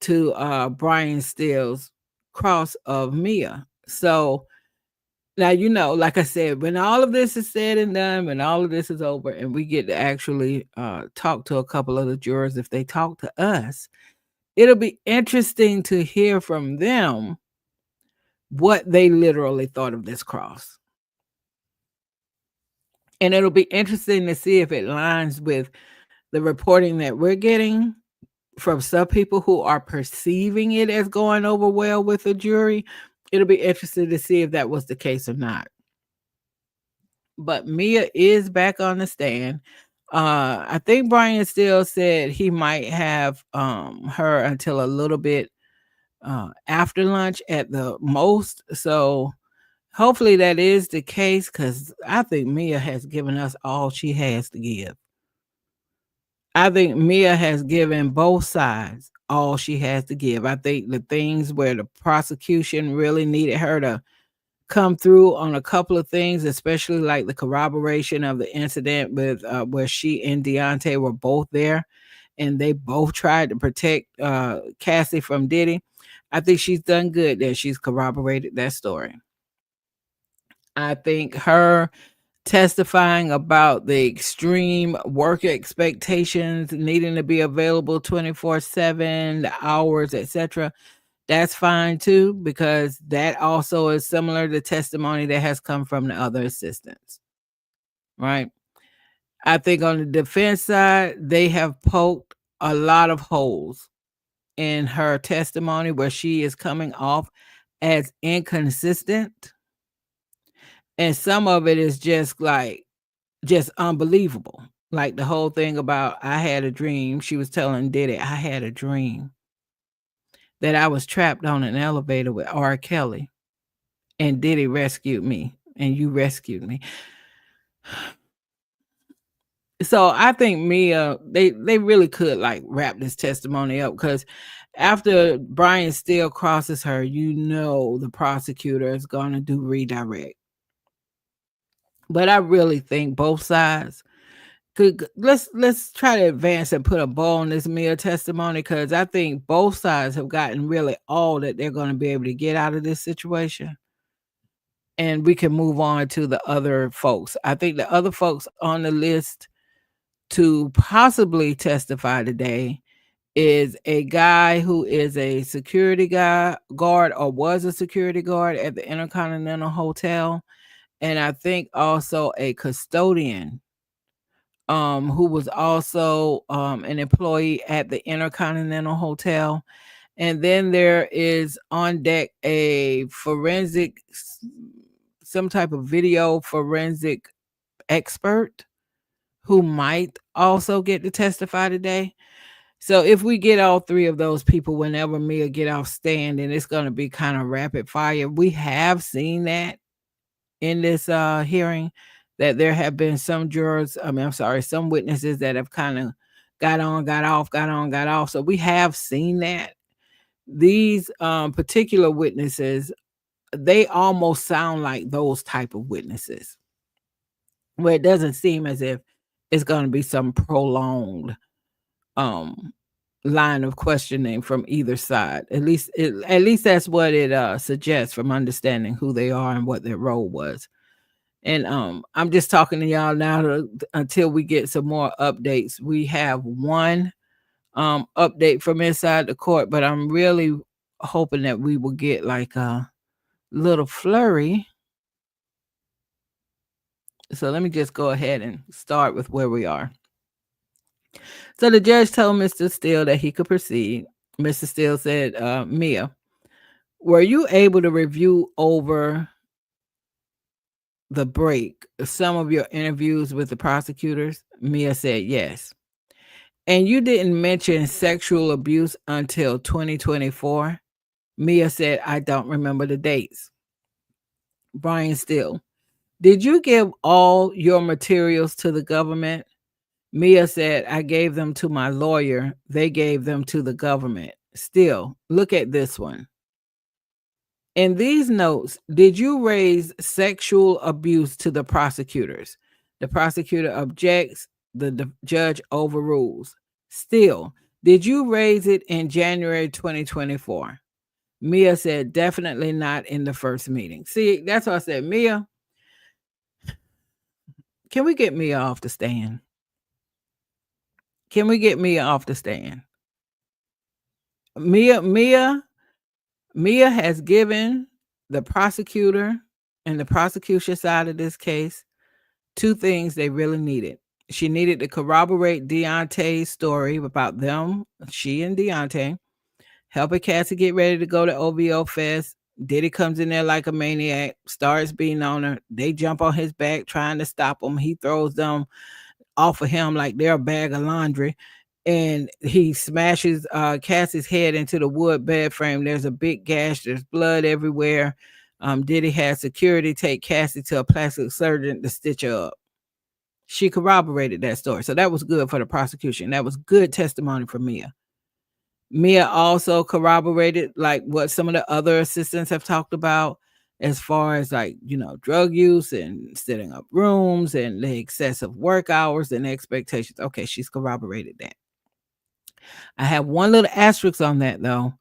to Brian Steele's cross of Mia. So now, like I said, when all of this is said and done, when all of this is over and we get to actually talk to a couple of the jurors, if they talk to us, it'll be interesting to hear from them what they literally thought of this cross. And it'll be interesting to see if it lines with the reporting that we're getting from some people who are perceiving it as going over well with the jury. It'll be interesting to see if that was the case or not. But Mia is back on the stand. I think Brian Steele said he might have her until a little bit after lunch at the most. So hopefully that is the case, because I think Mia has given us all she has to give. I think Mia has given both sides all she has to give. I think the things where the prosecution really needed her to come through on a couple of things, especially like the corroboration of the incident with where she and Deontay were both there and they both tried to protect Cassie from Diddy. I think she's done good that she's corroborated that story. I think her testifying about the extreme work expectations, needing to be available 24/7, the hours, etc., that's fine too, because that also is similar to testimony that has come from the other assistants, right? I think on the defense side, they have poked a lot of holes in her testimony where she is coming off as inconsistent. And some of it is just unbelievable. Like the whole thing about I had a dream. She was telling Diddy, I had a dream that I was trapped on an elevator with R. Kelly and Diddy rescued me and you rescued me. So I think Mia, they really could wrap this testimony up, because after Brian Steele crosses her, the prosecutor is going to do redirect. But I really think both sides Let's try to advance and put a bow on this Mia testimony, because I think both sides have gotten really all that they're going to be able to get out of this situation, and we can move on to the other folks. I think the other folks on the list to possibly testify today is a guy who is a security guard, or was a security guard at the Intercontinental Hotel, and I think also a custodian who was also an employee at the Intercontinental Hotel. And then there is on deck a some type of video forensic expert who might also get to testify today. So if we get all three of those people whenever Mia get off stand, then it's going to be kind of rapid fire. We have seen that in this hearing, that there have been some jurors, I'm sorry, some witnesses that have kind of got on, got off, got on, got off. So we have seen that. These particular witnesses, they almost sound like those type of witnesses, where it doesn't seem as if it's going to be some prolonged um line of questioning from either side. At least that's what it suggests from understanding who they are and what their role was. And I'm just talking to y'all now until we get some more updates. We have one update from inside the court, but I'm really hoping that we will get like a little flurry. So let me just go ahead and start with where we are. So the judge told Mr. Steele that he could proceed. Mr. Steele said, Mia, were you able to review over the break some of your interviews with the prosecutors? Mia said yes. And you didn't mention sexual abuse until 2024? Mia said, I don't remember the dates. Brian Steele, did you give all your materials to the government? Mia said, I gave them to my lawyer. They gave them to the government. Still, look at this one. In these notes, did you raise sexual abuse to the prosecutors? The prosecutor objects. The judge overrules. Still, did you raise it in January 2024? Mia said, definitely not in the first meeting. See, that's what I said. Mia, can we get Mia off the stand? Can we get Mia off the stand? Mia has given the prosecutor and the prosecution side of this case two things they really needed. She needed to corroborate Deontay's story about them, she and Deontay, helping Cassie get ready to go to OVO Fest. Diddy comes in there like a maniac, starts beating on her. They jump on his back trying to stop him. He throws them off of him like they're a bag of laundry. And he smashes Cassie's head into the wood bed frame. There's a big gash. There's blood everywhere. Diddy had security take Cassie to a plastic surgeon to stitch her up. She corroborated that story. So that was good for the prosecution. That was good testimony from Mia. Mia also corroborated like what some of the other assistants have talked about as far as like, drug use and setting up rooms and the excessive work hours and expectations. Okay, she's corroborated that. I have one little asterisk on that though.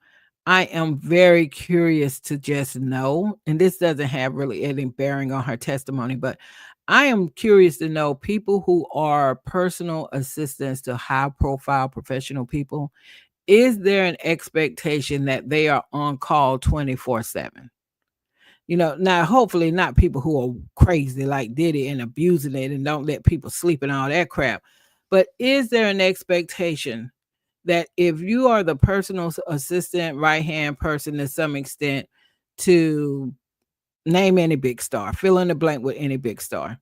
I am very curious to just know, and this doesn't have really any bearing on her testimony, but I am curious to know people who are personal assistants to high profile professional people. Is there an expectation that they are on call 24/7? Now hopefully not people who are crazy like Diddy and abusing it and don't let people sleep and all that crap. But is there an expectation that if you are the personal assistant, right hand person to some extent, to name any big star, fill in the blank with any big star,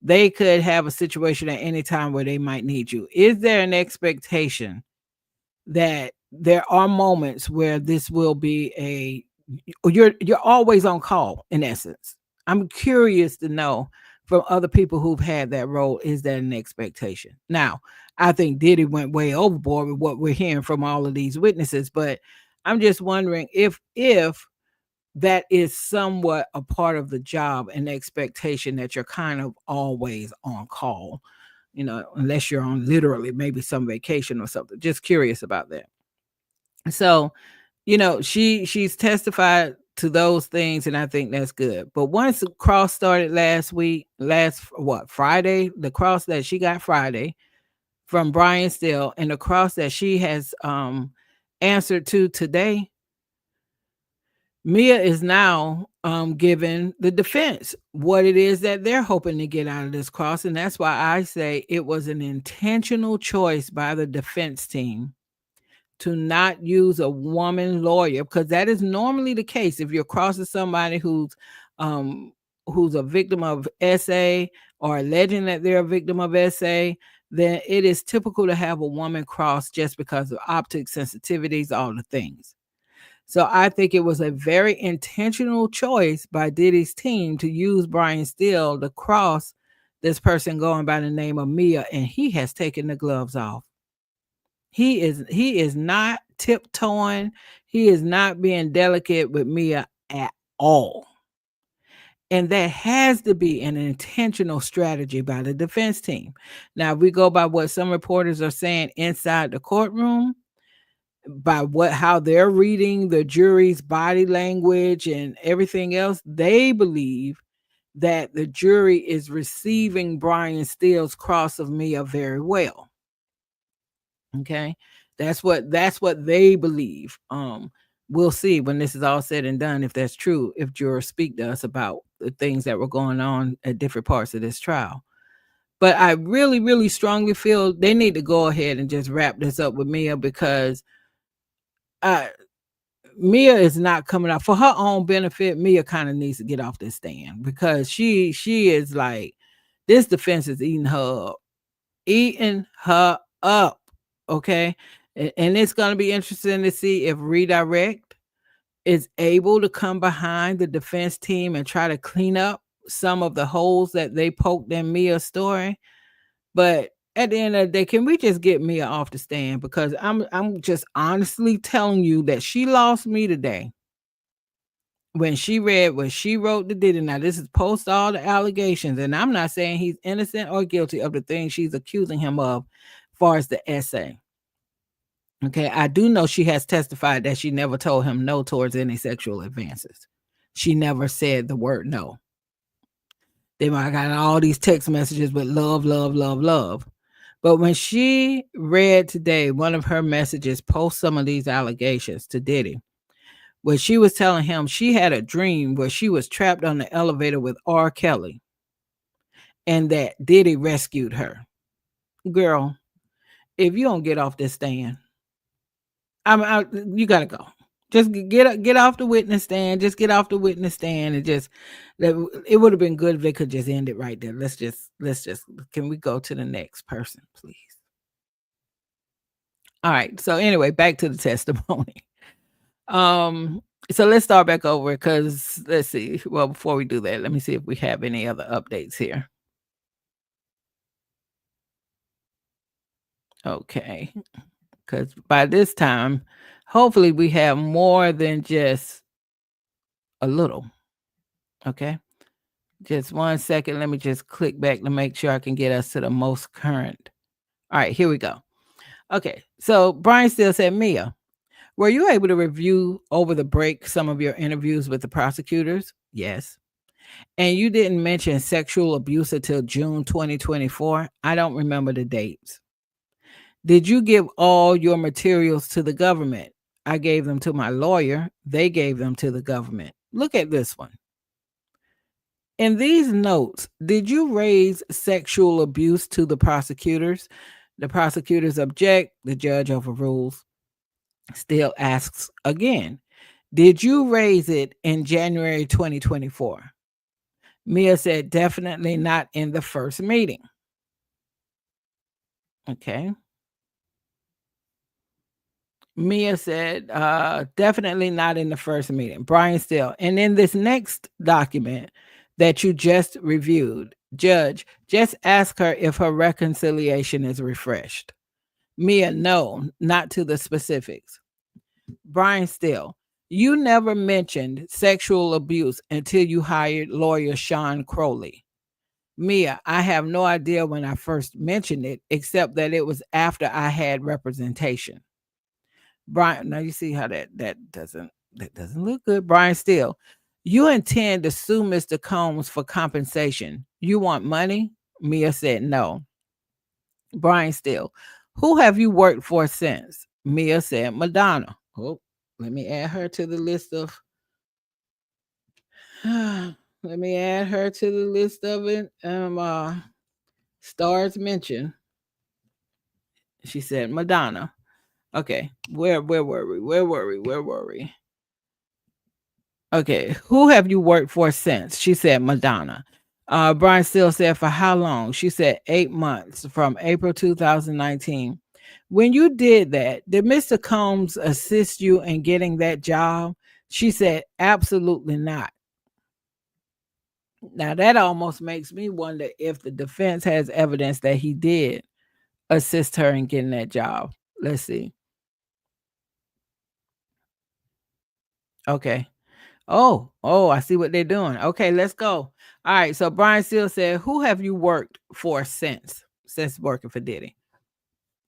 they could have a situation at any time where they might need you? Is there an expectation that there are moments where this will be you're always on call in essence? I'm curious to know from other people who've had that role, is that an expectation? Now, I think Diddy went way overboard with what we're hearing from all of these witnesses, but I'm just wondering if that is somewhat a part of the job and expectation that you're kind of always on call. unless you're on literally maybe some vacation or something. Just curious about that. So, she's testified to those things, and I think that's good. But once the cross started Friday, the cross that she got Friday from Brian Steele and the cross that she has answered to today, Mia is now giving the defense what it is that they're hoping to get out of this cross. And that's why I say it was an intentional choice by the defense team to not use a woman lawyer, because that is normally the case. If you're crossing somebody who's a victim of SA or alleging that they're a victim of SA, then it is typical to have a woman cross just because of optic sensitivities, all the things. So I think it was a very intentional choice by Diddy's team to use Brian Steele to cross this person going by the name of Mia, and he has taken the gloves off. He is not tiptoeing. He is not being delicate with Mia at all. And that has to be an intentional strategy by the defense team. Now, if we go by what some reporters are saying inside the courtroom, by how they're reading the jury's body language and everything else, they believe that the jury is receiving Brian Steele's cross of Mia very well. Okay, that's what they believe. We'll see when this is all said and done if that's true, if jurors speak to us about the things that were going on at different parts of this trial. But I really, really strongly feel they need to go ahead and just wrap this up with Mia, because Mia is not coming out for her own benefit. Mia kind of needs to get off this stand, because she is like, this defense is eating her up. Okay. And it's going to be interesting to see if Redirect is able to come behind the defense team and try to clean up some of the holes that they poked in Mia's story. But at the end of the day, can we just get Mia off the stand? Because I'm just honestly telling you that she lost me today when she read what she wrote to Diddy. Now, this is post all the allegations, and I'm not saying he's innocent or guilty of the things she's accusing him of as far as the essay. Okay, I do know she has testified that she never told him no towards any sexual advances. She never said the word no. They might have got all these text messages with love, love, love, love. But when she read today, one of her messages post some of these allegations to Diddy, where she was telling him she had a dream where she was trapped on the elevator with R. Kelly and that Diddy rescued her. Girl, if you don't get off this stand, you gotta go. Just get off the witness stand. Just get off the witness stand, and it would have been good if they could just end it right there. Let's just can we go to the next person, please? All right. So anyway, back to the testimony. So let's start back over, because let's see. Well, before we do that, let me see if we have any other updates here. Okay. Because by this time, hopefully we have more than just a little. Okay. Just 1 second. Let me just click back to make sure I can get us to the most current. All right, here we go. Okay. So Brian Steele said, Mia, were you able to review over the break some of your interviews with the prosecutors? Yes. And you didn't mention sexual abuse until June 2024. I don't remember the dates. Did you give all your materials to the government? I gave them to my lawyer. They gave them to the government. Look at this one. In these notes, did you raise sexual abuse to the prosecutors? The prosecutors object. The judge overrules. Still asks again, did you raise it in January 2024? Mia said, definitely not in the first meeting. Okay. Mia said, definitely not in the first meeting. Brian Steele. And in this next document that you just reviewed, judge, just ask her if her reconciliation is refreshed. Mia, no, not to the specifics. Brian Steele, you never mentioned sexual abuse until you hired lawyer Sean Crowley. Mia, I have no idea when I first mentioned it, except that it was after I had representation. Brian, now you see how that doesn't look good. Brian Steele, you intend to sue Mr. Combs for compensation. You want money? Mia said no. Brian Steele, who have you worked for since? Mia said Madonna. Oh, let me add her to the list of let me add her to the list of it. Stars mentioned. She said Madonna. Okay, where were we? Where were we? Where were we? Okay, who have you worked for since? She said Madonna. Brian Steele said for how long? She said 8 months from April 2019. When you did that, did Mr. Combs assist you in getting that job? She said absolutely not. Now that almost makes me wonder if the defense has evidence that he did assist her in getting that job. Let's see. Okay. Oh, I see what they're doing. Okay, let's go. All right. So Brian Steele said, who have you worked for since working for Diddy?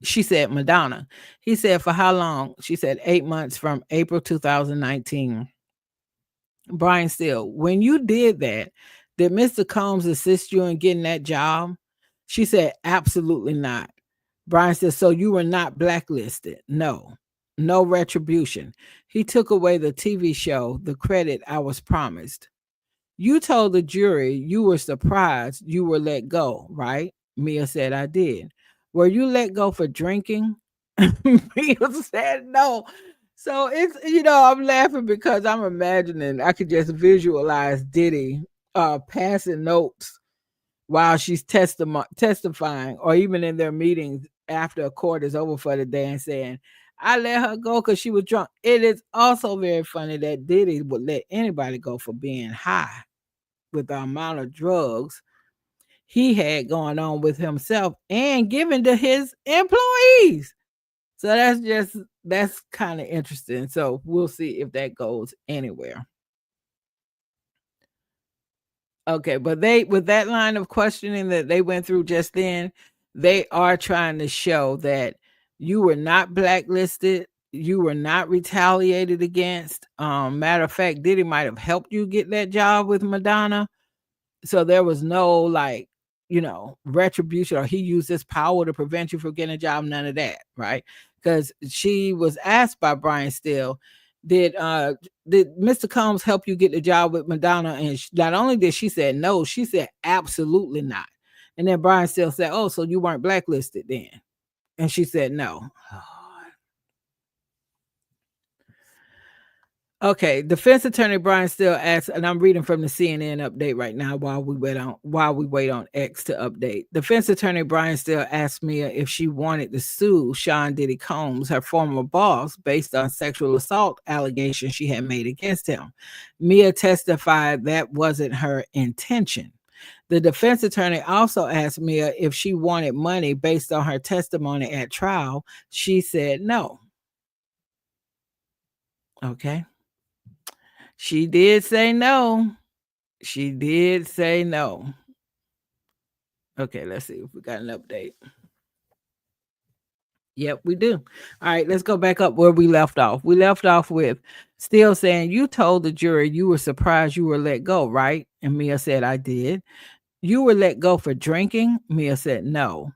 She said Madonna. He said, for how long? She said 8 months from April 2019. Brian Steele, when you did that, did Mr. Combs assist you in getting that job? She said, absolutely not. Brian said, so you were not blacklisted? No. No retribution. He took away the TV show, the credit I was promised. You told the jury you were surprised you were let go, right? Mia said, I did. Were you let go for drinking? Mia said, no. So I'm laughing because I'm imagining I could just visualize Diddy passing notes while she's testifying, or even in their meetings after a court is over for the day and saying, I let her go because she was drunk. It is also very funny that Diddy would let anybody go for being high with the amount of drugs he had going on with himself and given to his employees. So that's kind of interesting. So we'll see if that goes anywhere. Okay, but they with that line of questioning that they went through just then, they are trying to show that you were not blacklisted, you were not retaliated against. Matter of fact, Diddy might have helped you get that job with Madonna. So there was no retribution, or he used his power to prevent you from getting a job, none of that, right? Because she was asked by Brian Steele, did Mr. Combs help you get the job with Madonna? And not only did she say no, she said absolutely not. And then Brian Steele said, oh, so you weren't blacklisted then? And she said no. Okay, defense attorney Brian Steele asked, and I'm reading from the CNN update right now while we wait on X to update. Defense attorney Brian Steele asked Mia if she wanted to sue Sean Diddy Combs, her former boss, based on sexual assault allegations she had made against him. Mia testified that wasn't her intention. The defense attorney also asked Mia if she wanted money based on her testimony at trial. She said no. Okay. She did say no. She did say no. Okay, let's see if we got an update. Yep, we do. All right, let's go back up where we left off. We left off with Steele saying, you told the jury you were surprised you were let go, right? And Mia said, I did. You were let go for drinking? Mia said, no.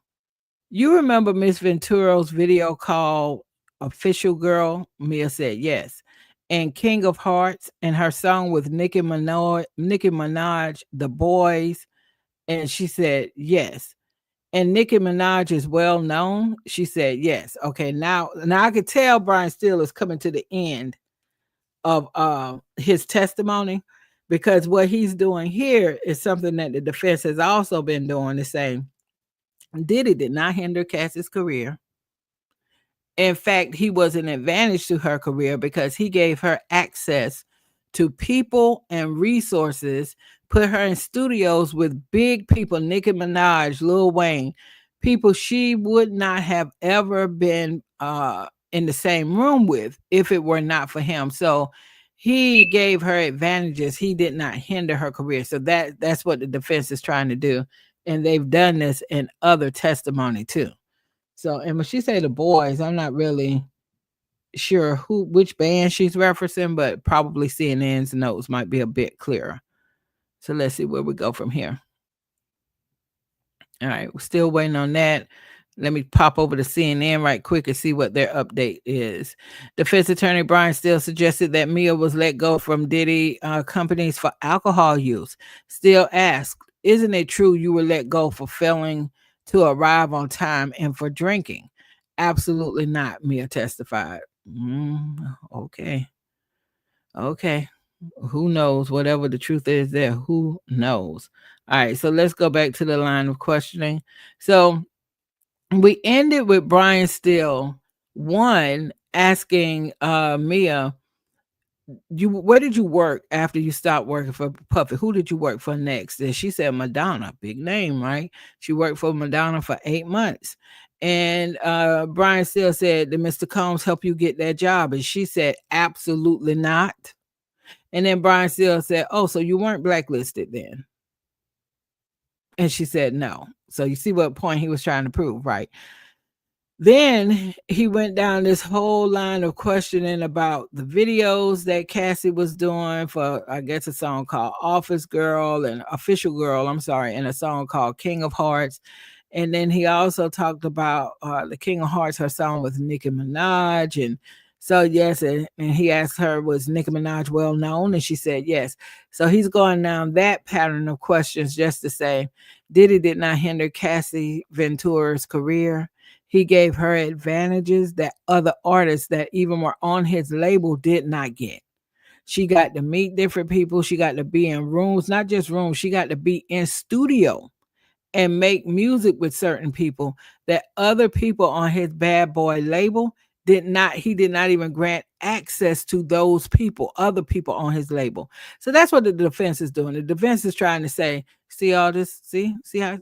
You remember Miss Ventura's video called Official Girl? Mia said, yes. And King of Hearts and her song with Nicki Minaj, The Boys. And she said, yes. And Nicki Minaj is well known. She said, yes. Okay, now I could tell Brian Steele is coming to the end of his testimony, because what he's doing here is something that the defense has also been doing, the same. Diddy did not hinder Cassie's career. In fact, he was an advantage to her career because he gave her access to people and resources, put her in studios with big people, Nicki Minaj, Lil Wayne, people she would not have ever been in the same room with if it were not for him. So he gave her advantages. He did not hinder her career. So that's what the defense is trying to do. And they've done this in other testimony too. So, and when she say the boys, I'm not really sure which band she's referencing, but probably CNN's notes might be a bit clearer. So let's see where we go from here. All right, we're still waiting on that. Let me pop over to CNN right quick and see what their update is. Defense attorney Brian Steele suggested that Mia was let go from Diddy companies for alcohol use. Steele asked, "Isn't it true you were let go for failing to arrive on time and for drinking?" "Absolutely not," Mia testified. Okay. Okay. Who knows? Whatever the truth is there, who knows? All right, so let's go back to the line of questioning. So we ended with Brian Steele, one, asking Mia, where did you work after you stopped working for Puffy? Who did you work for next? And she said Madonna, big name, right? She worked for Madonna for 8 months. And Brian Steele said, "Did Mr. Combs help you get that job?" And she said, "Absolutely not." And then Brian Steele said, "Oh, so you weren't blacklisted then?" And she said, "No." So you see what point he was trying to prove, right? Then he went down this whole line of questioning about the videos that Cassie was doing for, I guess, a song called Official Girl, and a song called King of Hearts. And then he also talked about the King of Hearts, her song with Nicki Minaj. And so, yes, and he asked her, was Nicki Minaj well known? And she said yes. So he's going down that pattern of questions just to say, Diddy did not hinder Cassie Ventura's career. He gave her advantages that other artists that even were on his label did not get. She got to meet different people. She got to be in rooms, not just rooms. She got to be in studio and make music with certain people that other people on his Bad Boy label he did not even grant access to those people, other people on his label. So that's what the defense is doing. The defense is trying to say, see all this, see how,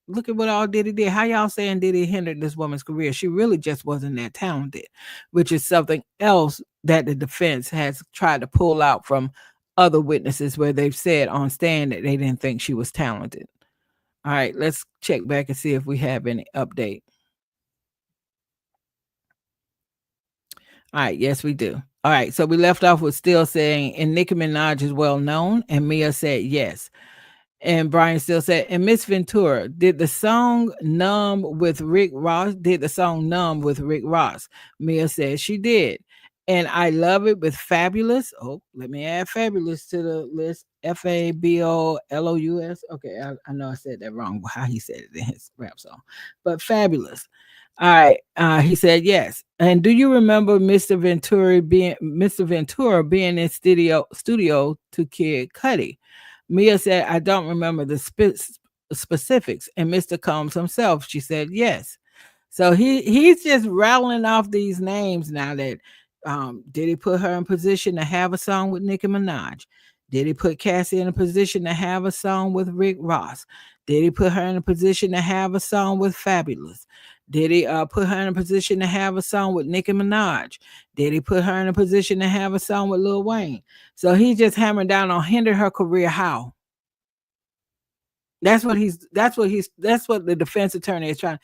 look at what all Diddy did. How y'all saying Diddy hindered this woman's career? She really just wasn't that talented, which is something else that the defense has tried to pull out from other witnesses where they've said on stand that they didn't think she was talented. All right, let's check back and see if we have any update. All right, yes, we do. All right, so we left off with Steele saying, and Nicki Minaj is well known, and Mia said yes. And Brian Steele said, and Miss Ventura, did the song Numb with Rick Ross? Mia said she did. And I love it with Fabulous. Oh, let me add Fabulous to the list. Fabolous. Okay, I know I said that wrong, how he said it in his rap song. But Fabulous. All right. He said yes. And do you remember Mr. Ventura being in studio to Kid Cudi? Mia said, I don't remember the specifics. And Mr. Combs himself, she said yes. So he's just rattling off these names now that did he put her in position to have a song with Nicki Minaj? Did he put Cassie in a position to have a song with Rick Ross? Did he put her in a position to have a song with Fabulous? Did he put her in a position to have a song with Nicki Minaj? Did he put her in a position to have a song with Lil Wayne? So he's just hammering down on hinder her career. How? That's what the defense attorney is trying.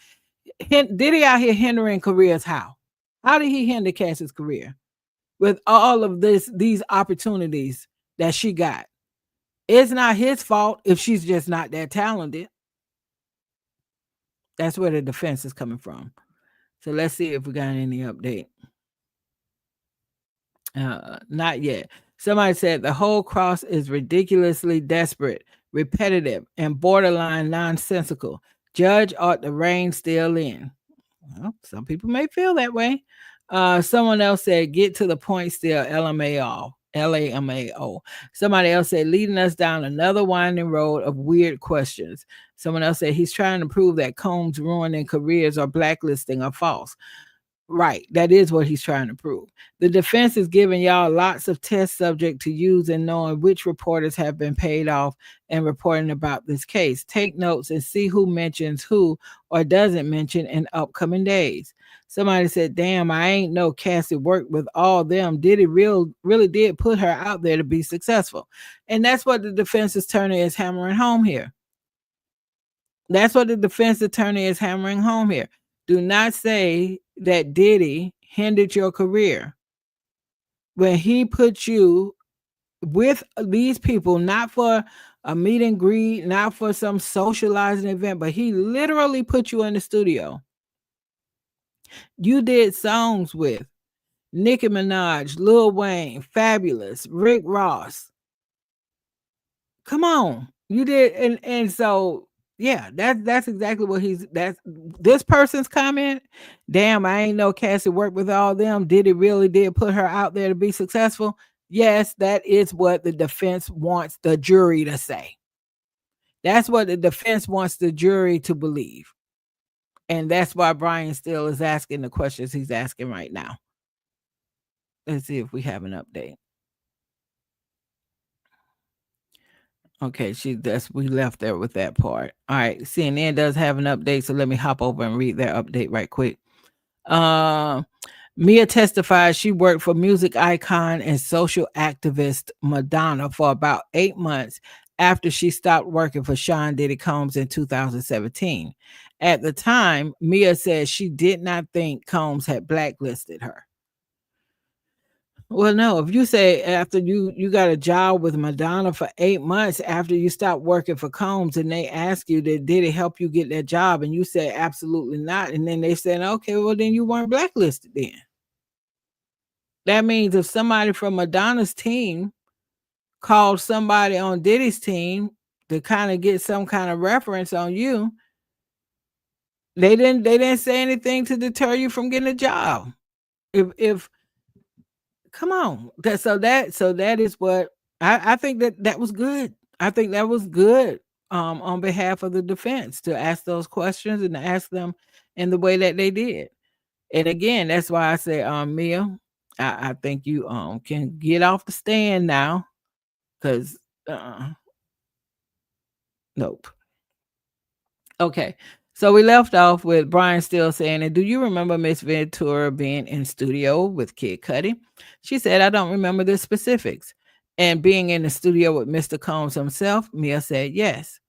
Diddy out here hindering careers. How? How did he hinder Cassie's career with all of these opportunities that she got? It's not his fault if she's just not that talented. That's where the defense is coming from. So let's see if we got any update. Not yet. Somebody said the whole cross is ridiculously desperate, repetitive, and borderline nonsensical. Judge ought to rein Steele in. Well, some people may feel that way. Someone else said, get to the point Steele, LMAO. Somebody else said, leading us down another winding road of weird questions. Someone else said, he's trying to prove that Combs ruining careers or blacklisting are false. Right. That is what he's trying to prove. The defense is giving y'all lots of test subject to use in knowing which reporters have been paid off and reporting about this case. Take notes and see who mentions who or doesn't mention in upcoming days. Somebody said, "Damn, I ain't know Cassie worked with all them. Diddy really did put her out there to be successful," and that's what the defense attorney is hammering home here. That's what the defense attorney is hammering home here. Do not say that Diddy hindered your career when he put you with these people, not for a meet and greet, not for some socializing event, but he literally put you in the studio. You did songs with Nicki Minaj, Lil Wayne, Fabulous, Rick Ross. Come on. You did, and so yeah, that's exactly what that's this person's comment. Damn, I ain't know Cassie worked with all them. Did it really did put her out there to be successful? Yes, that is what the defense wants the jury to say. That's what the defense wants the jury to believe. And that's why Brian still is asking the questions he's asking right now. Let's see if we have an update. Okay, we left there with that part. All right, CNN does have an update, so let me hop over and read their update right quick. Mia testified she worked for music icon and social activist Madonna for about 8 months after she stopped working for Sean Diddy Combs in 2017. At the time, Mia said she did not think Combs had blacklisted her. Well, no, if you say after you got a job with Madonna for 8 months after you stopped working for Combs and they ask you did it help you get that job and you say absolutely not, and then they said, okay, well then you weren't blacklisted then. That means if somebody from Madonna's team called somebody on Diddy's team to kind of get some kind of reference on you, they didn't say anything to deter you from getting a job. If come on. So that is what I think that was good. I think that was good on behalf of the defense to ask those questions and to ask them in the way that they did. And again, that's why I say, Mia, I think you can get off the stand now because nope. Okay. So we left off with Brian still saying, and do you remember Miss Ventura being in studio with Kid Cudi? She said, I don't remember the specifics. And being in the studio with Mr. Combs himself, Mia said, yes.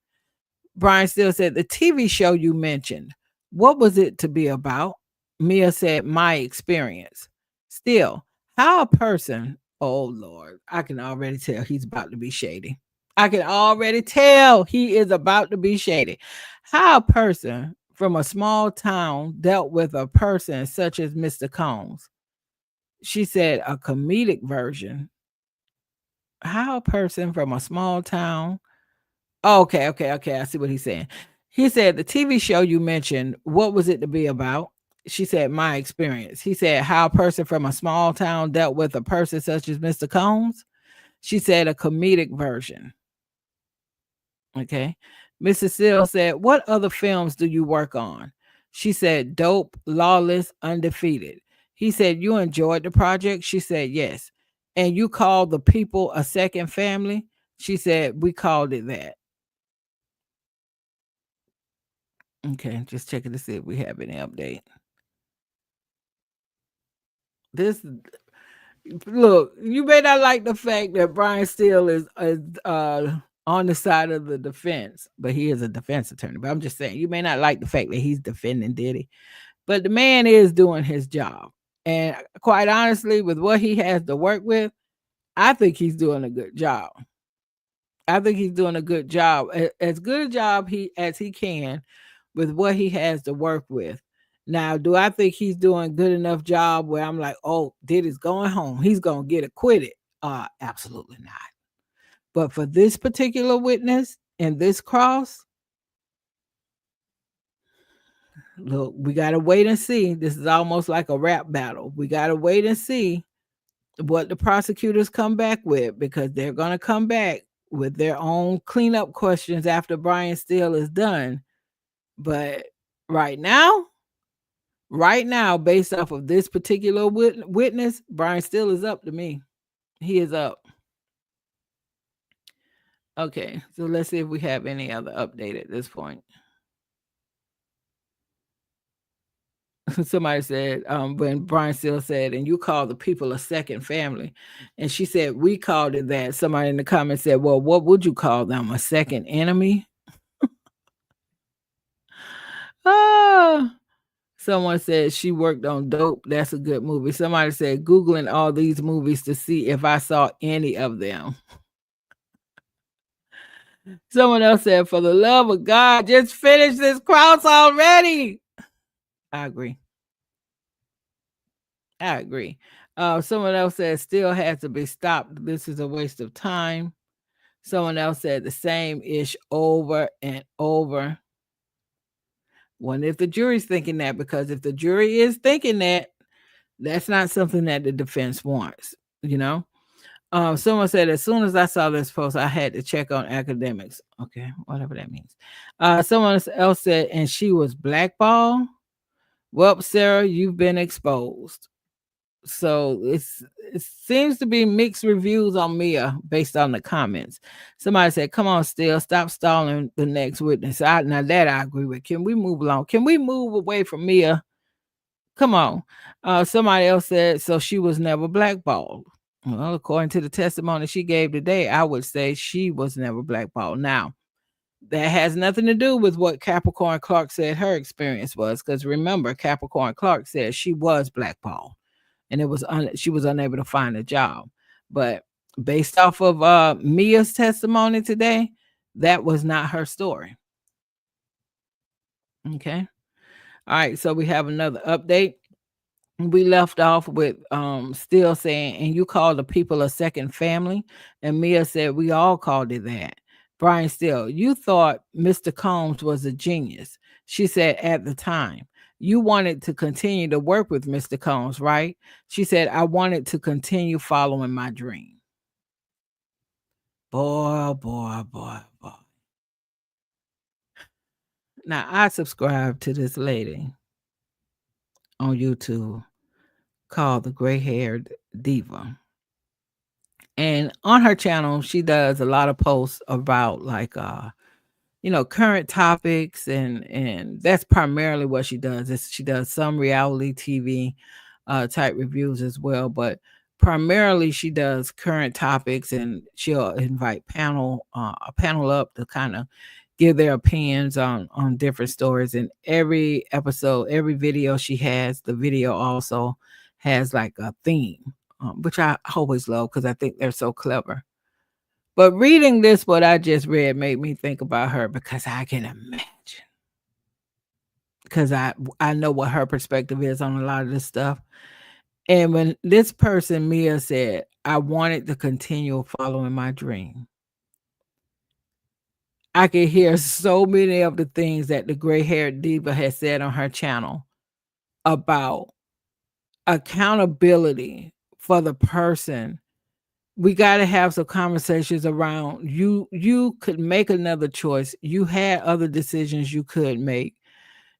Brian still said, the TV show you mentioned, what was it to be about? Mia said, my experience. Still, how a person, oh Lord, I can already tell he's about to be shady. I can already tell he is about to be shady. How a person from a small town dealt with a person such as Mr. Combs. She said, a comedic version. How a person from a small town. Okay. I see what he's saying. He said, the TV show you mentioned, what was it to be about? She said, my experience. He said, how a person from a small town dealt with a person such as Mr. Combs. She said, a comedic version. Okay. Mrs. Seal said, what other films do you work on? She said, Dope, Lawless, Undefeated. He said, you enjoyed the project? She said, yes. And you called The People a second family? She said, we called it that. Okay, just checking to see if we have any update. This look, you may not like the fact that Brian Steele is on the side of the defense, but he is a defense attorney. But I'm just saying, you may not like the fact that he's defending Diddy, but the man is doing his job. And quite honestly, with what he has to work with, I think he's doing a good job. I think he's doing a good job, as good a job as he can with what he has to work with. Now, do I think he's doing good enough job where I'm like, oh, Diddy's going home, he's gonna get acquitted? Absolutely not. But for this particular witness and this cross, look, we gotta wait and see. This is almost like a rap battle. We gotta wait and see what the prosecutors come back with, because they're gonna come back with their own cleanup questions after Brian Steele is done. But right now, based off of this particular witness, Brian Steele is up to me. He is up. Okay, so let's see if we have any other update at this point. Somebody said, when Brian Steele said, and you call the people a second family. And she said, we called it that. Somebody in the comments said, well, what would you call them? A second enemy? Ah. Someone said she worked on Dope. That's a good movie. Somebody said, Googling all these movies to see if I saw any of them. Someone else said, for the love of God, just finish this cross already. I agree. I agree. Someone else said, still has to be stopped. This is a waste of time. Someone else said the same ish over and over. Wonder if the jury's thinking that, because if the jury is thinking that, that's not something that the defense wants, you know? Someone said, as soon as I saw this post, I had to check on academics. Okay, whatever that means. Someone else said, and she was blackballed. Well, Sarah, you've been exposed. So it seems to be mixed reviews on Mia based on the comments. Somebody said, come on, Still, stop stalling the next witness. Now that I agree with. Can we move along? Can we move away from Mia? Come on. Somebody else said, so she was never blackballed. Well, according to the testimony she gave today, I would say she was never blackballed. Now, that has nothing to do with what Capricorn Clark said her experience was, because remember, Capricorn Clark said she was blackballed, and she was unable to find a job. But based off of Mia's testimony today, that was not her story. Okay. All right. So we have another update. We left off with Still saying, and you call the people a second family, and Mia said we all called it that. Brian Still, you thought Mr. Combs was a genius. She said at the time. You wanted to continue to work with Mr. Combs, right? She said, I wanted to continue following my dream. Boy, boy, boy, boy. Now, I subscribe to this lady on YouTube called the Gray Haired Diva. And on her channel, she does a lot of posts about like current topics, and that's primarily what she does. She does some reality TV type reviews as well, but primarily she does current topics, and she'll invite a panel up to kind of give their opinions on different stories. And every episode, every video she has, the video also has like a theme, which I always love because I think they're so clever. But reading this, what I just read, made me think about her, because I can imagine. Because I know what her perspective is on a lot of this stuff. And when this person, Mia, said, I wanted to continue following my dream, I could hear so many of the things that the gray-haired diva has said on her channel about accountability for the person. We got to have some conversations around you could make another choice. You had other decisions you could make.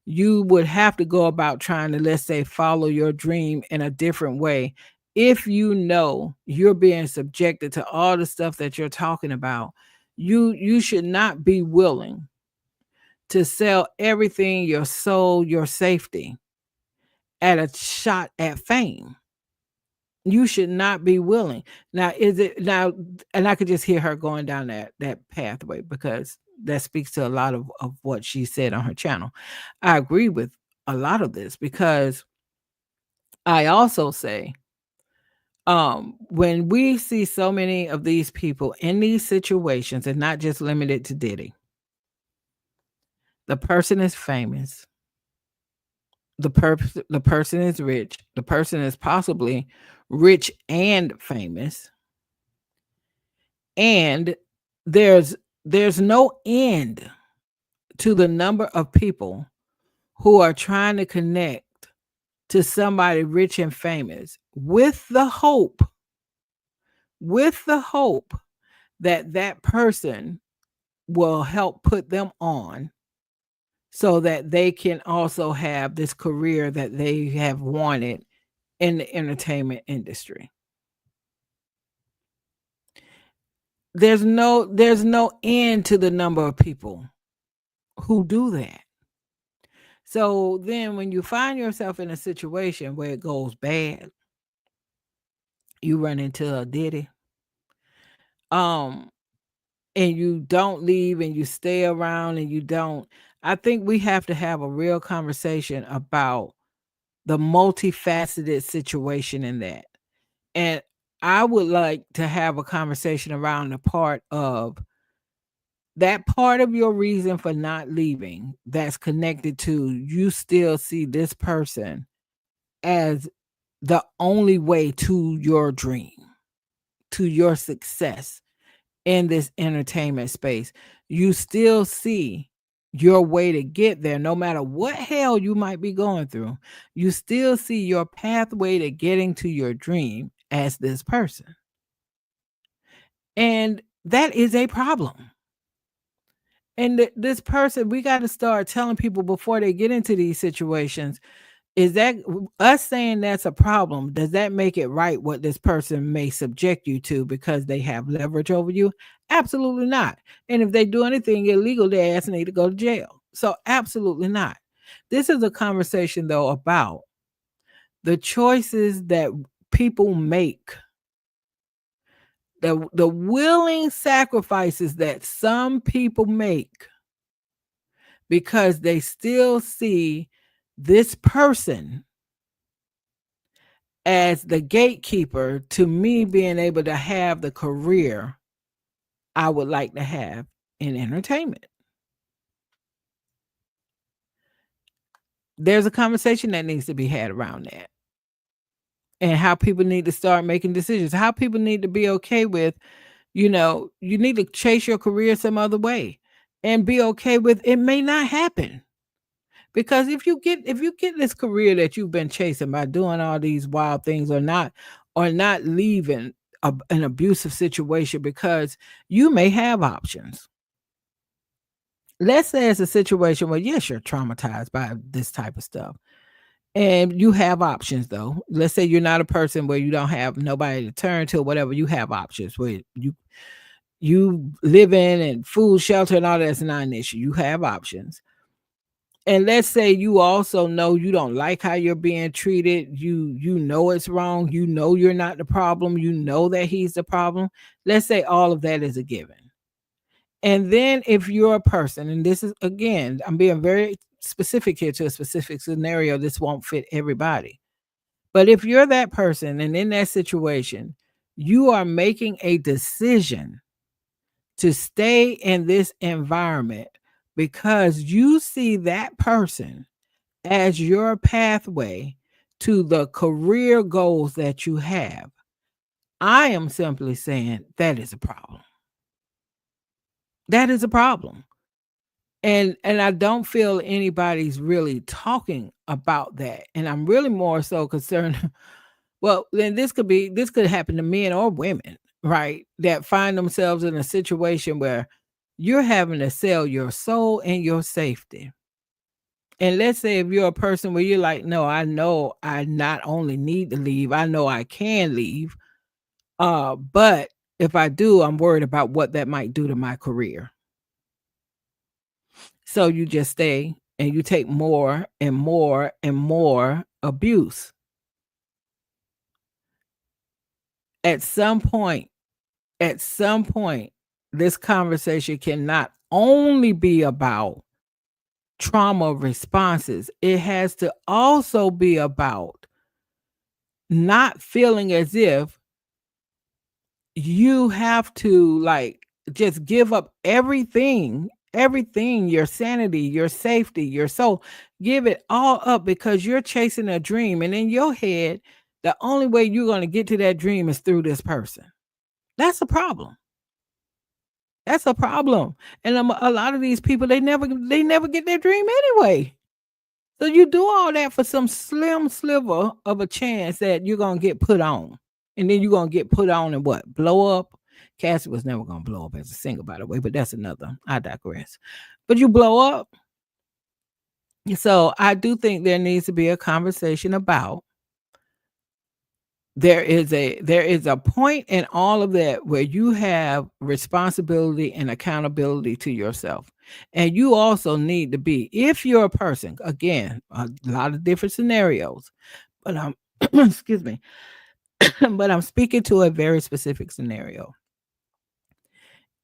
You would have to go about trying to, let's say, follow your dream in a different way. If you know you're being subjected to all the stuff that you're talking about, you should not be willing to sell everything, your soul, your safety, at a shot at fame. You should not be willing. Now, and I could just hear her going down that pathway, because that speaks to a lot of what she said on her channel. I agree with a lot of this, because I also say, when we see so many of these people in these situations, and not just limited to Diddy, the person is famous, the person is rich, the person is possibly rich and famous, and there's no end to the number of people who are trying to connect to somebody rich and famous with the hope that that person will help put them on, so that they can also have this career that they have wanted in the entertainment industry. There's no end to the number of people who do that. So then when you find yourself in a situation where it goes bad, you run into a Diddy, um, and you don't leave and you stay around and you don't, I think we have to have a real conversation about the multifaceted situation in that. And I would like to have a conversation around the part of that part of your reason for not leaving that's connected to you still see this person as the only way to your dream, to your success in this entertainment space. You still see your way to get there, no matter what hell you might be going through. You still see your pathway to getting to your dream as this person. And that is a problem. And this person, we got to start telling people before they get into these situations, is that us saying that's a problem, does that make it right what this person may subject you to because they have leverage over you? Absolutely not. And if they do anything illegal, their ass need to go to jail. So absolutely not. This is a conversation though about the choices that people make, the willing sacrifices that some people make because they still see this person as the gatekeeper to me being able to have the career I would like to have in entertainment. There's a conversation that needs to be had around that and how people need to start making decisions, how people need to be okay with, you need to chase your career some other way and be okay with it may not happen. Because if you get this career that you've been chasing by doing all these wild things or not leaving an abusive situation because you may have options. Let's say it's a situation where yes, you're traumatized by this type of stuff. And you have options though. Let's say you're not a person where you don't have nobody to turn to or whatever. You have options where you live in and food, shelter, and all that's not an issue. You have options. And let's say you also know you don't like how you're being treated. You know it's wrong. You know you're not the problem. You know that he's the problem. Let's say all of that is a given. And then if you're a person, and this is again, I'm being very specific here to a specific scenario, this won't fit everybody. But if you're that person and in that situation, you are making a decision to stay in this environment because you see that person as your pathway to the career goals that you have. I am simply saying that is a problem. That is a problem. And I don't feel anybody's really talking about that. And I'm really more so concerned. Well, then this could happen to men or women, right? That find themselves in a situation where you're having to sell your soul and your safety. And let's say if you're a person where you're like, no, I know I not only need to leave, I know I can leave. But if I do, I'm worried about what that might do to my career. So you just stay and you take more and more and more abuse. At some point, at some point, this conversation can not only be about trauma responses, it has to also be about not feeling as if you have to like just give up everything, your sanity, your safety, your soul, give it all up because you're chasing a dream. And in your head, the only way you're going to get to that dream is through this person. That's a problem. That's a problem. And a lot of these people, they never get their dream anyway. So you do all that for some slim sliver of a chance that you're gonna get put on, and then you're gonna get put on and what? Blow up. Cassie was never gonna blow up as a singer, by the way, but that's another. I digress. But you blow up. So I do think there needs to be a conversation about there is a point in all of that where you have responsibility and accountability to yourself. And you also need to be, if you're a person, again, a lot of different scenarios, but excuse me, but I'm speaking to a very specific scenario.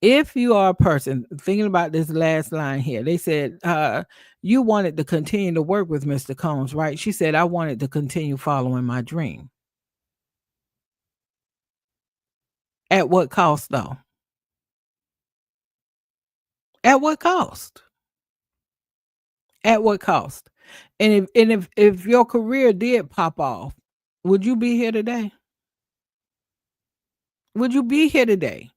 If you are a person thinking about this last line here, they said, you wanted to continue to work with Mr. Combs, right? She said, I wanted to continue following my dream. At what cost, though? At what cost? At what cost? And if your career did pop off, would you be here today? Would you be here today?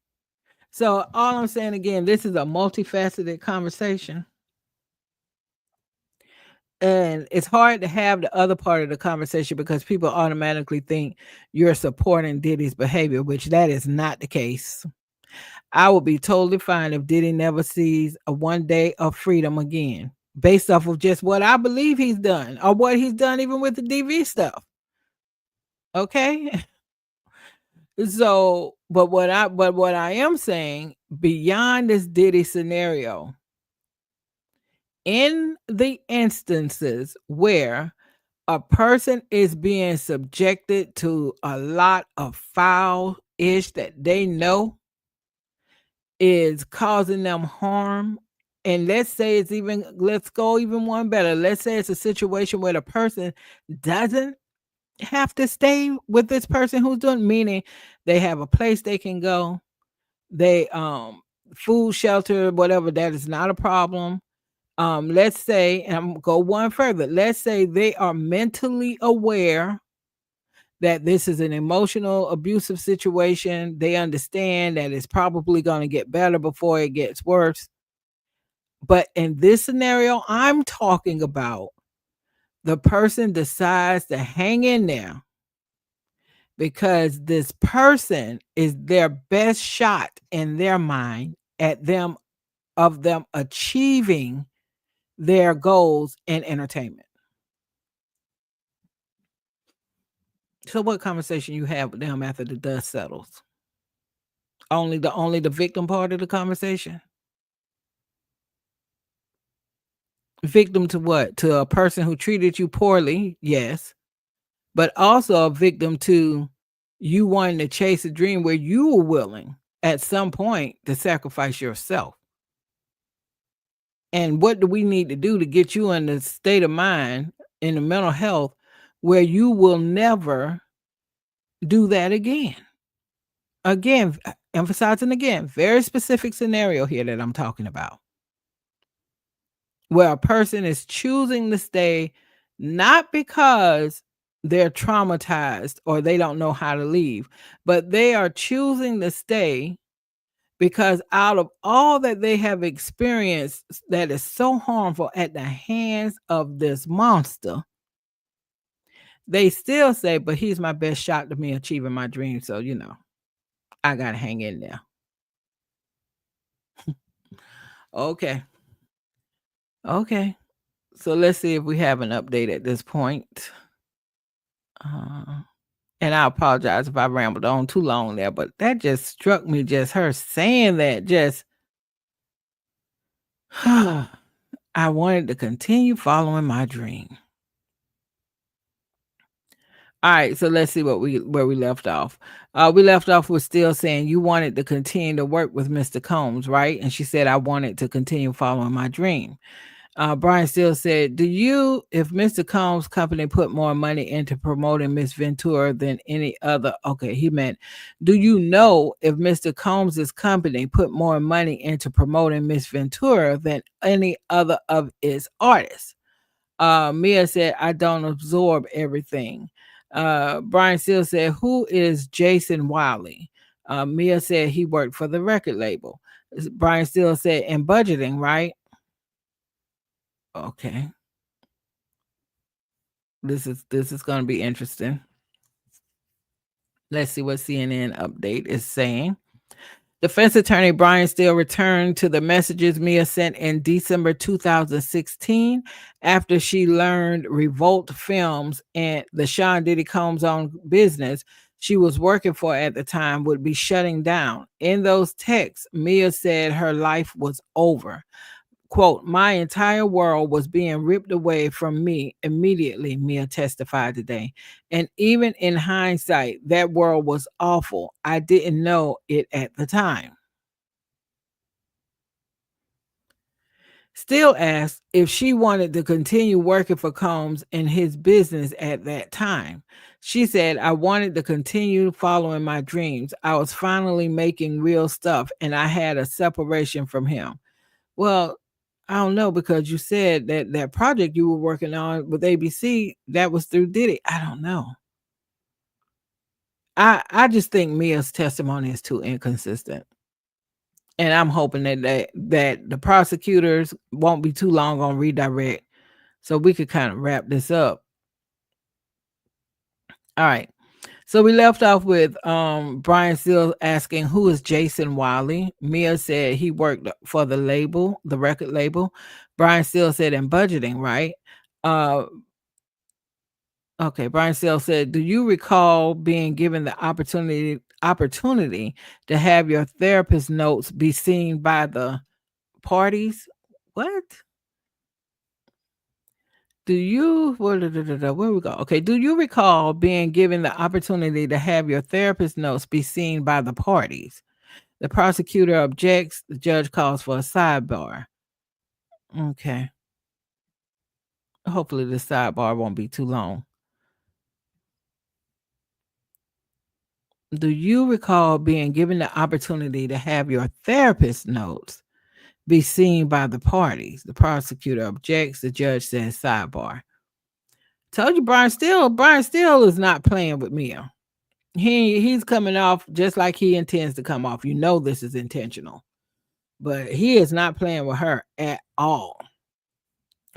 So all I'm saying again, this is a multifaceted conversation. And it's hard to have the other part of the conversation because people automatically think you're supporting Diddy's behavior, which that is not the case. I would be totally fine if Diddy never sees a one day of freedom again, based off of just what I believe he's done or what he's done even with the DV stuff. Okay? So, but what I am saying, beyond this Diddy scenario, in the instances where a person is being subjected to a lot of foul ish that they know is causing them harm, and let's say let's go even one better. Let's say it's a situation where the person doesn't have to stay with this person who's doing, meaning they have a place they can go, they food, shelter, whatever, that is not a problem. Let's say, and I'm go one further, let's say they are mentally aware that this is an emotional abusive situation. They understand that it's probably going to get better before it gets worse. But in this scenario I'm talking about, the person decides to hang in there because this person is their best shot in their mind at them achieving their goals in entertainment. So what conversation you have with them after the dust settles? Only the victim part of the conversation? Victim to what? To a person who treated you poorly, yes. But also a victim to you wanting to chase a dream where you were willing at some point to sacrifice yourself. And what do we need to do to get you in the state of mind, in the mental health, where you will never do that again? Again, emphasizing again, very specific scenario here that I'm talking about, where a person is choosing to stay not because they're traumatized or they don't know how to leave, but they are choosing to stay because out of all that they have experienced that is so harmful at the hands of this monster, they still say, but he's my best shot to me achieving my dream. So, I got to hang in there. Okay. Okay. So let's see if we have an update at this point. And I apologize if I rambled on too long there, but that just struck me, just her saying that, just I wanted to continue following my dream. All right, so let's see where we left off. We left off with still saying you wanted to continue to work with Mr. Combs, right? And she said, I wanted to continue following my dream. Brian Steele said, if Mr. Combs' company put more money into promoting Miss Ventura than any other, okay, he meant, do you know if Mr. Combs' company put more money into promoting Miss Ventura than any other of its artists? Mia said, I don't absorb everything. Brian Steele said, who is Jason Wiley? Mia said he worked for the record label. Brian Steele said, in budgeting, right? Okay. This is going to be interesting. Let's see what CNN update is saying. Defense attorney Brian Steele returned to the messages Mia sent in December 2016 after she learned Revolt Films and the Sean Diddy Combs' own business she was working for at the time would be shutting down. In those texts, Mia said her life was over. quote, my entire world was being ripped away from me immediately, Mia testified today. And even in hindsight, that world was awful. I didn't know it at the time. Still asked if she wanted to continue working for Combs in his business at that time. She said, I wanted to continue following my dreams. I was finally making real stuff and I had a separation from him. Well, I don't know because you said that that project you were working on with ABC, that was through Diddy. I don't know. I just think Mia's testimony is too inconsistent. And I'm hoping that the prosecutors won't be too long on redirect so we could kind of wrap this up. All right. So we left off with Brian Steele asking who is Jason Wiley. Mia said he worked for the label, the record label. Brian Steele said in budgeting, right? Okay, Brian Steele said, do you recall being given the opportunity to have your therapist notes be seen by the parties? What? Do you where we go? Okay, do you recall being given the opportunity to have your therapist notes be seen by the parties? The prosecutor objects, the judge calls for a sidebar. Okay. Hopefully the sidebar won't be too long. Do you recall being given the opportunity to have your therapist notes be seen by the parties? The prosecutor objects, the judge says sidebar. Told you Brian Steele is not playing with Mia. He's coming off just like he intends to come off. You know this is intentional. But he is not playing with her at all.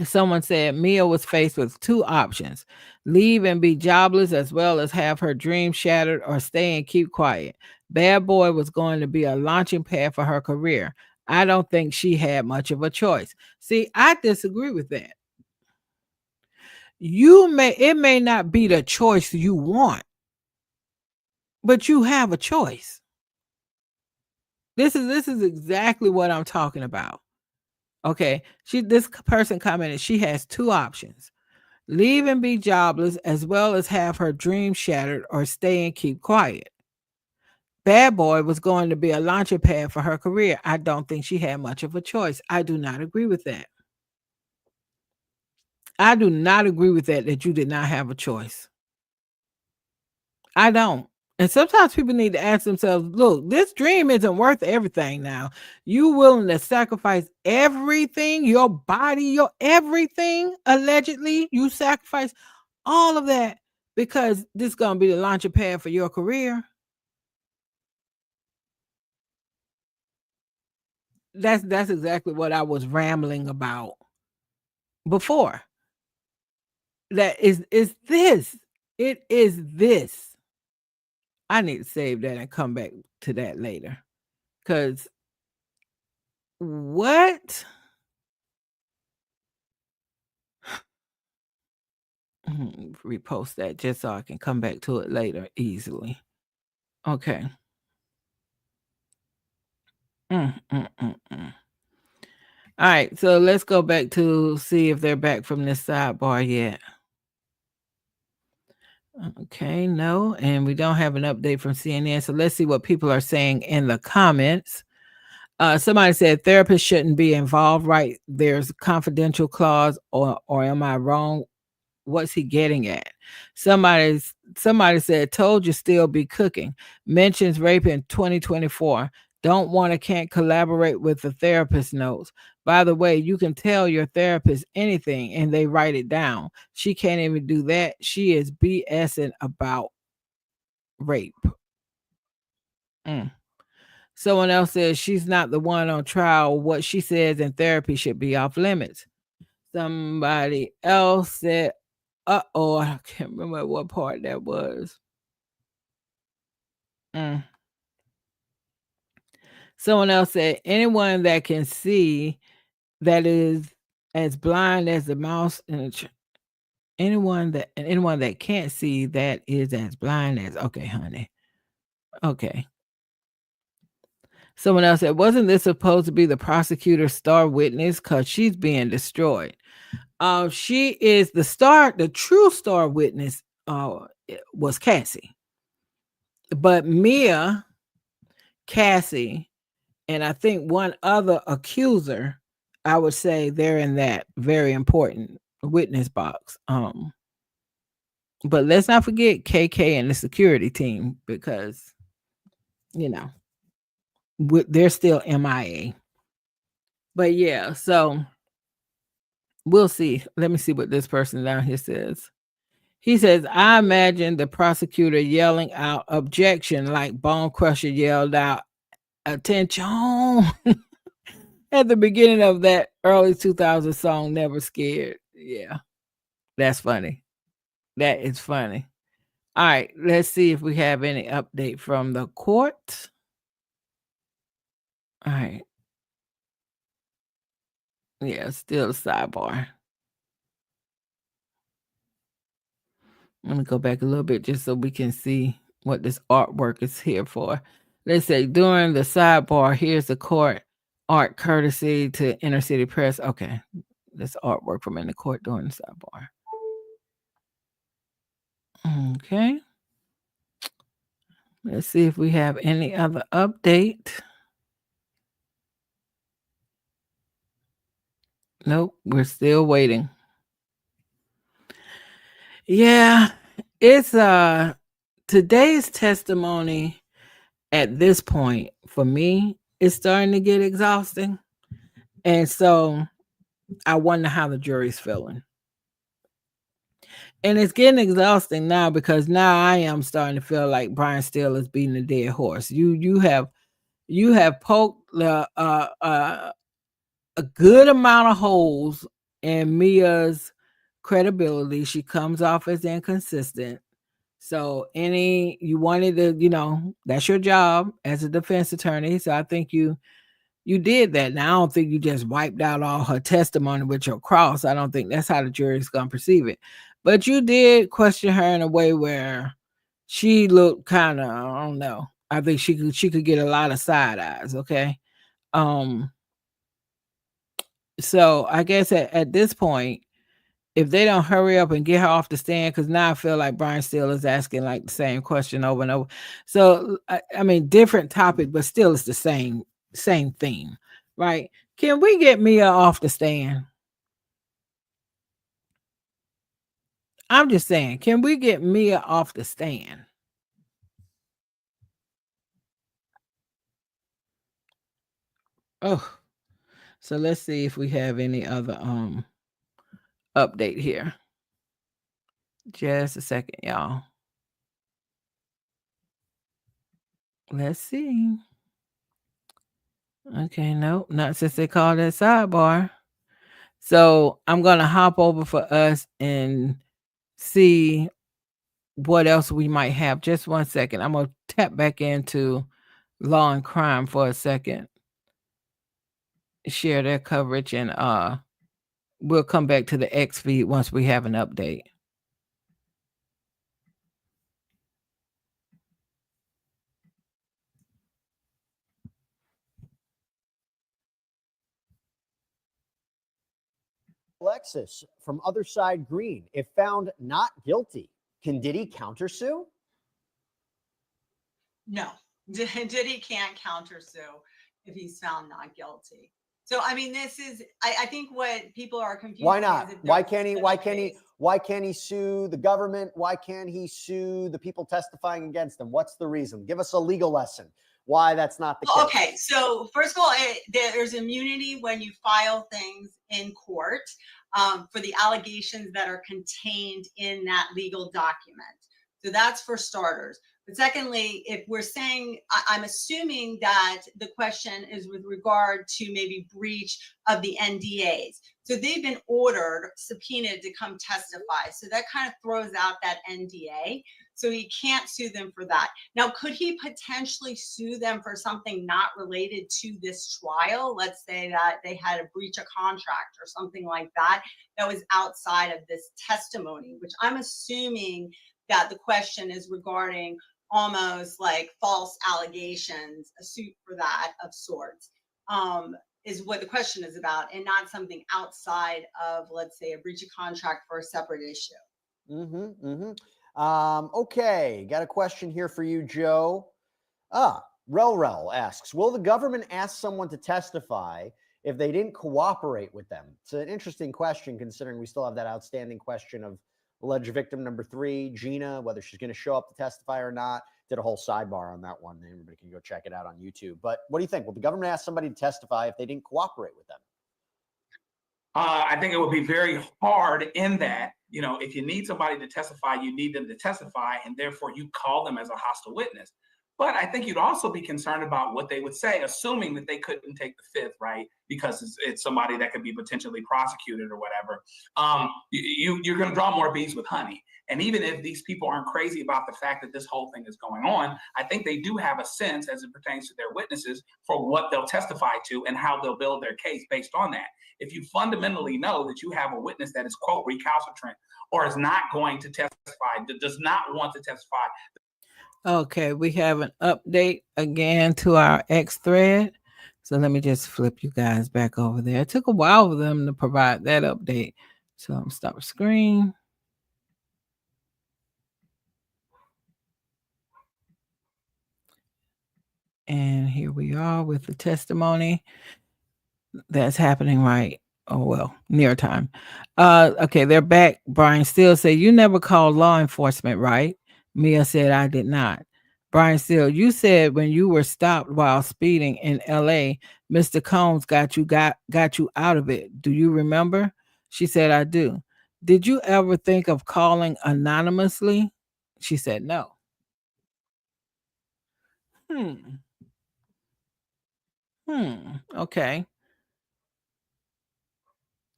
Someone said Mia was faced with two options: leave and be jobless, as well as have her dreams shattered, or stay and keep quiet. Bad Boy was going to be a launching pad for her career. I don't think she had much of a choice. See, I disagree with that. It may not be the choice you want, but you have a choice. This is exactly what I'm talking about. Okay, this person commented she has two options: leave and be jobless, as well as have her dreams shattered, or stay and keep quiet. Bad Boy was going to be a launching pad for her career. I don't think she had much of a choice. I do not agree with that. I do not agree with that you did not have a choice. I don't. And sometimes people need to ask themselves, look, this dream isn't worth everything now. You willing to sacrifice everything, your body, your everything, allegedly, you sacrifice all of that because this is going to be the launching pad for your career. That's exactly what I was rambling about before. That is this. It is this. I need to save that and come back to that later. Because what? Repost that just so I can come back to it later easily. Okay. All right, so let's go back to see if they're back from this sidebar yet. Okay, no, and we don't have an update from CNN. So let's see what people are saying in the comments. Somebody said therapists shouldn't be involved, right? There's a confidential clause, or am I wrong? What's he getting at? Somebody said, told you still be cooking. Mentions rape in 2024. Don't want to can't collaborate with the therapist notes. By the way, you can tell your therapist anything and they write it down. She can't even do that. She is BSing about rape. Someone else says she's not the one on trial. What she says in therapy should be off limits. Somebody else said, uh-oh, I can't remember what part that was. Someone else said, anyone that can see that is as blind as the mouse in anyone that can't see that is as blind as, okay, honey. Okay. Someone else said, wasn't this supposed to be the prosecutor's star witness? Because she's being destroyed. She is the true star witness was Cassie. But Mia, Cassie, and I think one other accuser, I would say they're in that very important witness box. But let's not forget KK and the security team because, you know, they're still MIA. But yeah, so we'll see. Let me see what this person down here says. He says, I imagine the prosecutor yelling out objection like Bone Crusher yelled out attention at the beginning of that early 2000 song, Never Scared. Yeah, that's funny. That is funny. All right, let's see if we have any update from the court. All right. Yeah, still a sidebar. Let me go back a little bit just so we can see what this artwork is here for. Let's say during the sidebar, here's the court art courtesy to Inner City Press. Okay, this artwork from in the court during the sidebar. Okay. Let's see if we have any other update. Nope, we're still waiting. Yeah, it's today's testimony at this point for me is starting to get exhausting. And so I wonder how the jury's feeling. And it's getting exhausting now because now I am starting to feel like Brian Steele is beating a dead horse. You have poked a good amount of holes in Mia's credibility. She comes off as inconsistent. So you wanted to, that's your job as a defense attorney. So I think you did that. Now I don't think you just wiped out all her testimony with your cross. I don't think that's how the jury's gonna perceive it. But you did question her in a way where she looked kind of, I don't know. I think she could get a lot of side eyes. Okay. So I guess at this point, if they don't hurry up and get her off the stand, because now I feel like Brian Steele is asking like the same question over and over. So I mean, different topic, but still it's the same theme, right? Can we get Mia off the stand? I'm just saying, can we get Mia off the stand? Oh, so let's see if we have any other update here. Just a second, y'all. Let's see. Okay, nope, not since they called it sidebar. So I'm gonna hop over for us and see what else we might have. Just 1 second. I'm gonna tap back into Law and Crime for a second. Share their coverage and we'll come back to the X feed once we have an update. Alexis from Other Side Green, if found not guilty, can Diddy countersue? No, Diddy can't countersue if he's found not guilty. So I mean, this is I think what people are confused. Why not? Why can't he sue the government? Why can't he sue the people testifying against him? What's the reason? Give us a legal lesson why that's not the case. Okay, so first of all, there's immunity when you file things in court for the allegations that are contained in that legal document. So that's for starters. But secondly, if we're saying, I'm assuming that the question is with regard to maybe breach of the NDAs. So they've been subpoenaed to come testify. So that kind of throws out that NDA. So he can't sue them for that. Now, could he potentially sue them for something not related to this trial? Let's say that they had a breach of contract or something like that was outside of this testimony, which I'm assuming that the question is regarding almost like false allegations, a suit for that of sorts, is what the question is about, and not something outside of, let's say, a breach of contract for a separate issue. Okay, got a question here for you, Joe. Rel asks, will the government ask someone to testify if they didn't cooperate with them? It's an interesting question, considering we still have that outstanding question of alleged victim number 3, Gina, whether she's going to show up to testify or not. Did a whole sidebar on that one. Everybody can go check it out on YouTube. But what do you think? Will the government ask somebody to testify if they didn't cooperate with them? I think it would be very hard in that, you know, if you need somebody to testify, you need them to testify, and therefore you call them as a hostile witness. But I think you'd also be concerned about what they would say, assuming that they couldn't take the fifth, right? Because it's somebody that could be potentially prosecuted or whatever. You're going to draw more bees with honey. And even if these people aren't crazy about the fact that this whole thing is going on, I think they do have a sense as it pertains to their witnesses for what they'll testify to and how they'll build their case based on that. If you fundamentally know that you have a witness that is, quote, recalcitrant or is not going to testify, that does not want to testify. Okay, we have an update again to our X thread. So let me just flip you guys back over there. It took a while for them to provide that update. So I'm stop screen. And here we are with the testimony that's happening right. Oh, well, near time. Okay, they're back. Brian Steele said, you never called law enforcement, right? Mia said, I did not. Brian Steele, you said when you were stopped while speeding in LA, Mr. Combs got you out of it. Do you remember? She said, I do. Did you ever think of calling anonymously? She said, no. Okay.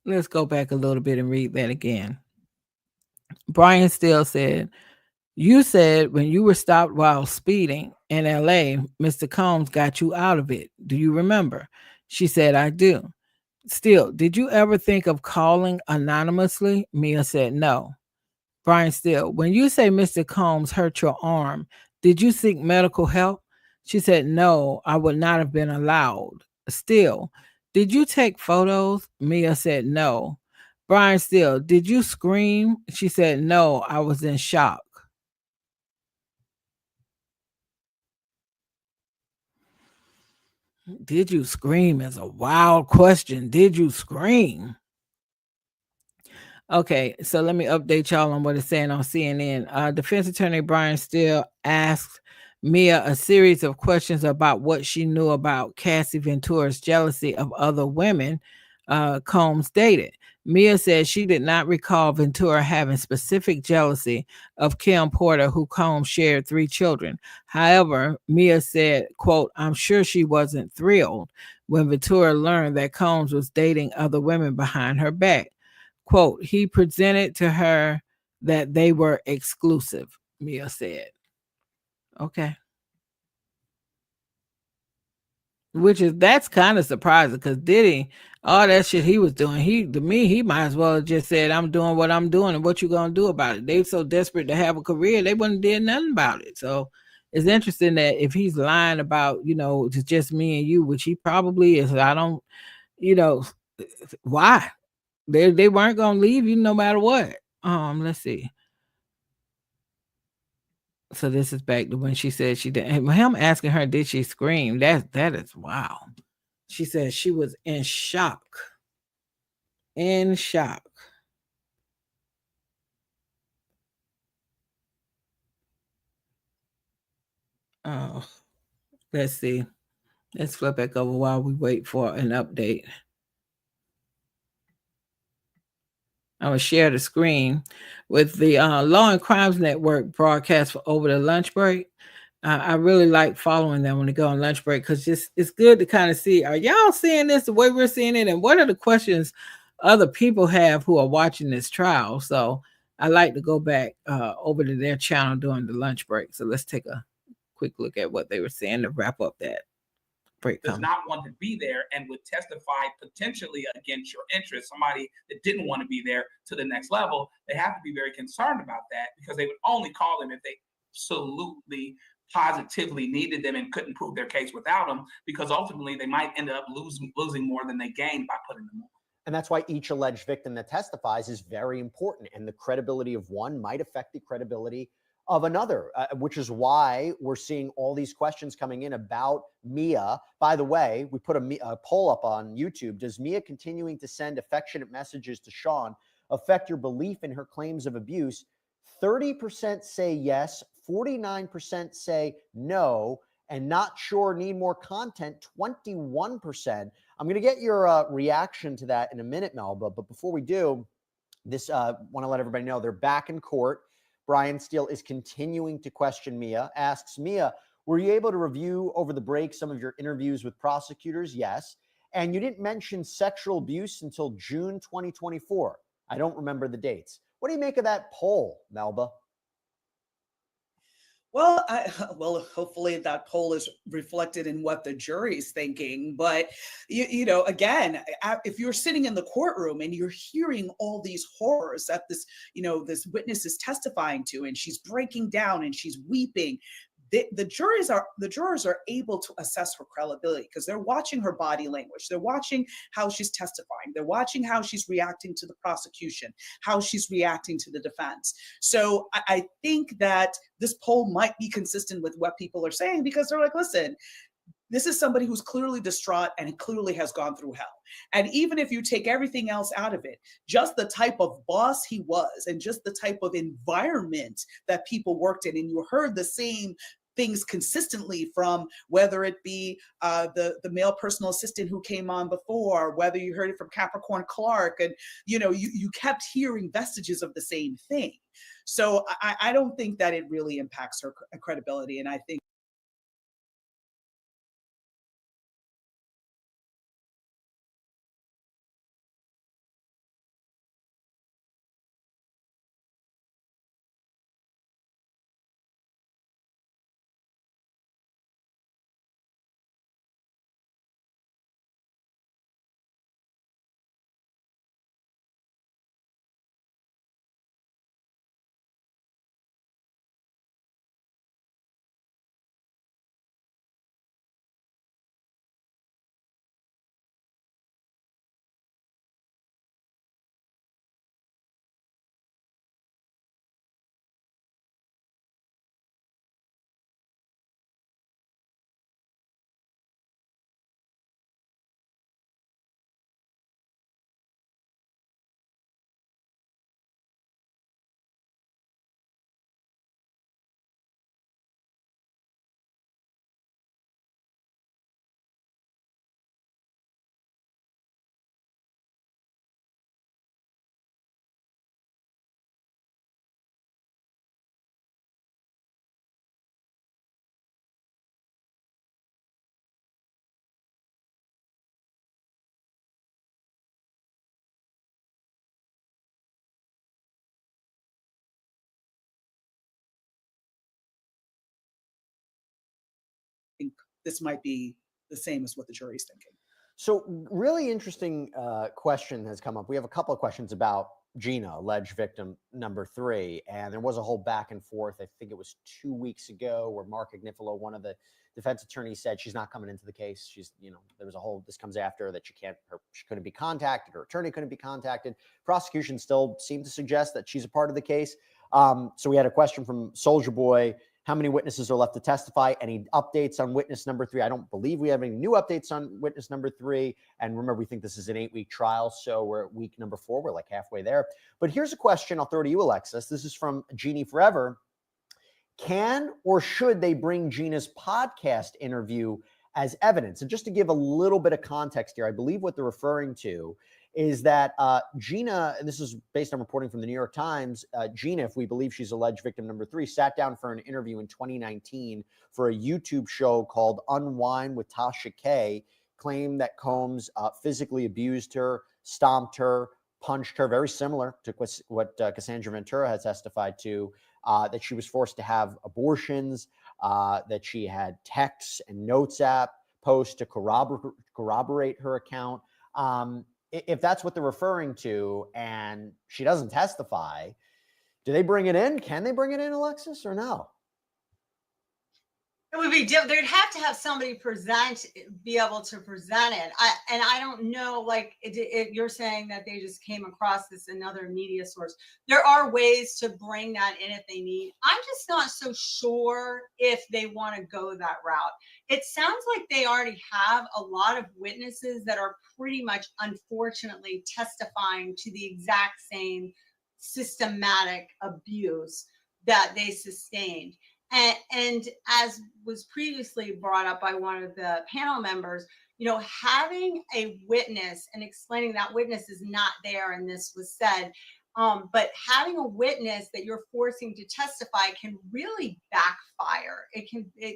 Let's go back a little bit and read that again. Brian Steele said, you said when you were stopped while speeding in LA, Mr. Combs got you out of it. Do you remember? She said, I do. Still, did you ever think of calling anonymously? Mia said, no. Brian Steele, when you say Mr. Combs hurt your arm, did you seek medical help? She said, no, I would not have been allowed. Still, did you take photos? Mia said, no. Brian Steele, did you scream? She said, no, I was in shock. Did you scream is a wild question. Did you scream? Okay, so let me update y'all on what it's saying on CNN. Defense attorney Brian Steele asked Mia a series of questions about what she knew about Cassie Ventura's jealousy of other women Combs dated. Mia said she did not recall Ventura having specific jealousy of Kim Porter, who Combs shared 3 children. However, Mia said, quote, I'm sure she wasn't thrilled when Ventura learned that Combs was dating other women behind her back. Quote, he presented to her that they were exclusive, Mia said. Okay. That's kind of surprising because Diddy, all that shit he was doing, he might as well have just said, I'm doing what I'm doing and what you gonna do about it. They so desperate to have a career, they wouldn't did nothing about it. So it's interesting that if he's lying about, it's just me and you, which he probably is, I don't, why? They weren't gonna leave you no matter what. Let's see. So this is back to when she said she did. Him asking her, did she scream? That is wow. She said she was in shock. In shock. Oh, let's see. Let's flip back over while we wait for an update. I'm going to share the screen with the Law and Crimes Network broadcast for over the lunch break. I really like following them when they go on lunch break because it's good to kind of see, are y'all seeing this the way we're seeing it? And what are the questions other people have who are watching this trial? So I like to go back over to their channel during the lunch break. So let's take a quick look at what they were saying to wrap up that break. Does not want to be there and would testify potentially against your interest, somebody that didn't want to be there to the next level. They have to be very concerned about that because they would only call them if they absolutely positively needed them and couldn't prove their case without them, because ultimately they might end up losing more than they gained by putting them on. And that's why each alleged victim that testifies is very important. And the credibility of one might affect the credibility of another, which is why we're seeing all these questions coming in about Mia. By the way, we put a poll up on YouTube. Does Mia continuing to send affectionate messages to Sean affect your belief in her claims of abuse? 30% say yes, 49% say no, and not sure, need more content, 21%. I'm going to get your reaction to that in a minute, Melba. But before we do, want to let everybody know they're back in court. Brian Steele is continuing to question Mia, asks Mia, were you able to review over the break some of your interviews with prosecutors? Yes. And you didn't mention sexual abuse until June 2024. I don't remember the dates. What do you make of that poll, Melba? Well, hopefully that poll is reflected in what the jury's thinking. But, again, if you're sitting in the courtroom and you're hearing all these horrors that this witness is testifying to, and she's breaking down and she's weeping, the jurors are able to assess her credibility because they're watching her body language. They're watching how she's testifying. They're watching how she's reacting to the prosecution, how she's reacting to the defense. So I think that this poll might be consistent with what people are saying, because they're like, listen, this is somebody who's clearly distraught and clearly has gone through hell. And even if you take everything else out of it, just the type of boss he was and just the type of environment that people worked in, and you heard the same things consistently from, whether it be the male personal assistant who came on before, whether you heard it from Capricorn Clark, and you kept hearing vestiges of the same thing. So I don't think that it really impacts her credibility. And I think this might be the same as what the jury's thinking. So really interesting question has come up. We have a couple of questions about Gina, alleged victim number 3. And there was a whole back and forth. I think it was 2 weeks ago where Mark Agnifilo, one of the defense attorneys, said she's not coming into the case. She's, there was a whole, this comes after that she couldn't be contacted, her attorney couldn't be contacted. Prosecution still seemed to suggest that she's a part of the case. So we had a question from Soldier Boy. How many witnesses are left to testify? Any updates on witness number 3? I don't believe we have any new updates on witness number 3. And remember, we think this is an 8-week trial, so we're at week number 4. We're like halfway there. But here's a question I'll throw to you, Alexis. This is from Jeannie Forever. Can or should they bring Gina's podcast interview as evidence? And just to give a little bit of context here, I believe what they're referring to is that Gina, and this is based on reporting from the New York Times, Gina, if we believe she's alleged victim number 3, sat down for an interview in 2019 for a YouTube show called Unwind with Tasha K, claimed that Combs physically abused her, stomped her, punched her, very similar to what Cassandra Ventura has testified to, that she was forced to have abortions, that she had texts and notes app posts to corroborate her account. If that's what they're referring to and she doesn't testify, do they bring it in? Can they bring it in, Alexis, or no? It would be different. They'd have to have somebody be able to present it. I don't know, like you're saying that they just came across this another media source. There are ways to bring that in if they need. I'm just not so sure if they want to go that route. It sounds like they already have a lot of witnesses that are pretty much, unfortunately, testifying to the exact same systematic abuse that they sustained. And as was previously brought up by one of the panel members, having a witness and explaining that witness is not there, and this was said, but having a witness that you're forcing to testify can really backfire. It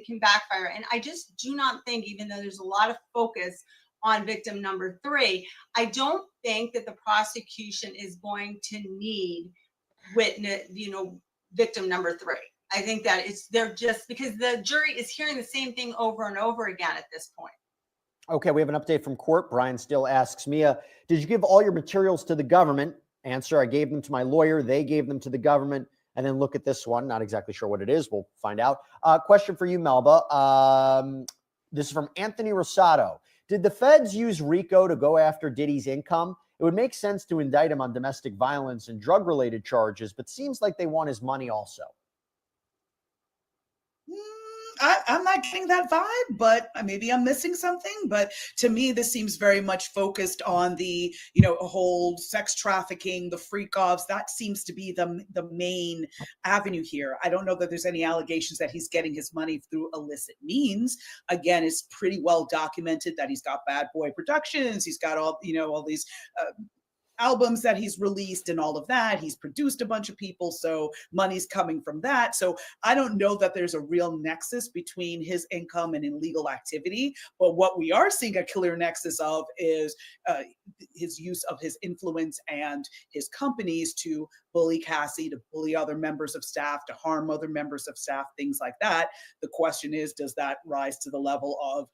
can backfire. And I just do not think, even though there's a lot of focus on victim number 3, I don't think that the prosecution is going to need victim number 3. I think that they're just, because the jury is hearing the same thing over and over again at this point. Okay, we have an update from court. Brian still asks, Mia, did you give all your materials to the government? Answer, I gave them to my lawyer. They gave them to the government. And then look at this one. Not exactly sure what it is. We'll find out. Question for you, Melba. This is from Anthony Rosado. Did the feds use RICO to go after Diddy's income? It would make sense to indict him on domestic violence and drug-related charges, but seems like they want his money also. I'm not getting that vibe, but maybe I'm missing something. But to me, this seems very much focused on the, whole sex trafficking, the freak offs. That seems to be the main avenue here. I don't know that there's any allegations that he's getting his money through illicit means. Again, it's pretty well documented that he's got Bad Boy Productions. He's got all these albums that he's released and all of that. He's produced a bunch of people, so money's coming from that. So I don't know that there's a real nexus between his income and illegal activity. But what we are seeing a clear nexus of is his use of his influence and his companies to bully Cassie, to bully other members of staff, to harm other members of staff, things like that. The question is, does that rise to the level of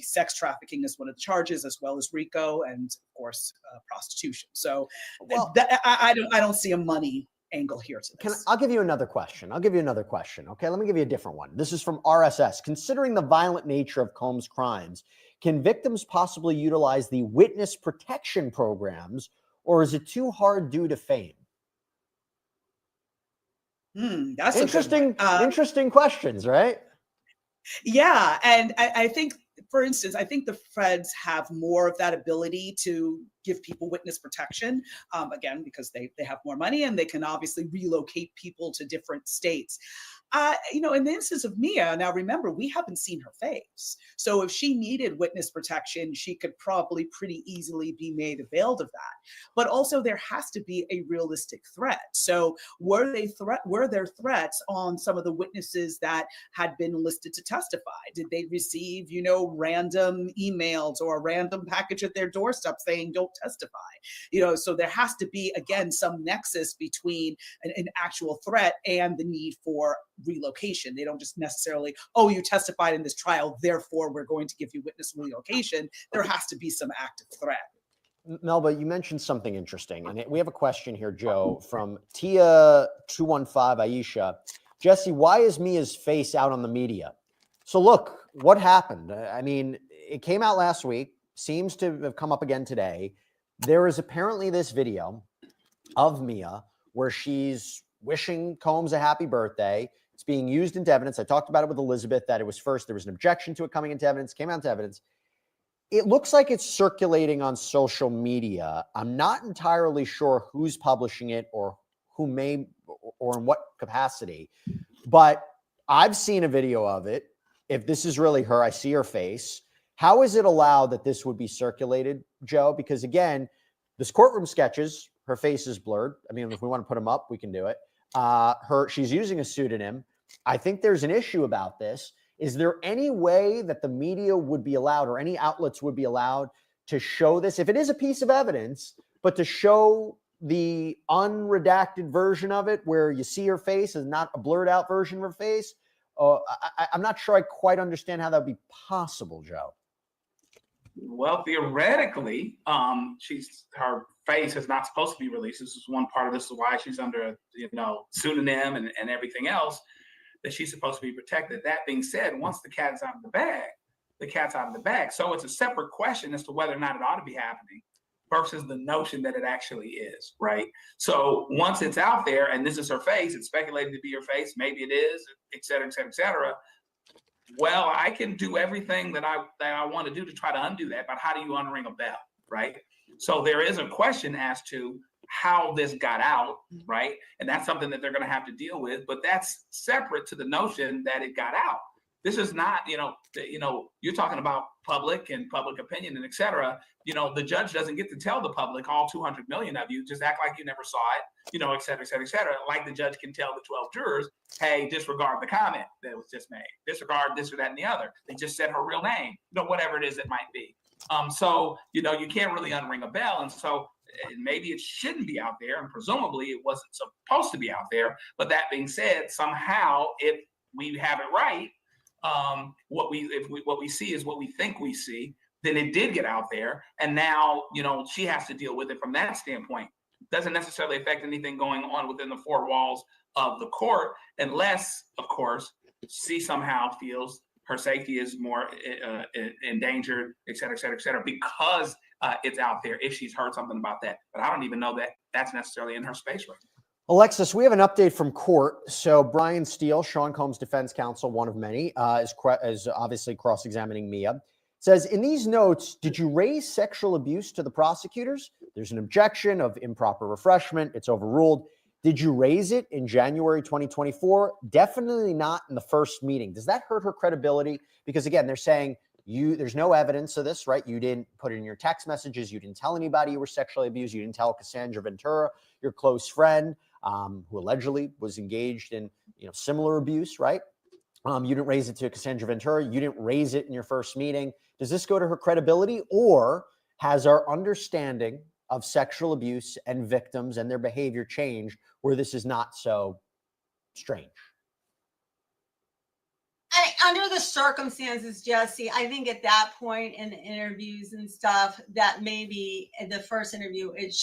sex trafficking as one of the charges, as well as RICO and, of course, prostitution? So I don't see a money angle here to this. I'll give you another question. Okay, let me give you a different one. This is from RSS. Considering the violent nature of Combs' crimes, can victims possibly utilize the witness protection programs, or is it too hard due to fame? That's interesting. Interesting questions, right? Yeah, and I think, for instance, I think the feds have more of that ability to give people witness protection, again, because they have more money and they can obviously relocate people to different states. In the instance of Mia, now remember, we haven't seen her face. So if she needed witness protection, she could probably pretty easily be made availed of that. But also there has to be a realistic threat. So were there threats on some of the witnesses that had been listed to testify? Did they receive, random emails or a random package at their doorstep saying, don't testify? So there has to be, again, some nexus between an actual threat and the need for relocation. They don't just necessarily, you testified in this trial, therefore we're going to give you witness relocation. There has to be some active threat. Melba, you mentioned something interesting, and we have a question here, Joe, from Tia215 Aisha. Jesse, why is Mia's face out on the media? So look, what happened? I mean, it came out last week, seems to have come up again today. There is apparently this video of Mia where she's wishing Combs a happy birthday. It's being used into evidence. I talked about it with Elizabeth, that it was first, there was an objection to it coming into evidence, came out into evidence. It looks like it's circulating on social media. I'm not entirely sure who's publishing it or who may, or in what capacity, but I've seen a video of it. If this is really her, I see her face. How is it allowed that this would be circulated, Joe? Because again, this courtroom sketches, her face is blurred. I mean, if we want to put them up, we can do it. She's using a pseudonym. I think there's an issue about this. Is there any way that the media would be allowed, or any outlets would be allowed, to show this, if it is a piece of evidence, but to show the unredacted version of it where you see her face and not a blurred out version of her face? I'm not sure I quite understand how that would be possible, Joe. Well, theoretically, her face is not supposed to be released. This is one part of this is why she's under, pseudonym and everything else. that she's supposed to be protected. That being said, once the cat's out of the bag, the cat's out of the bag. So it's a separate question as to whether or not it ought to be happening versus the notion that it actually is, right? So once it's out there and this is her face, it's speculated to be her face, maybe it is, et cetera, et cetera, et cetera. Well, I can do everything that I want to do to try to undo that, but how do you unring a bell, right? So there is a question as to how this got out, right? And that's something that they're going to have to deal with, but that's separate to the notion that it got out. This is not, you're talking about public and public opinion and et cetera. The judge doesn't get to tell the public, all 200 million of you, just act like you never saw it, et cetera, et cetera, et cetera. Like the judge can tell the 12 jurors, hey, disregard the comment that was just made, disregard this or that and the other. They just said her real name, whatever it is it might be. So, you can't really unring a bell. And so maybe it shouldn't be out there. And presumably it wasn't supposed to be out there. But that being said, somehow, if we have it right, what we see is what we think we see, then it did get out there. And now, she has to deal with it from that standpoint. Doesn't necessarily affect anything going on within the four walls of the court, unless, of course, she somehow feels her safety is more endangered, et cetera, et cetera, et cetera, because it's out there if she's heard something about that. But I don't even know that that's necessarily in her space right now. Alexis, we have an update from court. So Brian Steele, Sean Combs' defense counsel, one of many, is obviously cross-examining Mia. Says, in these notes, did you raise sexual abuse to the prosecutors? There's an objection of improper refreshment. It's overruled. Did you raise it in January 2024? Definitely not in the first meeting. Does that hurt her credibility? Because again, they're saying there's no evidence of this, right? You didn't put it in your text messages. You didn't tell anybody you were sexually abused. You didn't tell Cassandra Ventura, your close friend, who allegedly was engaged in similar abuse, right? You didn't raise it to Cassandra Ventura. You didn't raise it in your first meeting. Does this go to her credibility, or has our understanding of sexual abuse and victims and their behavior changed where this is not so strange? Under the circumstances, Jesse, I think at that point in the interviews and stuff, that maybe in the first interview, it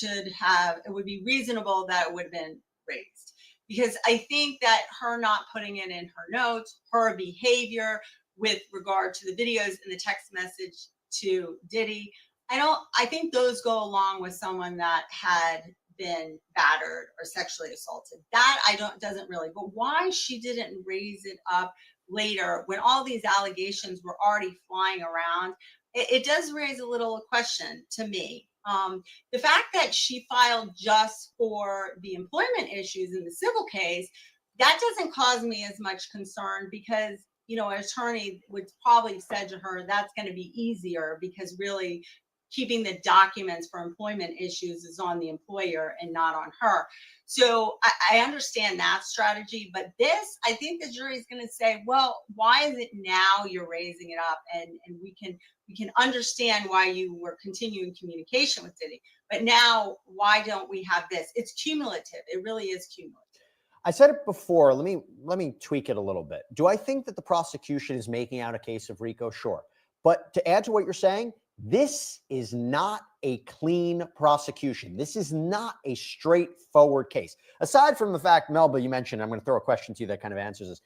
would be reasonable that it would have been raised. Because I think that her not putting it in her notes, her behavior with regard to the videos and the text message to Diddy, I think those go along with someone that had been battered or sexually assaulted. That doesn't really, but why she didn't raise it up later when all these allegations were already flying around, it does raise a little question to me. The fact that she filed just for the employment issues in the civil case, that doesn't cause me as much concern, because an attorney would probably have said to her, that's going to be easier, because really keeping the documents for employment issues is on the employer and not on her. So I understand that strategy, but this, I think the jury is going to say, well, why is it now you're raising it up? And we can understand why you were continuing communication with Diddy, but now why don't we have this? It's cumulative. It really is cumulative. I said it before. Let me tweak it a little bit. Do I think that the prosecution is making out a case of RICO? Sure. But to add to what you're saying, this is not a clean prosecution. This is not a straightforward case. Aside from the fact, Melba, you mentioned, I'm going to throw a question to you that kind of answers this.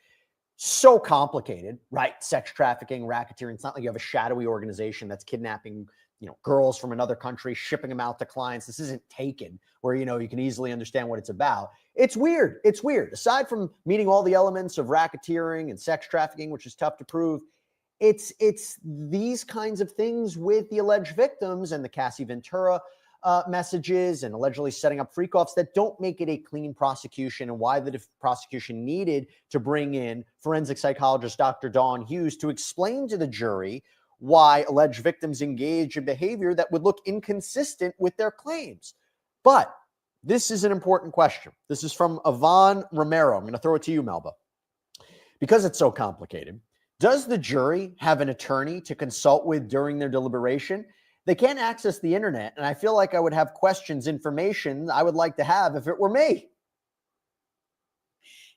So complicated, right? Sex trafficking, racketeering. It's not like you have a shadowy organization that's kidnapping, girls from another country, shipping them out to clients. This isn't Taken, where, you can easily understand what it's about. It's weird. It's weird. Aside from meeting all the elements of racketeering and sex trafficking, which is tough to prove, it's these kinds of things with the alleged victims and the Cassie Ventura messages and allegedly setting up freak-offs that don't make it a clean prosecution, and why the prosecution needed to bring in forensic psychologist Dr. Dawn Hughes to explain to the jury why alleged victims engage in behavior that would look inconsistent with their claims. But this is an important question. This is from Yvonne Romero. I'm going to throw it to you, Melba. Because it's so complicated, does the jury have an attorney to consult with during their deliberation? They can't access the internet, and I feel like I would have questions, information I would like to have if it were me.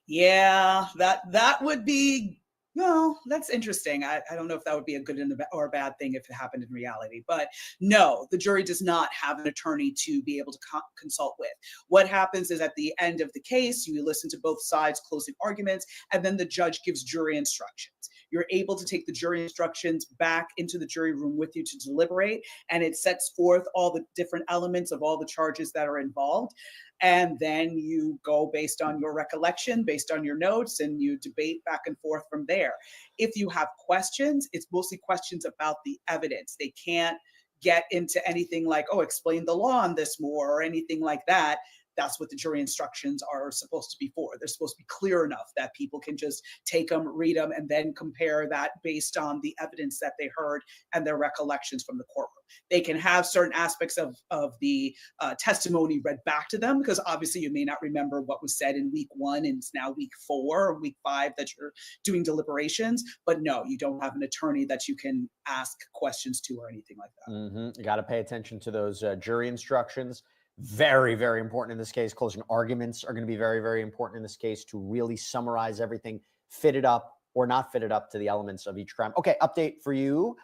Yeah, that would be Well, that's interesting. I don't know if that would be a good or a bad thing if it happened in reality. But no, the jury does not have an attorney to be able to consult with. What happens is at the end of the case, you listen to both sides' closing arguments, and then the judge gives jury instructions. You're able to take the jury instructions back into the jury room with you to deliberate, and it sets forth all the different elements of all the charges that are involved. And then you go based on your recollection, based on your notes, and you debate back and forth from there. If you have questions, it's mostly questions about the evidence. They can't get into anything like, oh, explain the law on this more or anything like that. That's what the jury instructions are supposed to be for. They're supposed to be clear enough that people can just take them, read them, and then compare that based on the evidence that they heard and their recollections from the courtroom. They can have certain aspects of the testimony read back to them, because obviously you may not remember what was said in week 1 and it's now week 4 or week 5 that you're doing deliberations. But no, you don't have an attorney that you can ask questions to or anything like that. You got to pay attention to those jury instructions. Very, very important in this case. Closing arguments are going to be very, very important in this case to really summarize everything, fit it up or not fit it up to the elements of each crime. Okay, update for you.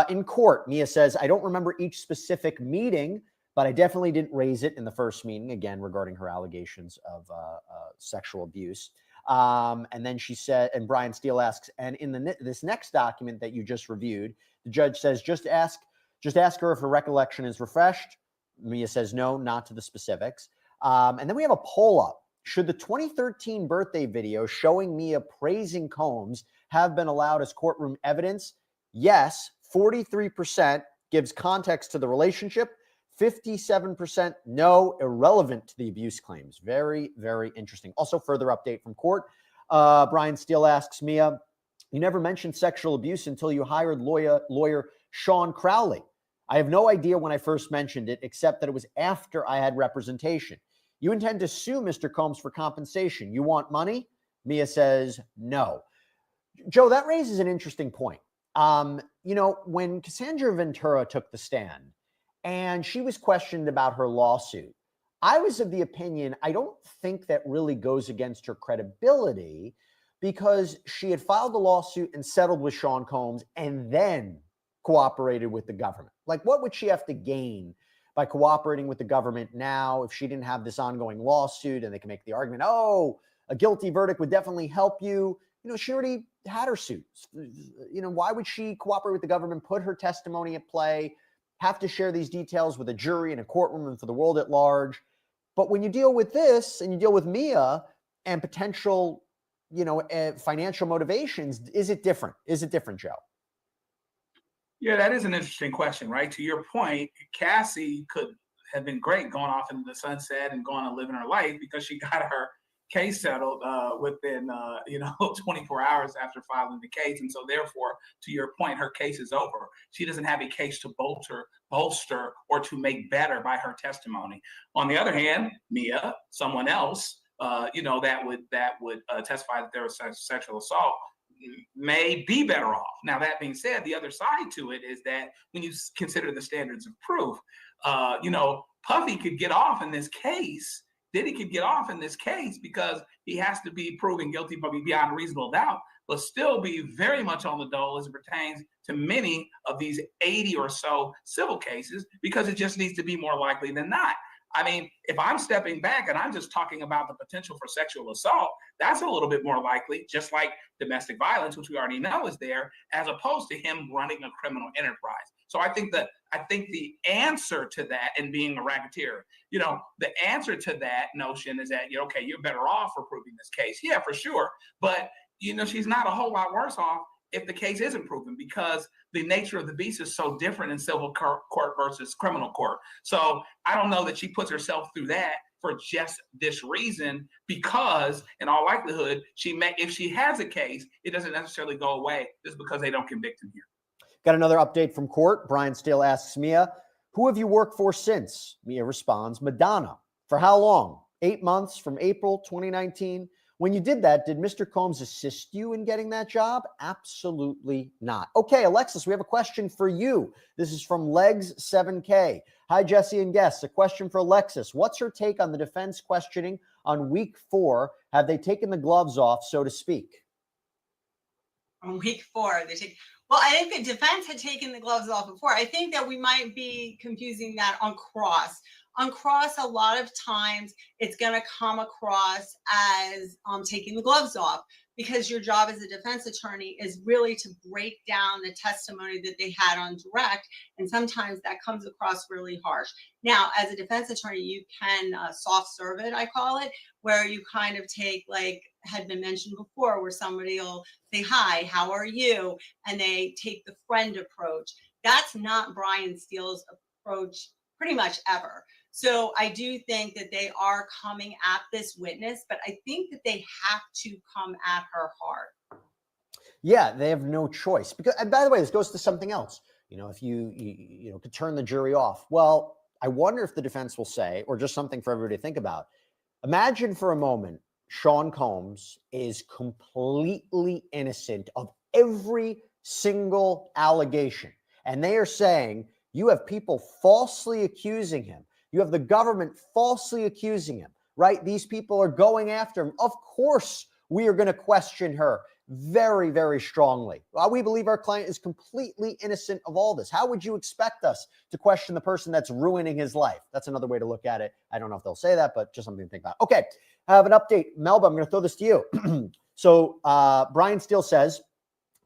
In court, Mia says, I don't remember each specific meeting, but I definitely didn't raise it in the first meeting, again, regarding her allegations of sexual abuse. And then she said, and Brian Steele asks, and in this next document that you just reviewed, the judge says, just ask her if her recollection is refreshed. Mia says no, not to the specifics. And then we have a poll up. Should the 2013 birthday video showing Mia praising Combs have been allowed as courtroom evidence? Yes, 43% gives context to the relationship. 57% no, irrelevant to the abuse claims. Very, very interesting. Also, further update from court. Brian Steele asks Mia, you never mentioned sexual abuse until you hired lawyer Sean Crowley. I have no idea when I first mentioned it, except that it was after I had representation. You intend to sue Mr. Combs for compensation. You want money? Mia says no. Joe, that raises an interesting point. When Cassandra Ventura took the stand and she was questioned about her lawsuit, I was of the opinion, I don't think that really goes against her credibility, because she had filed the lawsuit and settled with Sean Combs and then cooperated with the government. Like, what would she have to gain by cooperating with the government now if she didn't have this ongoing lawsuit? And they can make the argument, oh, a guilty verdict would definitely help you. She already had her suits. Why would she cooperate with the government, put her testimony at play, have to share these details with a jury in a courtroom and for the world at large? But when you deal with this and you deal with Mia and potential, financial motivations, is it different? Is it different, Joe? Yeah, that is an interesting question, right? To your point, Cassie could have been great going off into the sunset and going and living her life because she got her case settled within 24 hours after filing the case. And so therefore, to your point, her case is over. She doesn't have a case to bolster or to make better by her testimony. On the other hand, Mia, someone else, that would testify that there was sexual assault, may be better off. Now, that being said, the other side to it is that when you consider the standards of proof, Puffy could get off in this case. Diddy could get off in this case because he has to be proven guilty beyond reasonable doubt, but still be very much on the dole as it pertains to many of these 80 or so civil cases, because it just needs to be more likely than not. I mean, if I'm stepping back and I'm just talking about the potential for sexual assault, that's a little bit more likely, just like domestic violence, which we already know is there, as opposed to him running a criminal enterprise. So I think the answer to that, and being a racketeer, the answer to that notion is that, okay, you're better off for proving this case. Yeah, for sure. But, she's not a whole lot worse off if the case isn't proven, because the nature of the beast is so different in civil court versus criminal court. So I don't know that she puts herself through that for just this reason, because in all likelihood, if she has a case, it doesn't necessarily go away just because they don't convict him here. Got another update from court. Brian Steele asks Mia, who have you worked for since? Mia responds, Madonna. For how long? 8 months, from April 2019. When you did that, did Mr. Combs assist you in getting that job? Absolutely not. Okay, Alexis, we have a question for you. This is from Legs 7K. Hi, Jesse and guests. A question for Alexis. What's her take on the defense questioning on week 4? Have they taken the gloves off, so to speak? on week 4. Well, I think the defense had taken the gloves off before. I think that we might be confusing that on cross. On cross, a lot of times it's going to come across as taking the gloves off, because your job as a defense attorney is really to break down the testimony that they had on direct. And sometimes that comes across really harsh. Now, as a defense attorney, you can soft serve it, I call it, where you kind of take, like had been mentioned before, where somebody will say, hi, how are you? And they take the friend approach. That's not Brian Steele's approach pretty much ever. So I do think that they are coming at this witness, but I think that they have to come at her hard. Yeah, they have no choice. Because, and by the way, this goes to something else. If you could turn the jury off. Well, I wonder if the defense will say, or just something for everybody to think about. Imagine for a moment, Sean Combs is completely innocent of every single allegation. And they are saying you have people falsely accusing him. You have the government falsely accusing him, right? These people are going after him. Of course, we are going to question her very, very strongly. We believe our client is completely innocent of all this. How would you expect us to question the person that's ruining his life? That's another way to look at it. I don't know if they'll say that, but just something to think about. Okay, I have an update. Melba, I'm going to throw this to you. So Brian Steele says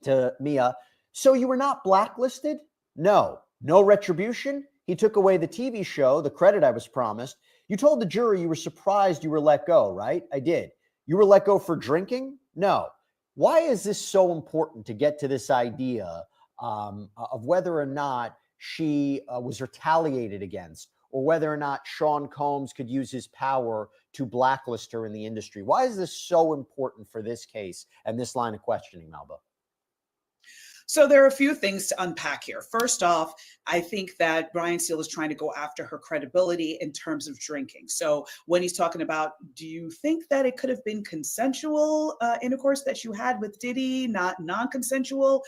to Mia, so you were not blacklisted? No retribution. He took away the TV show, the credit I was promised. You told the jury you were surprised you were let go, right? I did. You were let go for drinking? No. Why is this so important to get to this idea of whether or not she was retaliated against, or whether or not Sean Combs could use his power to blacklist her in the industry? Why is this so important for this case and this line of questioning, Melba? So there are a few things to unpack here. First off, I think that Brian Steele is trying to go after her credibility in terms of drinking. So when he's talking about, do you think that it could have been consensual intercourse that you had with Diddy, not non-consensual?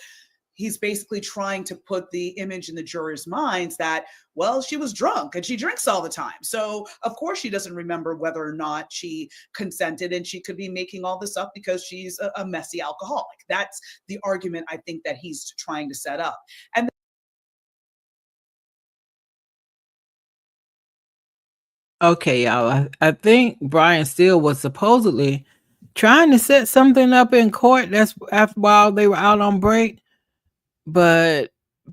He's basically trying to put the image in the jurors' minds that, well, she was drunk and she drinks all the time. So of course she doesn't remember whether or not she consented, and she could be making all this up because she's a messy alcoholic. That's the argument I think that he's trying to set up. And Okay, y'all. I think Brian Steele was supposedly trying to set something up in court. That's after while they were out on break. But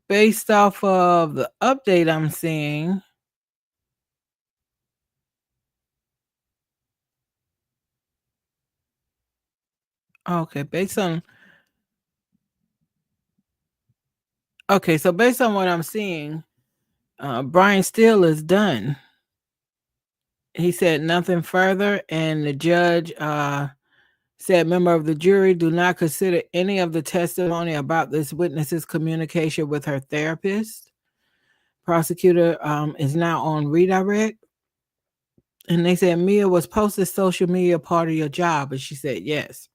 based off of the update I'm seeing, okay, so based on what I'm seeing, Brian Steele is done. He said nothing further, and the judge said, member of the jury, do not consider any of the testimony about this witness's communication with her therapist. Prosecutor is now on redirect. And they said, Mia, was posted social media part of your job? And she said, yes.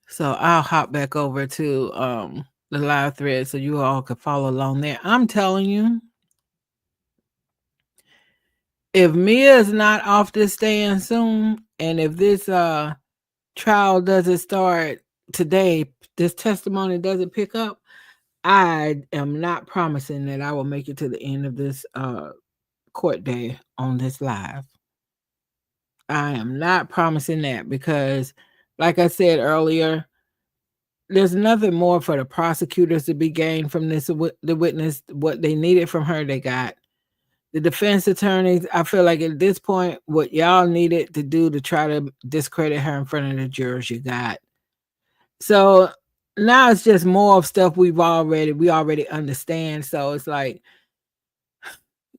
So I'll hop back over to the live thread so you all can follow along there. I'm telling you, if Mia is not off this stand soon, and if this trial doesn't start today, this testimony doesn't pick up, I am not promising that I will make it to the end of this court day on this live. I am not promising that because, like I said earlier, there's nothing more for the prosecutors to be gained from this. The witness, what they needed from her, they got. The defense attorneys, I feel like at this point, what y'all needed to do to try to discredit her in front of the jurors, you got. So now it's just more of stuff we already understand. So it's like,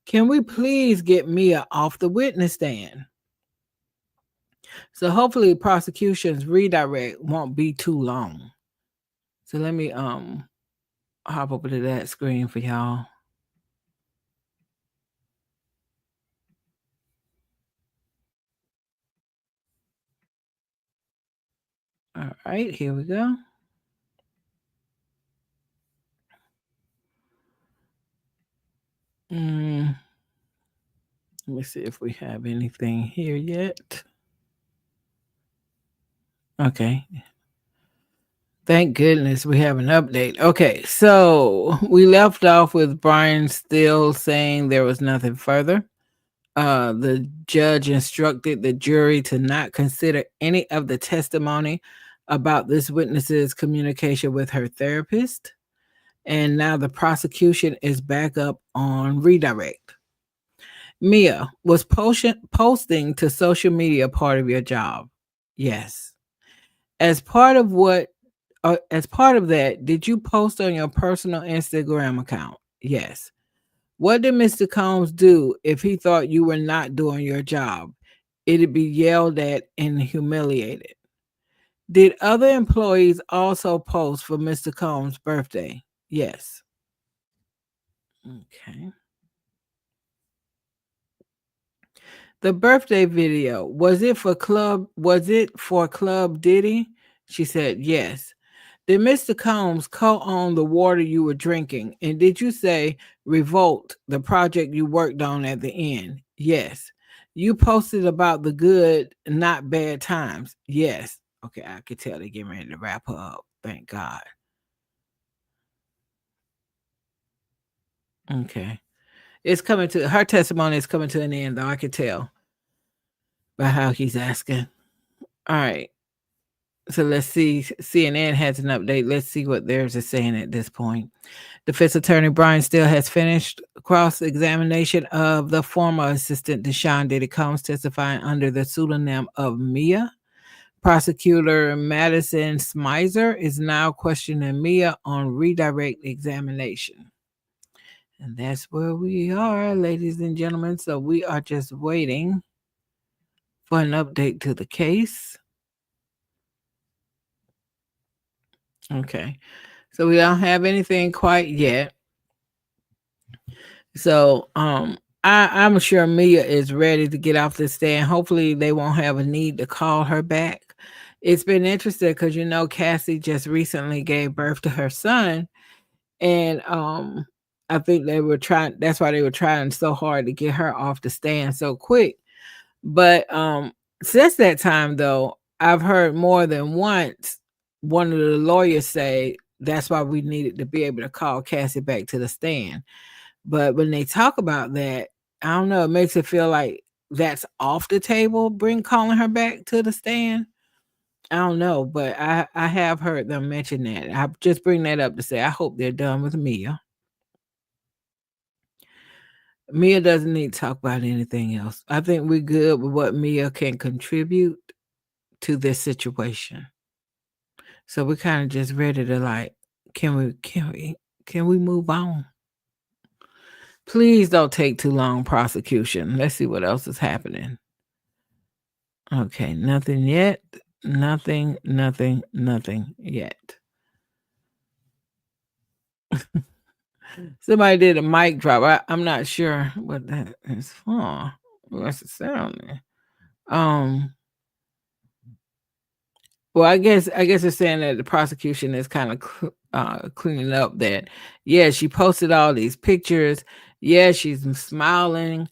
can we please get Mia off the witness stand? So hopefully prosecution's redirect won't be too long. So let me hop over to that screen for y'all. All right, here we go. Let me see if we have anything here yet. Okay. Thank goodness we have an update. Okay, so we left off with Brian still saying there was nothing further. The judge instructed the jury to not consider any of the testimony about this witness's communication with her therapist. And now the prosecution is back up on redirect. Mia, was posting to social media part of your job? Yes. As part of as part of that, did you post on your personal Instagram account? Yes. What did Mr. Combs do if he thought you were not doing your job? It'd be yelled at and humiliated. Did other employees also post for Mr. Combs' birthday? Yes. Okay. The birthday video, was it for Club Diddy? She said yes. Did Mr. Combs co-own the water you were drinking? And did you say Revolt, the project you worked on at the end? Yes. You posted about the good, not bad times? Yes. Okay, I could tell they're getting ready to wrap her up. Thank God. Okay. Her testimony is coming to an end, though. I could tell by how he's asking. All right. So let's see. CNN has an update. Let's see what theirs is saying at this point. Defense attorney Brian Steele has finished cross-examination of the former assistant Deshaun Diddy Combs testifying under the pseudonym of Mia. Prosecutor Madison Smizer is now questioning Mia on redirect examination. And that's where we are, ladies and gentlemen. So we are just waiting for an update to the case. Okay. So we don't have anything quite yet. So I'm sure Mia is ready to get off the stand. Hopefully they won't have a need to call her back. It's been interesting because Cassie just recently gave birth to her son. And I think that's why they were trying so hard to get her off the stand so quick. But since that time though, I've heard more than once one of the lawyers say that's why we needed to be able to call Cassie back to the stand. But when they talk about that, I don't know, it makes it feel like that's off the table, calling her back to the stand. I don't know, but I have heard them mention that. I just bring that up to say I hope they're done with Mia. Mia doesn't need to talk about anything else. I think we're good with what Mia can contribute to this situation. So we're kind of just ready to can we move on? Please don't take too long, prosecution. Let's see what else is happening. Okay, nothing yet. Nothing yet. Somebody did a mic drop. I'm not sure what that is for. What's the sound there? Well, I guess it's saying that the prosecution is kind of cleaning up that. Yeah, she posted all these pictures. Yeah, she's smiling.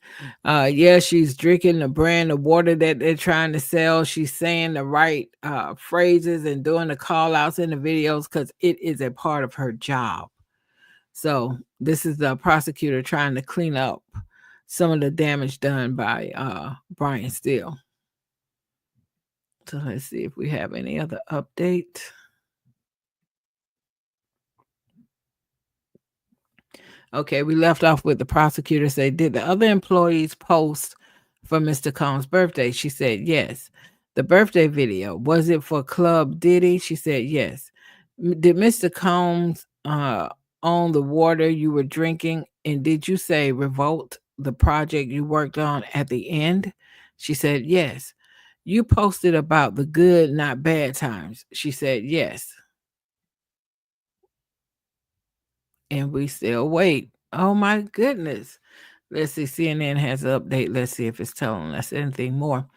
Yeah, she's drinking the brand of water that they're trying to sell. She's saying the right phrases and doing the call outs in the videos because it is a part of her job. So this is the prosecutor trying to clean up some of the damage done by Brian Steele. So let's see if we have any other update. Okay, we left off with the prosecutor say, did the other employees post for Mr. Combs' birthday? She said, yes. The birthday video, was it for Club Diddy? She said, yes. Did Mr. Combs own the water you were drinking? And did you say Revolt, the project you worked on at the end? She said, yes. You posted about the good, not bad times. She said, yes. And we still wait. Oh my goodness. Let's see. CNN has an update. Let's see if it's telling us anything more.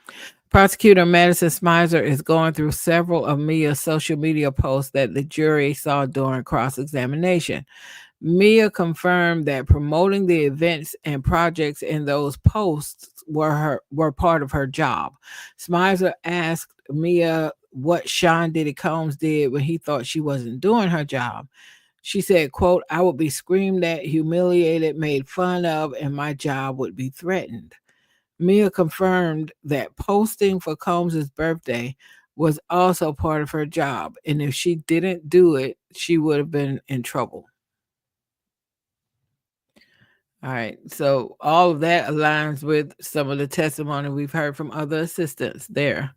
Prosecutor Madison Smizer is going through several of Mia's social media posts that the jury saw during cross-examination. Mia confirmed that promoting the events and projects in those posts were part of her job. Smizer asked Mia what Sean Diddy Combs did when he thought she wasn't doing her job. She said, quote, I would be screamed at, humiliated, made fun of, and my job would be threatened. Mia confirmed that posting for Combs's birthday was also part of her job, and if she didn't do it, she would have been in trouble. All right, so all of that aligns with some of the testimony we've heard from other assistants there.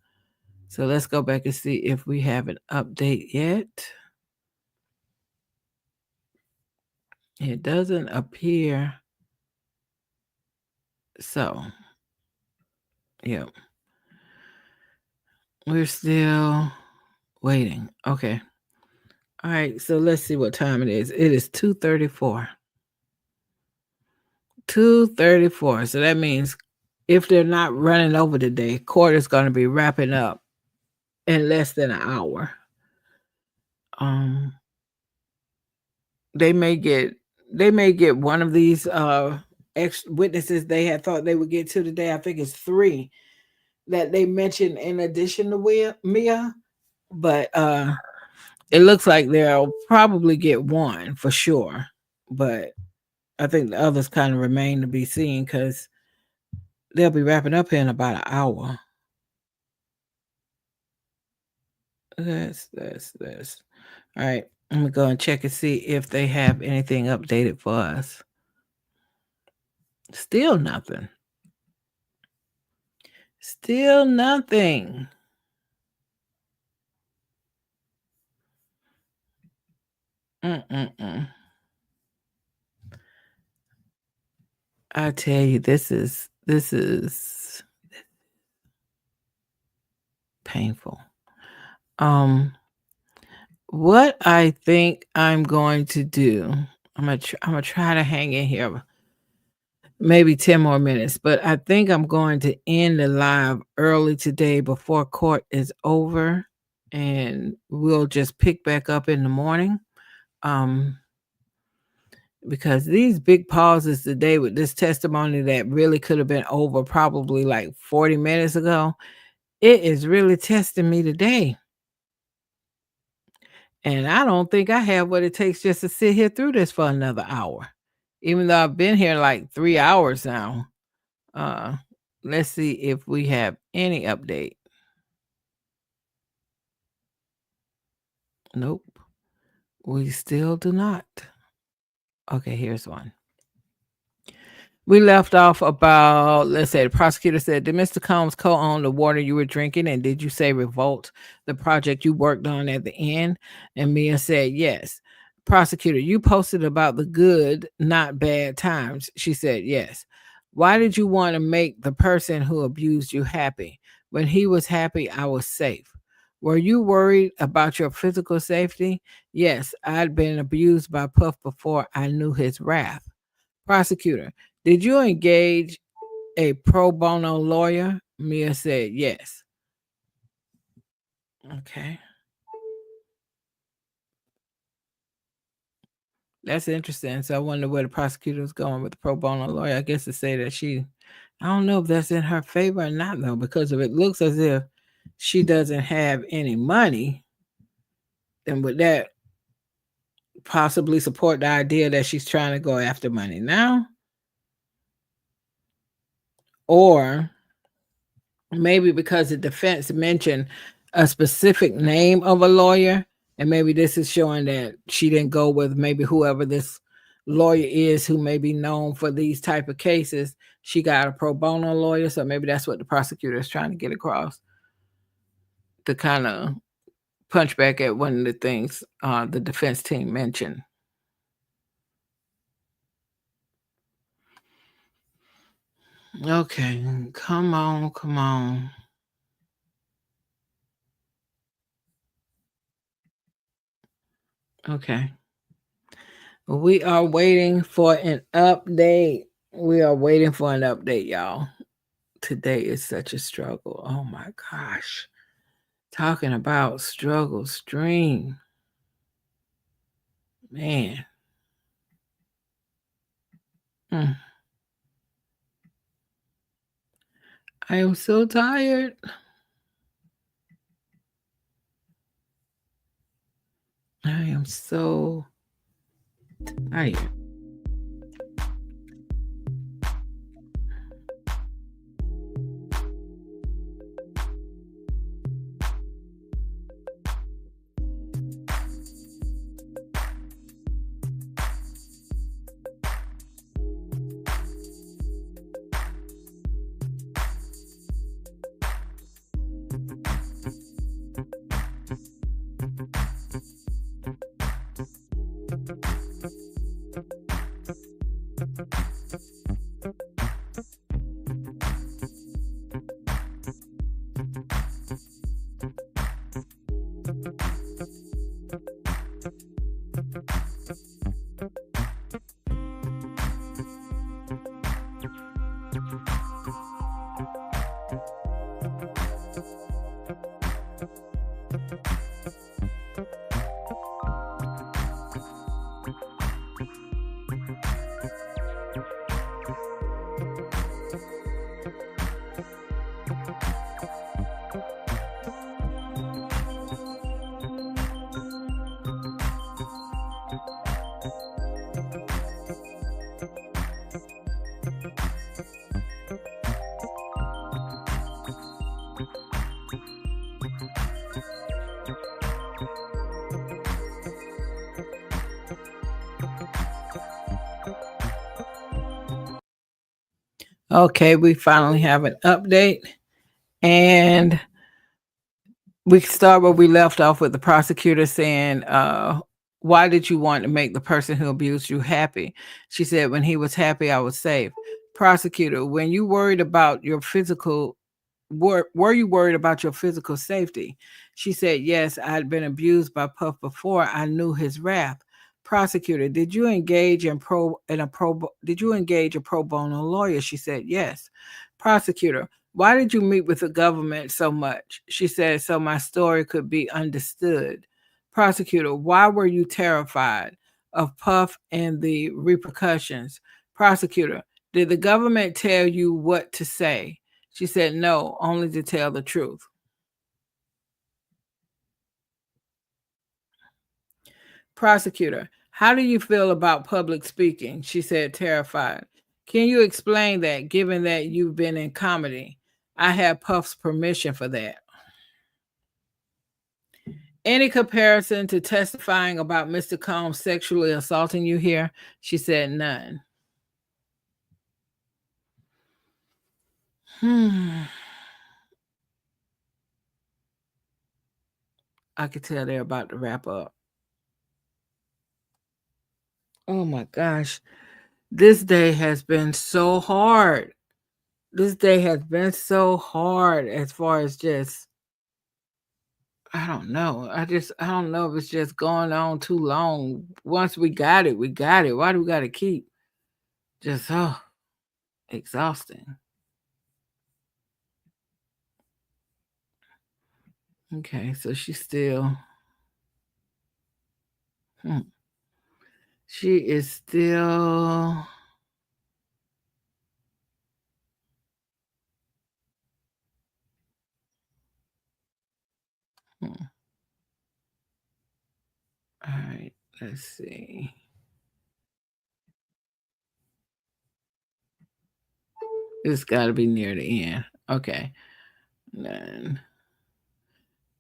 So let's go back and see if we have an update yet. It doesn't appear so. Yep. We're still waiting. Okay. All right, so let's see what time it is. It is 2:34. 2:34. So that means if they're not running over today, court is going to be wrapping up in less than an hour. Um they may get one of these witnesses they had thought they would get to today. I think it's 3 that they mentioned in addition to Mia, but it looks like they'll probably get one for sure. But I think the others kind of remain to be seen because they'll be wrapping up here in about an hour. This. All right. I'm going to go and check and see if they have anything updated for us. Still nothing. Still nothing. Mm-mm-mm. I tell you, this is painful. What I think I'm going to do, I'm gonna try to hang in here maybe 10 more minutes, but I think I'm going to end the live early today before court is over, and we'll just pick back up in the morning. Because these big pauses today with this testimony that really could have been over probably like 40 minutes ago, it is really testing me today. And I don't think I have what it takes just to sit here through this for another hour, even though I've been here like 3 hours now. Uh, let's see if we have any update. Nope, we still do not. Okay, here's one. We left off about, let's say, the prosecutor said, did Mr. Combs co-own the water you were drinking? And did you say Revolt, the project you worked on at the end? And Mia said, yes. Prosecutor, you posted about the good, not bad times. She said, yes. Why did you want to make the person who abused you happy? When he was happy, I was safe. Were you worried about your physical safety? Yes, I'd been abused by Puff before I knew his wrath. Prosecutor, did you engage a pro bono lawyer? Mia said yes. Okay. That's interesting. So I wonder where the prosecutor is going with the pro bono lawyer. I guess to say that I don't know if that's in her favor or not, though, because if it looks as if she doesn't have any money, then would that possibly support the idea that she's trying to go after money now? Or maybe because the defense mentioned a specific name of a lawyer, and maybe this is showing that she didn't go with maybe whoever this lawyer is who may be known for these type of cases. She got a pro bono lawyer, so maybe that's what the prosecutor is trying to get across, to kind of punch back at one of the things the defense team mentioned. Okay, come on. Okay. We are waiting for an update. Y'all. Today is such a struggle. Oh my gosh. Talking about struggle stream. Man. Mm. I am so tired. I am so tired. Okay, we finally have an update. And we start where we left off with the prosecutor saying, why did you want to make the person who abused you happy? She said, when he was happy, I was safe. Prosecutor, when you worried about your physical, were you worried about your physical safety? She said, yes, I'd been abused by Puff before I knew his wrath. Prosecutor, did you engage did you engage a pro bono lawyer? She said, yes. Prosecutor, why did you meet with the government so much? She said, so my story could be understood. Prosecutor, why were you terrified of Puff and the repercussions? Prosecutor, did the government tell you what to say? She said, no, only to tell the truth. Prosecutor, how do you feel about public speaking? She said, terrified. Can you explain that, given that you've been in comedy? I have Puff's permission for that. Any comparison to testifying about Mr. Combs sexually assaulting you here? She said, none. I could tell they're about to wrap up. Oh my gosh. This day has been so hard. This day has been so hard as far as just, I don't know. I don't know if it's just going on too long. Once we got it, we got it. Why do we got to keep just, exhausting? Okay, so she's still, she is still, all right, let's see. It's got to be near the end. Okay. Then,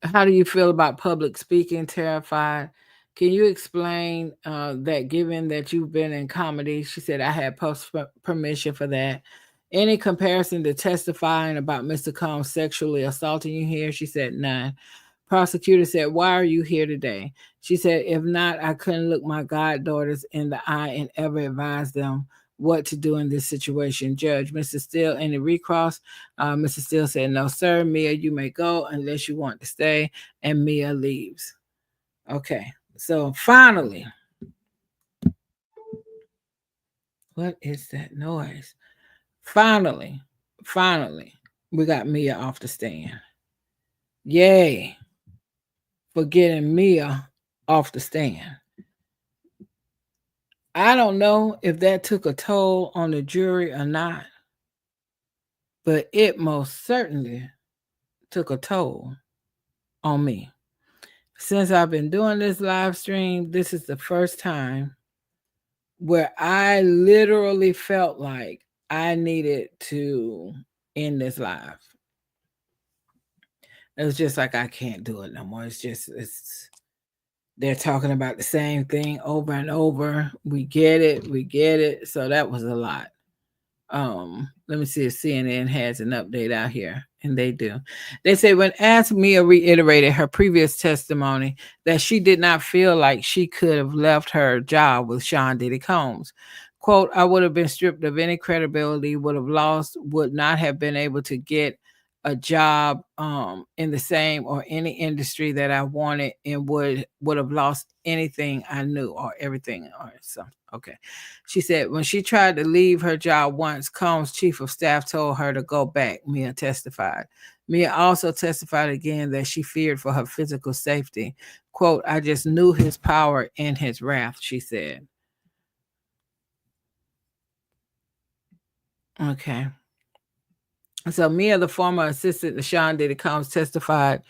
how do you feel about public speaking? Terrified. Can you explain that, given that you've been in comedy? She said, I had Puff's permission for that. Any comparison to testifying about Mr. Combs sexually assaulting you here? She said, none. Prosecutor said, why are you here today? She said, if not, I couldn't look my goddaughters in the eye and ever advise them what to do in this situation. Judge, Mr. Steele, any recross? Mr. Steele said, no, sir. Mia, you may go unless you want to stay. And Mia leaves. Okay. So finally, what is that noise? Finally, we got Mia off the stand. Yay for getting Mia off the stand. I don't know if that took a toll on the jury or not, but it most certainly took a toll on me. since I've been doing this live stream, this is the first time where I literally felt like I needed to end this live. It was just like I can't do it no more. It's they're talking about the same thing over and over. We get it. So that was a lot. Let me see if CNN has an update out here, and they do. They say when asked, Mia reiterated her previous testimony that she did not feel like she could have left her job with Sean Diddy Combs. Quote, I would have been stripped of any credibility, would not have been able to get a job in the same or any industry that I wanted, and would have lost anything I knew or everything or something. Okay. She said when she tried to leave her job once, Combs' chief of staff told her to go back, Mia testified. Mia also testified again that she feared for her physical safety. Quote, I just knew his power and his wrath, she said. Okay. So Mia, the former assistant to Sean Diddy Combs, testified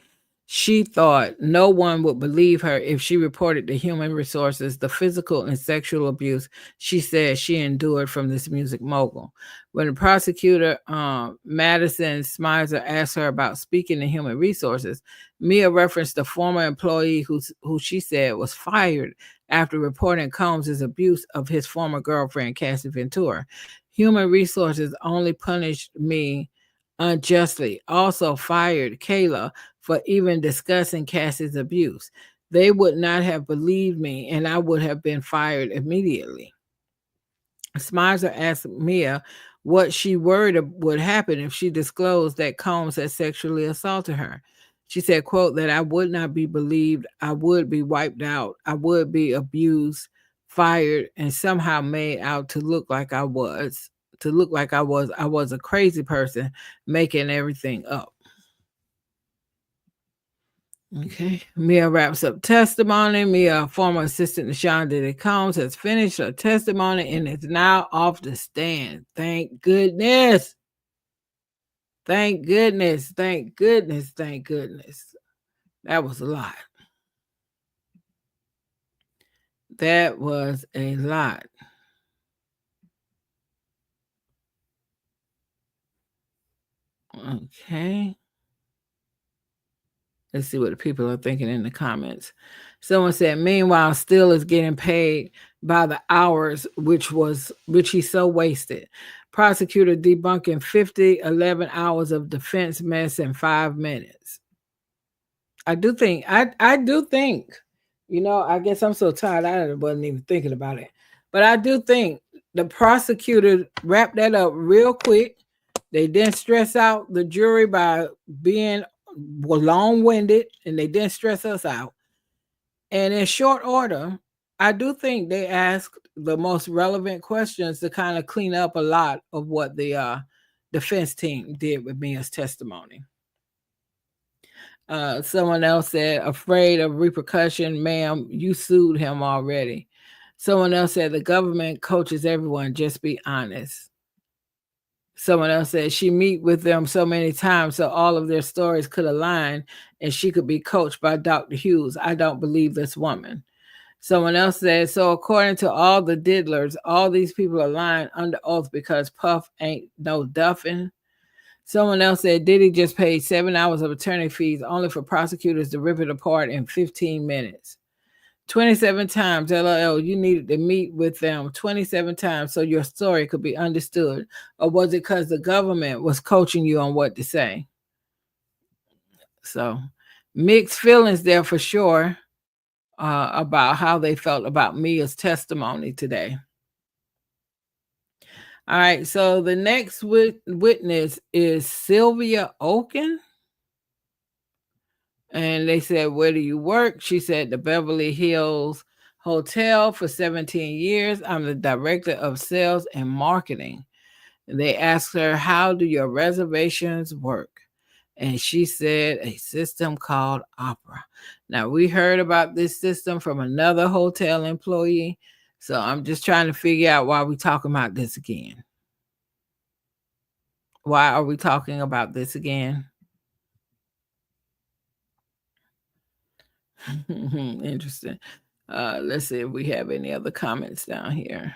she thought no one would believe her if she reported to human resources the physical and sexual abuse she said she endured from this music mogul. When the prosecutor, Madison Smizer, asked her about speaking to human resources, Mia referenced a former employee who she said was fired after reporting Combs' abuse of his former girlfriend, Cassie Ventura. Human resources only punished me unjustly, also fired Kayla for even discussing Cassie's abuse. They would not have believed me, and I would have been fired immediately. Smizer asked Mia what she worried would happen if she disclosed that Combs had sexually assaulted her. She said, quote, that I would not be believed, I would be wiped out, I would be abused, fired, and somehow made out to look like I was. I was a crazy person making everything up. Okay. Mia wraps up testimony. Mia, former assistant to Sean Diddy Combs, has finished her testimony and is now off the stand. Thank goodness. Thank goodness. Thank goodness. Thank goodness. That was a lot. That was a lot. Okay. Let's see what the people are thinking in the comments. Someone said, meanwhile, Steele is getting paid by the hours, which he's so wasted. Prosecutor debunking 11 hours of defense mess in 5 minutes. I do think, I guess I'm so tired, I wasn't even thinking about it. But I do think the prosecutor wrapped that up real quick. They didn't stress out the jury by being long-winded, and they didn't stress us out. And in short order, I do think they asked the most relevant questions to kind of clean up a lot of what the defense team did with Mia's testimony. Someone else said, afraid of repercussion, ma'am, you sued him already. Someone else said, the government coaches everyone, just be honest. Someone else said she meet with them so many times so all of their stories could align and she could be coached by Dr. Hughes. I don't believe this woman. Someone else said, so according to all the diddlers, all these people are lying under oath because Puff ain't no duffing. Someone else said Diddy just paid 7 hours of attorney fees only for prosecutors to rip it apart in 15 minutes. 27 times, LOL, you needed to meet with them 27 times so your story could be understood. Or was it because the government was coaching you on what to say? So mixed feelings there for sure about how they felt about Mia's testimony today. All right, so the next witness is Sylvia Oken. And they said, where do you work? She said, the Beverly Hills Hotel for 17 years. I'm the director of sales and marketing. And they asked her, how do your reservations work? And she said, a system called Opera. Now, we heard about this system from another hotel employee. So I'm just trying to figure out why we're talking about this again. Why are we talking about this again? Interesting. Let's see if we have any other comments down here.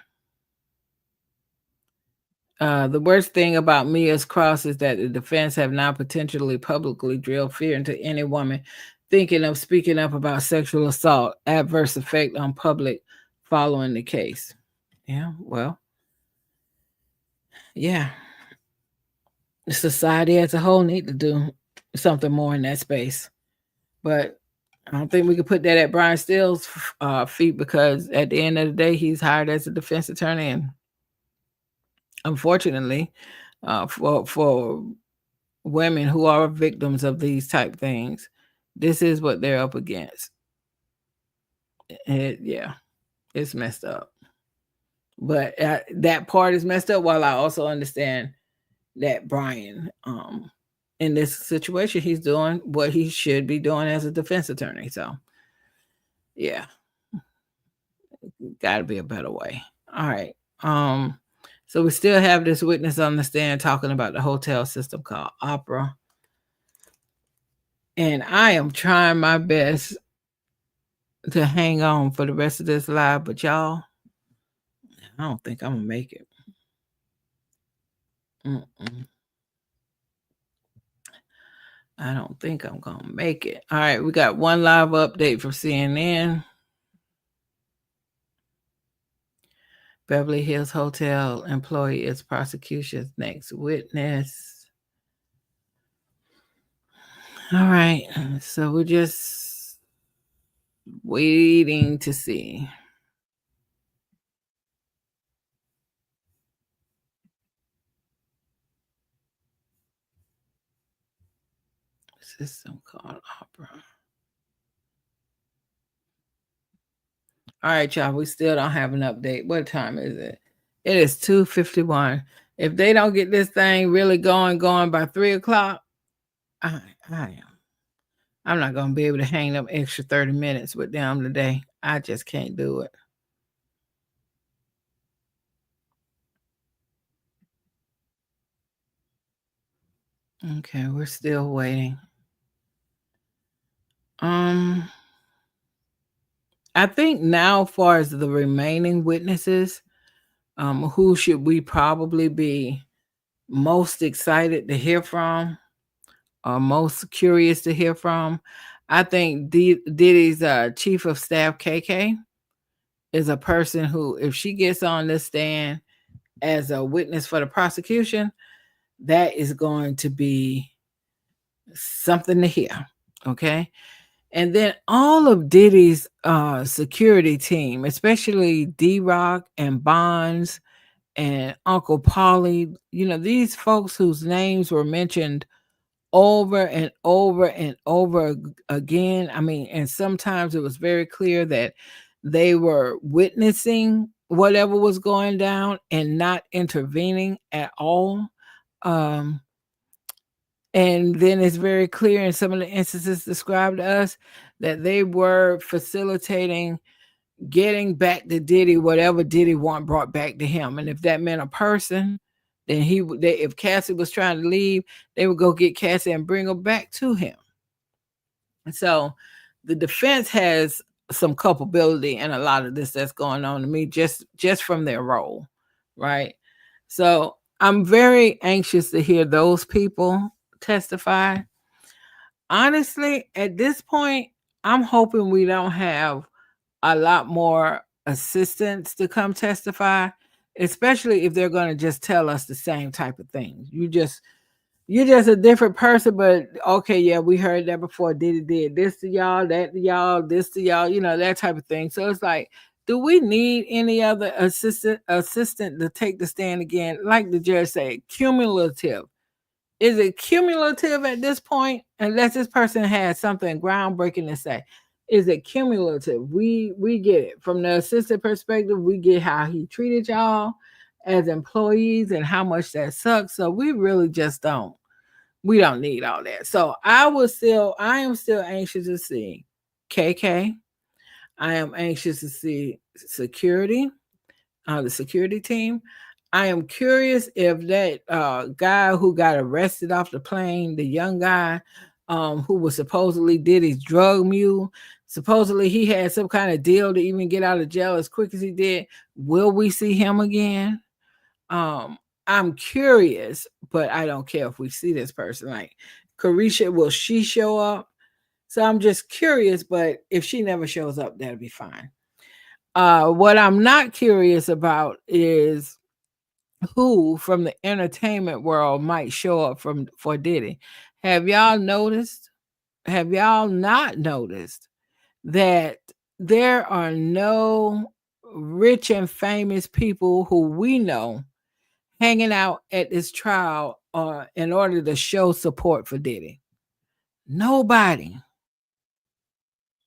The worst thing about Mia's cross is that the defense have now potentially publicly drilled fear into any woman thinking of speaking up about sexual assault, adverse effect on public following the case. Yeah, well, yeah. Society as a whole need to do something more in that space. But I don't think we could put that at Brian Steele's feet because at the end of the day, he's hired as a defense attorney, and unfortunately, for women who are victims of these type things, this is what they're up against. Yeah, it's messed up. But that part is messed up. While I also understand that Brian, in this situation, he's doing what he should be doing as a defense attorney. So, yeah, got to be a better way. All right. So we still have this witness on the stand talking about the hotel system called Opera. And I am trying my best to hang on for the rest of this live, but y'all, I don't think I'm gonna make it. Mm-mm. I don't think I'm gonna make it. All right, we got one live update from CNN. Beverly Hills Hotel employee is prosecution's next witness. All right, so we're just waiting to see. System called Opera. All right, y'all. We still don't have an update. What time is it? It is 2:51. If they don't get this thing really going by 3:00, I am. I'm not gonna be able to hang them extra 30 minutes with them today. I just can't do it. Okay, we're still waiting. I think now, as far as the remaining witnesses, who should we probably be most excited to hear from, or most curious to hear from? I think Diddy's chief of staff, KK, is a person who, if she gets on this stand as a witness for the prosecution, that is going to be something to hear. Okay. And then all of Diddy's security team, especially D-Rock and Bonds and Uncle Paulie, these folks whose names were mentioned over and over and over again. I mean, and sometimes it was very clear that they were witnessing whatever was going down and not intervening at all. And then it's very clear in some of the instances described to us that they were facilitating getting back to Diddy whatever Diddy want brought back to him. And if that meant a person, then if Cassie was trying to leave, they would go get Cassie and bring her back to him. And so the defense has some culpability in a lot of this that's going on to me just from their role, right? So I'm very anxious to hear those people testify. Honestly, at this point, I'm hoping we don't have a lot more assistants to come testify, especially if they're going to just tell us the same type of things. You're just a different person, but okay, yeah, we heard that before. Diddy did this to y'all, that to y'all, this to y'all, that type of thing. So it's like, do we need any other assistant to take the stand again? Like the judge said, cumulative. Is it cumulative at this point? Unless this person has something groundbreaking to say. Is it cumulative? We get it. From the assistant perspective, we get how he treated y'all as employees and how much that sucks. So we really just don't. We don't need all that. So I am still anxious to see KK. I am anxious to see security, the security team. I am curious if that guy who got arrested off the plane, the young guy, who was supposedly Diddy's drug mule. Supposedly he had some kind of deal to even get out of jail as quick as he did. Will we see him again? I'm curious, but I don't care if we see this person. Like Carisha, will she show up? So I'm just curious, but if she never shows up, that'll be fine. What I'm not curious about is who from the entertainment world might show up for Diddy. Have y'all noticed? Have y'all not noticed that there are no rich and famous people who we know hanging out at this trial in order to show support for Diddy? Nobody.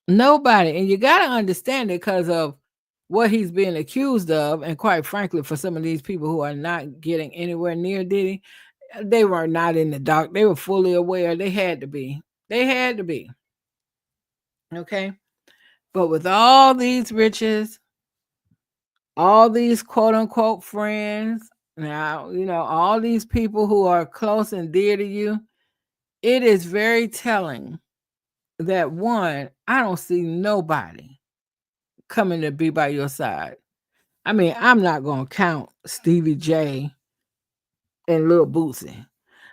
Nobody. And you got to understand it because of what he's being accused of. And quite frankly, for some of these people who are not getting anywhere near Diddy, they were not in the dark. They were fully aware. They had to be. They had to be. Okay. But with all these riches, all these quote unquote friends, now, all these people who are close and dear to you, it is very telling that one, I don't see nobody coming to be by your side. I mean, I'm not going to count Stevie J and Lil Boosie,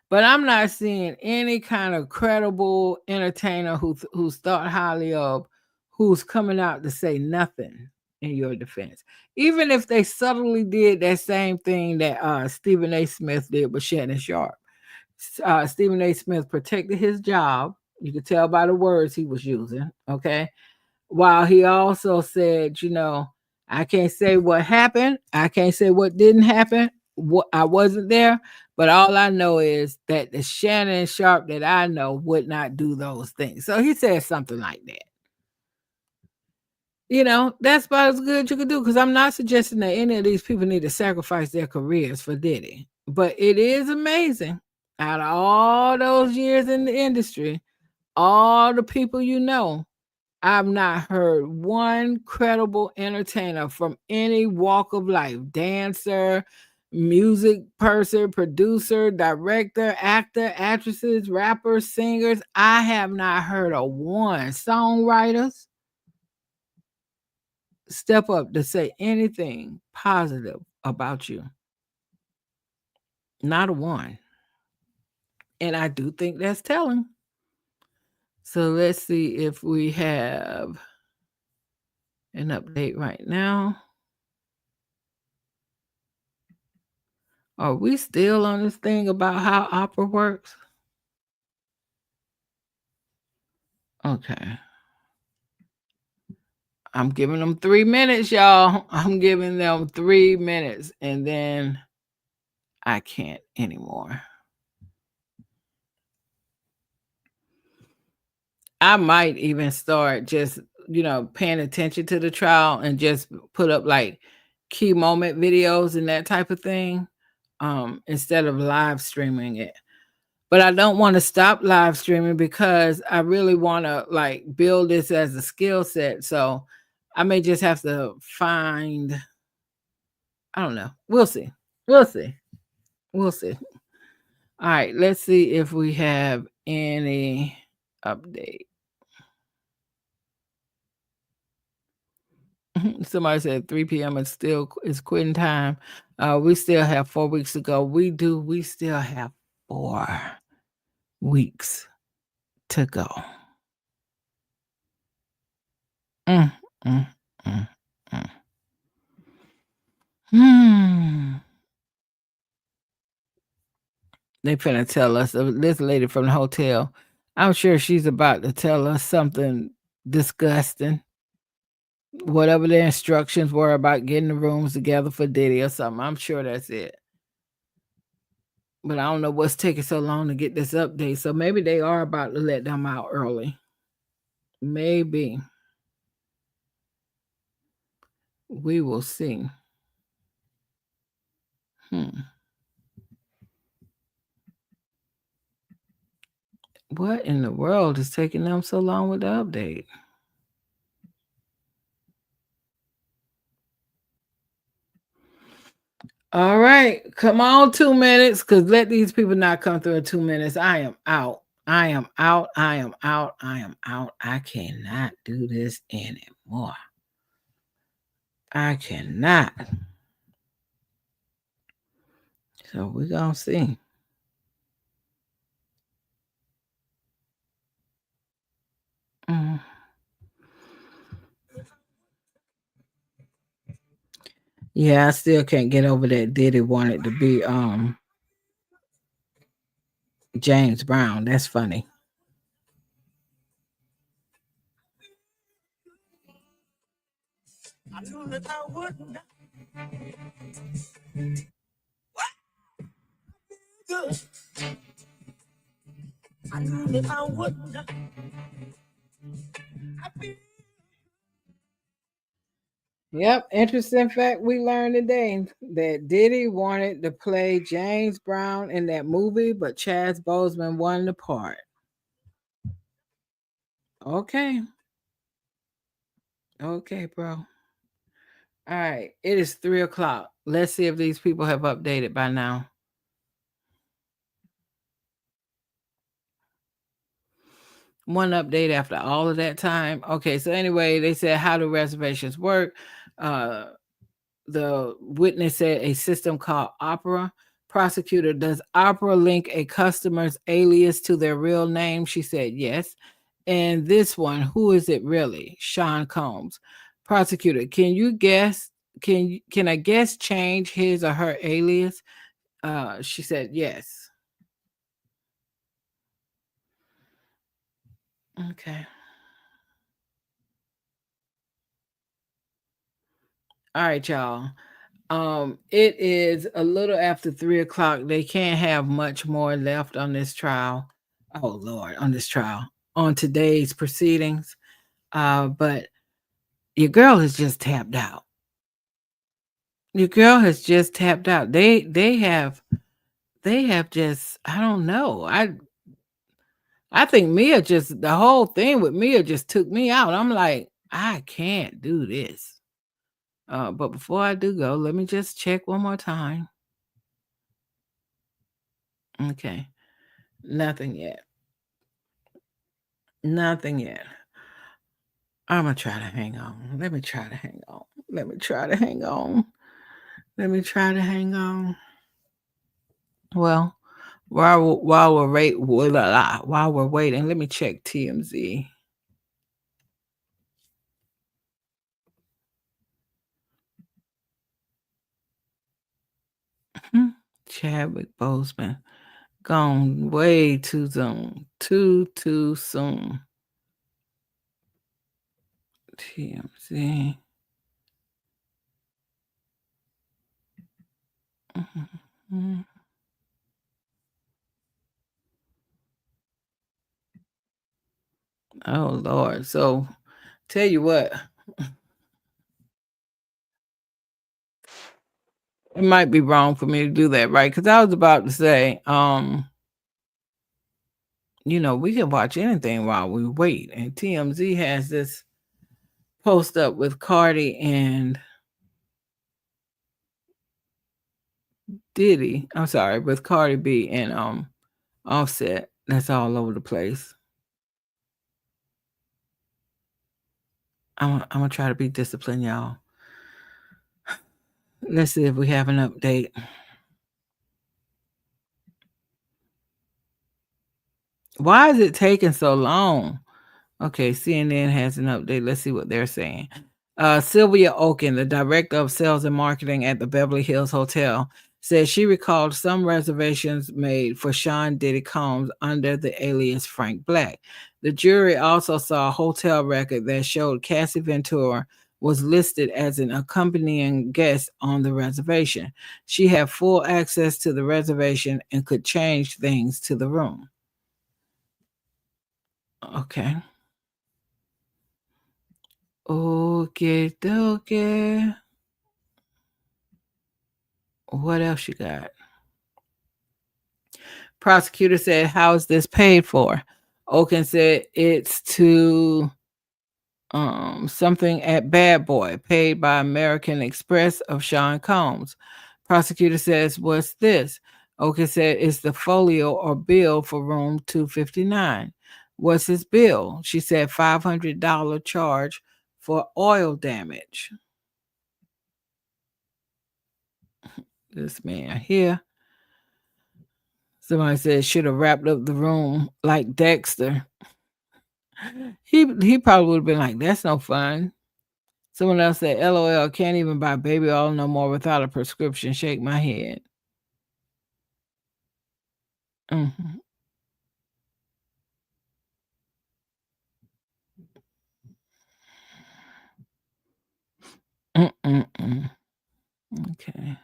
but I'm not seeing any kind of credible entertainer who's thought highly of, who's coming out to say nothing in your defense. Even if they subtly did that same thing that Stephen A. Smith did with Shannon Sharp. Stephen A. Smith protected his job. You could tell by the words he was using, okay? While he also said, I can't say what happened. I can't say what didn't happen. I wasn't there. But all I know is that the Shannon Sharp that I know would not do those things. So he said something like that. That's about as good you could do, because I'm not suggesting that any of these people need to sacrifice their careers for Diddy. But it is amazing, out of all those years in the industry, all the people I've not heard one credible entertainer from any walk of life, dancer, music person, producer, director, actor, actresses, rappers, singers. I have not heard of one. Songwriters step up to say anything positive about you. Not a one. And I do think that's telling. So let's see if we have an update right now. Are we still on this thing about how opera works? Okay. I'm giving them 3 minutes, y'all. I'm giving them 3 minutes, and then I can't anymore. I might even start just, paying attention to the trial and just put up like key moment videos and that type of thing, instead of live streaming it. But I don't want to stop live streaming because I really want to like build this as a skill set. So I may just have to find, I don't know. We'll see. We'll see. We'll see. All right. Let's see if we have any update. Somebody said 3 p.m. is quitting time. We still have 4 weeks to go. We still have 4 weeks to go. Mm, mm, mm, mm. They finna tell us, this lady from the hotel, I'm sure she's about to tell us something disgusting. Whatever the instructions were about getting the rooms together for Diddy or something. I'm sure that's it. But I don't know what's taking so long to get this update. So maybe they are about to let them out early. Maybe. We will see. What in the world is taking them so long with the update? All right. Come on, 2 minutes, because let these people not come through in 2 minutes. I am out. I am out. I am out. I am out. I cannot do this anymore. I cannot. So we're going to see. Mm. Yeah, I still can't get over that Diddy wanted to be James Brown. That's funny. Yep, interesting fact we learned today that Diddy wanted to play James Brown in that movie, but Chaz Boseman won the part. Okay. Okay, bro. All right. It is 3 o'clock. Let's see if these people have updated by now. One update after all of that time. Okay, so anyway, they said how do reservations work? The witness said a system called Opera. Prosecutor, does Opera link a customer's alias to their real name? She said yes. And this one, who is it really? Sean Combs. Prosecutor, can you guess? Can a guest change his or her alias? She said yes. Okay. All right, y'all. It is a little after 3 o'clock. They can't have much more left on this trial. Oh Lord, on this trial, on today's proceedings. But your girl has just tapped out. Your girl has just tapped out. They have just, I don't know. I think Mia just, the whole thing with Mia just took me out. I'm like, I can't do this. But before I do go, let me just check one more time. Okay. Nothing yet. Nothing yet. I'm gonna try to hang on. Let me try to hang on. Let me try to hang on. Let me try to hang on. Well, while we're waiting, let me check TMZ. Chadwick Boseman gone way too soon. Too soon. TMZ. Mhm. Oh Lord. So tell you what, it might be wrong for me to do that, right? Because I was about to say, we can watch anything while we wait. And TMZ has this post up with Cardi and Diddy. I'm sorry, with Cardi B and Offset. That's all over the place. I'm gonna try to be disciplined, y'all. Let's see if we have an update. Why is it taking so long? Okay, CNN has an update. Let's see what they're saying. Sylvia Oken, the director of sales and marketing at the Beverly Hills Hotel, said she recalled some reservations made for Sean Diddy Combs under the alias Frank Black. The jury also saw a hotel record that showed Cassie Ventura was listed as an accompanying guest on the reservation. She had full access to the reservation and could change things to the room. Okay. Okay, okay. What else you got? Prosecutor said, how is this paid for? Oken said it's to something at Bad Boy, paid by American Express of Sean Combs. Prosecutor says, what's this? Okay said it's the folio or bill for room 259. What's his bill? She said $500 charge for oil damage. This man here. Somebody said should have wrapped up the room like Dexter. He probably would have been like, that's no fun. Someone else said, LOL, can't even buy baby oil no more without a prescription. Shake my head. Mhm. Mm-mm-mm. Okay.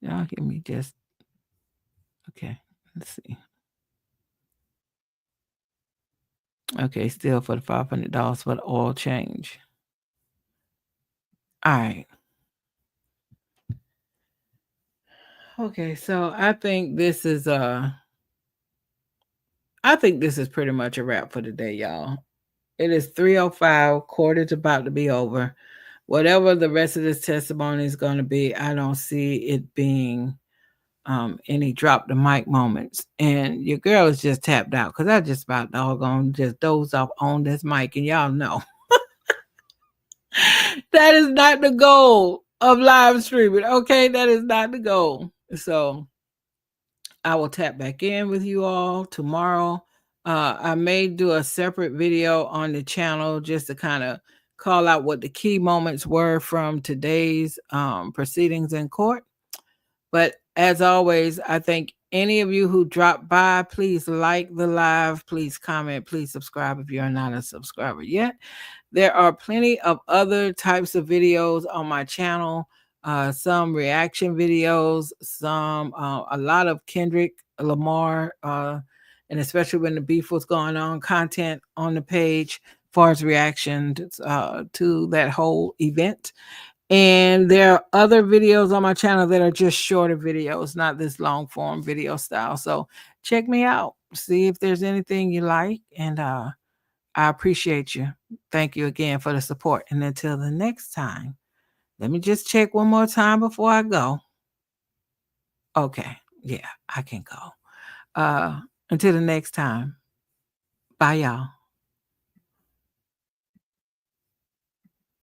Y'all give me just, okay, let's see. Okay, still for the $500 for the oil change. All right. Okay, so I think this is pretty much a wrap for today, y'all. It is 3:05, quarter's about to be over. Whatever the rest of this testimony is going to be, I don't see it being any drop the mic moments. And your girl is just tapped out because I just about doggone just dozed off on this mic, and y'all know that is not the goal of live streaming. Okay, that is not the goal. So I will tap back in with you all tomorrow. I may do a separate video on the channel just to kind of call out what the key moments were from today's proceedings in court. But as always, I thank any of you who dropped by. Please like the live. Please comment. Please subscribe if you're not a subscriber yet. There are plenty of other types of videos on my channel. Some reaction videos, a lot of Kendrick Lamar, and especially when the beef was going on, content on the page as far as reaction to that whole event. And there are other videos on my channel that are just shorter videos, not this long form video style. So check me out. See if there's anything you like. And I appreciate you. Thank you again for the support. And until the next time, let me just check one more time before I go. Okay. Yeah, I can go. Until the next time. Bye, y'all.